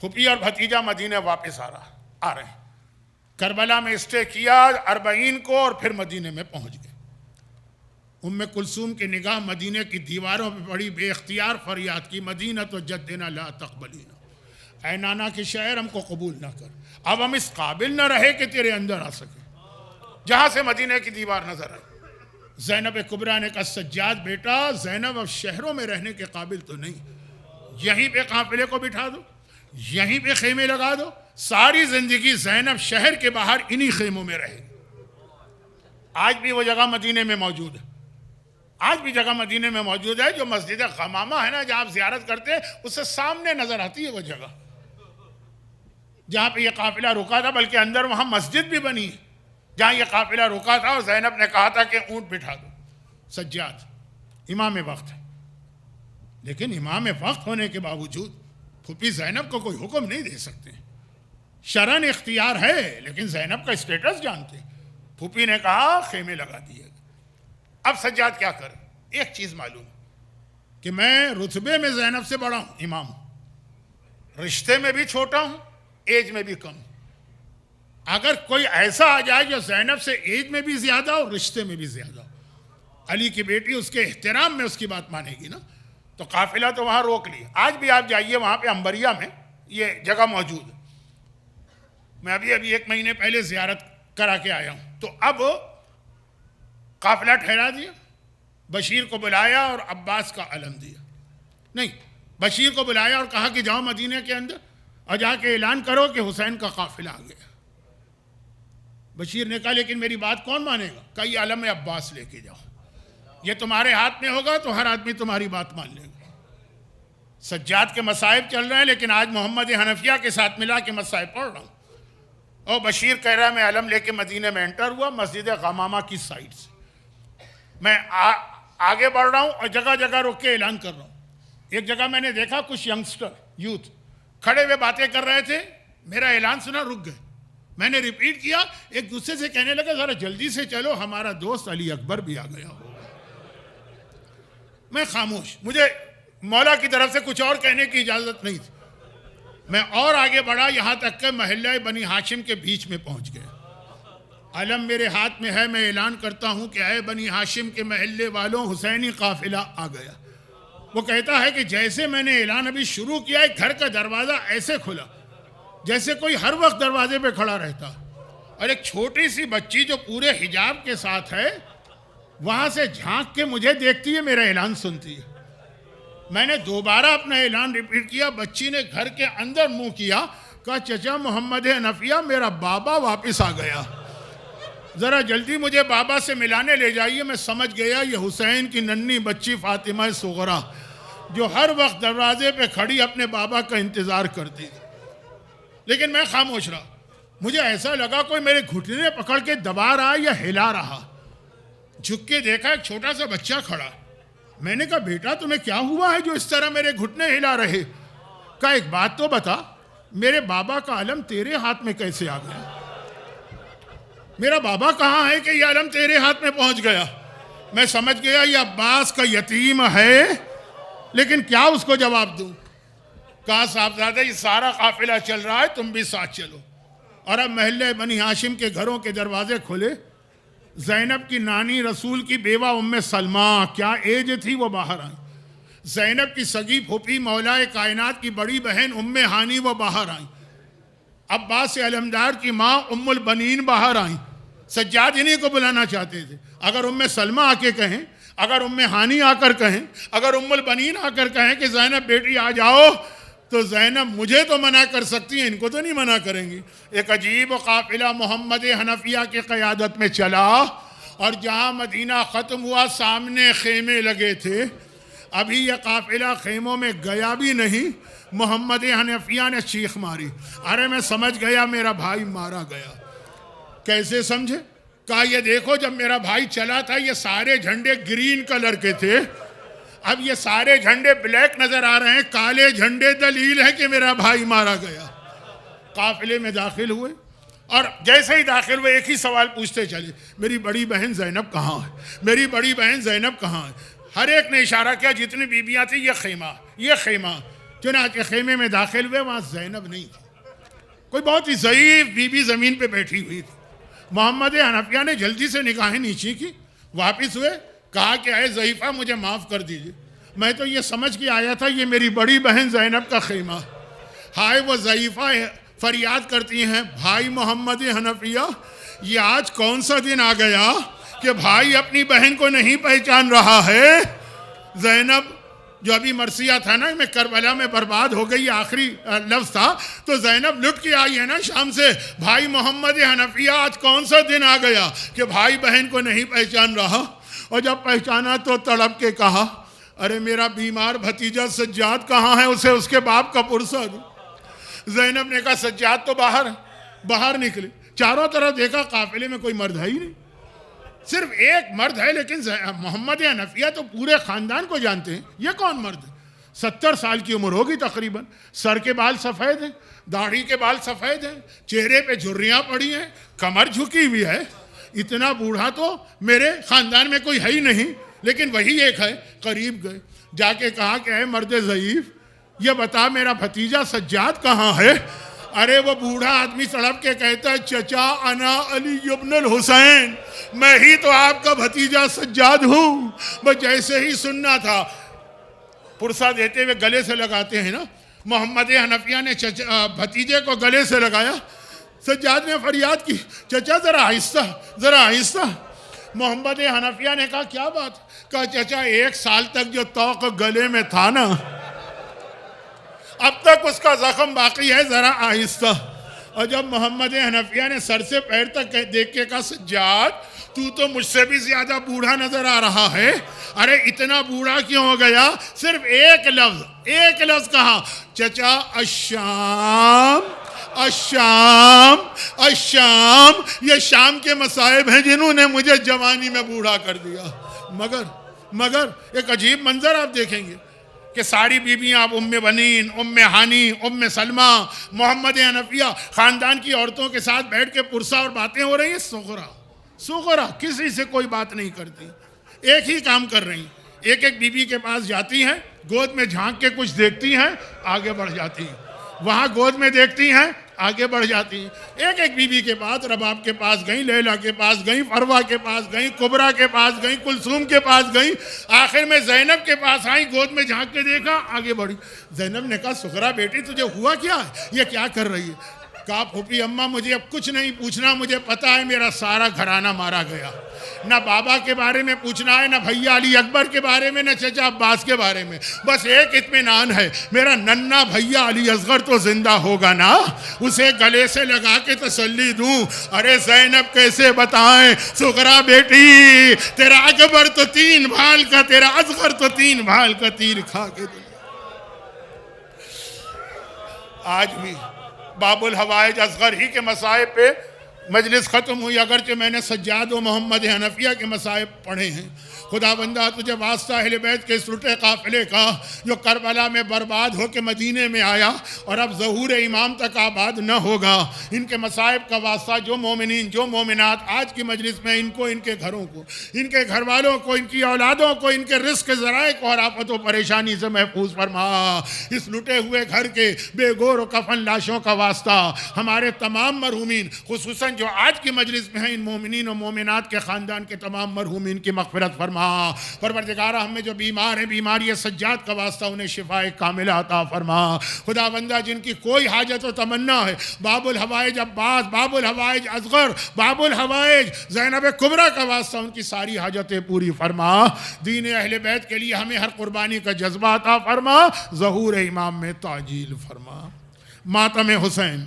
S1: پھپھی اور بھتیجا مدینہ واپس آ رہے ہیں. کربلا میں اسٹے کیا 40 کو, اور پھر مدینہ میں پہنچ گئے. ام کلثوم کی نگاہ مدینہ کی دیواروں پہ پڑی, بے اختیار فریاد کی, مدینہ تو جدنا لا تقبلینا, اے نانا کے شہر ہم کو قبول نہ کر, اب ہم اس قابل نہ رہے کہ تیرے اندر آ سکے. جہاں سے مدینہ کی دیوار نظر آئی, زینب کبریٰ نے کہا سجاد بیٹا, زینب اب شہروں میں رہنے کے قابل تو نہیں, یہیں پہ قافلے کو بٹھا دو, یہیں پہ خیمے لگا دو, ساری زندگی زینب شہر کے باہر انہی خیموں میں رہے. آج بھی وہ جگہ مدینہ میں موجود ہے, آج بھی جگہ مدینہ میں موجود ہے. جو مسجد غمامہ ہے نا, جہاں آپ زیارت کرتے ہیں, اس سے سامنے نظر آتی ہے وہ جگہ جہاں پہ یہ قافلہ رکا تھا. بلکہ اندر وہاں مسجد بھی بنی ہے جہاں یہ قافلہ رکا تھا, اور زینب نے کہا تھا کہ اونٹ بٹھا دو. سجاد امام وقت ہے, لیکن امام وقت ہونے کے باوجود پھوپھی زینب کو کوئی حکم نہیں دے سکتے. شرن اختیار ہے, لیکن زینب کا اسٹیٹس جانتے. پھوپھی نے کہا خیمے لگا دیے. اب سجاد کیا کرے؟ ایک چیز معلوم, کہ میں رتبے میں زینب سے بڑا ہوں، امام ہوں، رشتے میں بھی چھوٹا ہوں، ایج میں بھی کم ہوں۔ اگر کوئی ایسا آ جائے جو زینب سے ایج میں بھی زیادہ ہو، رشتے میں بھی زیادہ ہو، علی کی بیٹی اس کے احترام میں اس کی بات مانے گی نا، تو قافلہ تو وہاں روک لی۔ آج بھی آپ جائیے وہاں پہ انبریہ میں یہ جگہ موجود ہے، میں ابھی 1 مہینے پہلے زیارت کرا کے آیا ہوں۔ تو اب قافلہ ٹھہرا دیا، بشیر کو بلایا اور عباس کا علم دیا، نہیں، بشیر کو بلایا اور کہا کہ جاؤ مدینہ کے اندر اور جا کے اعلان کرو کہ حسین کا قافلہ آ گیا۔ بشیر نے کہا لیکن میری بات کون مانے گا؟ کہا یہ علم عباس لے کے جاؤ، یہ تمہارے ہاتھ میں ہوگا تو ہر آدمی تمہاری بات مان لے گا۔ سجاد کے مصائب چل رہے ہیں لیکن آج محمد حنفیہ کے ساتھ ملا کے مصائب پڑھ رہا ہوں، اور بشیر کہہ رہا ہے میں علم لے کے مدینہ میں انٹر ہوا مسجد غمامہ کی سائٹ سے، میں آگے بڑھ رہا ہوں اور جگہ جگہ رک کے اعلان کر رہا ہوں۔ ایک جگہ میں نے دیکھا کچھ ینگسٹر یوتھ کھڑے ہوئے باتیں کر رہے تھے، میرا اعلان سنا رک گئے، میں نے ریپیٹ کیا، ایک دوسرے سے کہنے لگا ذرا جلدی سے چلو ہمارا دوست علی اکبر بھی آ گیا ہو۔ میں خاموش، مجھے مولا کی طرف سے کچھ اور کہنے کی اجازت نہیں تھی۔ میں اور آگے بڑھا یہاں تک کہ محلہ بنی ہاشم کے بیچ میں پہنچ گیا۔ علم میرے ہاتھ میں ہے، میں اعلان کرتا ہوں کہ اے بنی ہاشم کے محلے والوں، حسینی قافلہ آ گیا۔ وہ کہتا ہے کہ جیسے میں نے اعلان ابھی شروع کیا ہے، گھر کا دروازہ ایسے کھلا جیسے کوئی ہر وقت دروازے پہ کھڑا رہتا، اور ایک چھوٹی سی بچی جو پورے حجاب کے ساتھ ہے وہاں سے جھانک کے مجھے دیکھتی ہے، میرا اعلان سنتی ہے۔ میں نے دوبارہ اپنا اعلان ریپیٹ کیا، بچی نے گھر کے اندر منہ کیا، کہا چچا محمد حنفیہ میرا بابا واپس آ گیا، ذرا جلدی مجھے بابا سے ملانے لے جائیے۔ میں سمجھ گیا یہ حسین کی ننھی بچی فاطمہ صغرا جو ہر وقت دروازے پہ کھڑی اپنے بابا کا انتظار کرتی تھی، لیکن میں خاموش رہا۔ مجھے ایسا لگا کوئی میرے گھٹنے پکڑ کے دبا رہا یا ہلا رہا۔ جھک کے دیکھا ایک چھوٹا سا بچہ کھڑا، میں نے کہا بیٹا تمہیں کیا ہوا ہے جو اس طرح میرے گھٹنے ہلا رہے؟ کہا ایک بات تو بتا، میرے بابا کا علم تیرے ہاتھ میں کیسے آ گیا؟ میرا بابا کہاں ہے کہ یہ علم تیرے ہاتھ میں پہنچ گیا؟ میں سمجھ گیا یہ عباس کا یتیم ہے، لیکن کیا اس کو جواب دوں؟ کہا صاحبزادہ یہ سارا قافلہ چل رہا ہے، تم بھی ساتھ چلو۔ اور اب محلہ بنی ہاشم کے گھروں کے دروازے کھلے، زینب کی نانی رسول کی بیوہ ام سلمہ، کیا ایج تھی، وہ باہر آئیں۔ زینب کی سگی پھوپھی مولا کائنات کی بڑی بہن ام ہانی وہ باہر آئیں۔ عباس علمدار کی ماں ام البنین باہر آئیں۔ سجاد انہیں کو بلانا چاہتے تھے، اگر ام سلمہ آ کے کہیں، اگر ام ہانی آ کر کہیں، اگر ام البنین آ کر کہیں کہ زینب بیٹی آ جاؤ، تو زینب مجھے تو منع کر سکتی ہیں، ان کو تو نہیں منع کریں گی۔ ایک عجیب قافلہ محمد حنفیہ کی قیادت میں چلا، اور جہاں مدینہ ختم ہوا سامنے خیمے لگے تھے، ابھی یہ قافلہ خیموں میں گیا بھی نہیں، محمد حنفیہ نے چیخ ماری، ارے میں سمجھ گیا میرا بھائی مارا گیا۔ کیسے سمجھے؟ کہا یہ دیکھو جب میرا بھائی چلا تھا یہ سارے جھنڈے گرین کلر کے تھے، اب یہ سارے جھنڈے بلیک نظر آ رہے ہیں، کالے جھنڈے، دلیل ہے کہ میرا بھائی مارا گیا۔ قافلے میں داخل ہوئے، اور جیسے ہی داخل ہوئے ایک ہی سوال پوچھتے چلے، میری بڑی بہن زینب کہاں ہے؟ میری بڑی بہن زینب کہاں ہے؟ ہر ایک نے اشارہ کیا، جتنی بیویاں تھیں یہ خیمہ، یہ خیمہ۔ چنانچہ خیمے میں داخل ہوئے، وہاں زینب نہیں تھی، کوئی بہت ہی ضعیف بی بی زمین پہ بیٹھی ہوئی تھی۔ محمد حنفیہ نے جلدی سے نگاہیں نیچی کی، واپس ہوئے، کہا کہ اے ضعیفہ مجھے معاف کر دیجئے، میں تو یہ سمجھ کے آیا تھا یہ میری بڑی بہن زینب کا خیمہ۔ ہائے وہ ضعیفہ فریاد کرتی ہیں، بھائی محمد حنفیہ یہ آج کون سا دن آ گیا کہ بھائی اپنی بہن کو نہیں پہچان رہا ہے؟ زینب جو ابھی مرثیہ تھا نا میں کربلا میں برباد ہو گئی، آخری لفظ تھا، تو زینب لٹ کے آئی ہے نا شام سے، بھائی محمد حنفیہ آج کون سا دن آ گیا کہ بھائی بہن کو نہیں پہچان رہا؟ اور جب پہچانا تو تڑپ کے کہا، ارے میرا بیمار بھتیجا سجاد کہاں ہے، اسے اس کے باپ کا پرسہ دو۔ زینب نے کہا سجاد تو باہر نکلے، چاروں طرف دیکھا قافلے میں کوئی مرد ہے ہی نہیں، صرف ایک مرد ہے، لیکن محمد حنفیہ تو پورے خاندان کو جانتے ہیں، یہ کون مرد ہے؟ 70 سال کی عمر ہوگی تقریباً، سر کے بال سفید ہیں، داڑھی کے بال سفید ہیں، چہرے پہ جھریاں پڑی ہیں، کمر جھکی ہوئی ہے، اتنا بوڑھا تو میرے خاندان میں کوئی ہے ہی نہیں، لیکن وہی ایک ہے، قریب گئے، جا کے کہا کہ اے مرد ضعیف، یہ بتا میرا بھتیجا سجاد کہاں ہے؟ ارے وہ بوڑھا آدمی سڑپ کے کہتا ہے چچا انا علی ابن الحسین، میں ہی تو آپ کا بھتیجا سجاد ہوں۔ بس جیسے ہی سننا تھا، پرسہ دیتے ہوئے گلے سے لگاتے ہیں نا، محمد حنفیہ نے بھتیجے کو گلے سے لگایا، سجاد نے فریاد کی چچا ذرا آہستہ ذرا آہستہ۔ محمد حنفیہ نے کہا کیا بات؟ کہا چچا 1 سال تک جو توق گلے میں تھا نا، اب تک اس کا زخم باقی ہے، ذرا آہستہ۔ اور جب محمد حنفیہ نے سر سے پیر تک دیکھ کے کہا سجاد تو مجھ سے بھی زیادہ بوڑھا نظر آ رہا ہے، ارے اتنا بوڑھا کیوں ہو گیا؟ صرف ایک لفظ کہا، چچا الشام الشام الشام، یہ شام کے مصائب ہیں جنہوں نے مجھے جوانی میں بوڑھا کر دیا۔ مگر ایک عجیب منظر آپ دیکھیں گے کہ ساری بیویاں اب ام بنین، ام ہانی، ام سلمہ، محمد حنفیہ خاندان کی عورتوں کے ساتھ بیٹھ کے پرسہ اور باتیں ہو رہی ہیں، سغرا کسی سے کوئی بات نہیں کرتی، ایک ہی کام کر رہی ہیں، ایک بیوی کے پاس جاتی ہیں، گود میں جھانک کے کچھ دیکھتی ہیں، آگے بڑھ جاتی ہیں، وہاں گود میں دیکھتی ہیں، آگے بڑھ جاتی ہیں، ایک بیوی کے پاس، رباب کے پاس گئیں، لیلا کے پاس گئیں، فروا کے پاس گئیں، کبرا کے پاس گئیں، کلثوم کے پاس گئیں، آخر میں زینب کے پاس آئیں، گود میں جھانک کے دیکھا، آگے بڑھی۔ زینب نے کہا سغرا بیٹی تجھے ہوا کیا ہے؟ یہ کیا کر رہی ہے؟ کہا پھوپھی اماں مجھے اب کچھ نہیں پوچھنا، مجھے پتا ہے میرا سارا گھرانہ مارا گیا، نہ بابا کے بارے میں پوچھنا ہے، نہ بھیا علی اکبر کے بارے میں، نہ چچا عباس کے بارے میں، بس ایک اطمینان ہے، میرا ننھا بھیا علی اصغر تو زندہ ہوگا نا، اسے گلے سے لگا کے تسلی دوں۔ ارے زینب کیسے بتائیں سغرا بیٹی، تیرا اکبر تو 3 بھال کا، تیرا اصغر تو 3 بھال کا تیر کھا کے دے۔ آج بھی باب الحوائج اصغر ہی کے مصائب پہ مجلس ختم ہوئی، اگرچہ میں نے سجاد و محمد حنفیہ کے مصائب پڑھے ہیں۔ خدا بندہ تجھے واسطہ اہل بیت کے اس لٹے قافلے کا جو کربلا میں برباد ہو کے مدینے میں آیا اور اب ظہور امام تک آباد نہ ہوگا، ان کے مصائب کا واسطہ جو مومنین جو مومنات آج کی مجلس میں ان کو، ان کے گھروں کو، ان کے گھر والوں کو، ان کی اولادوں کو، ان کے رزق کے ذرائع کو اور آفت و پریشانی سے محفوظ فرما۔ اس لٹے ہوئے گھر کے بے گور و کفن لاشوں کا واسطہ ہمارے تمام مرحومین، خصوصاً جو آج کی مجلس میں ہیں، ان مومنین و مومنات کے خاندان کے تمام مرحومین کی مغفرت فرما۔ پروردگارہ ہم میں جو بیمار ہیں، بیماری سجاد کا واسطہ انہیں شفاء کاملہ عطا فرما۔ خدا بندہ جن کی کوئی حاجت و تمنا ہے، باب الحوائج عباس، باب الحوائج اصغر، باب الحوائج زینب کبریٰ کا واسطہ ان کی ساری حاجتیں پوری فرما۔ دین اہل بیت کے لیے ہمیں ہر قربانی کا جذبہ عطا فرما۔ ظہور امام میں تعجیل فرما۔ ماتم حسین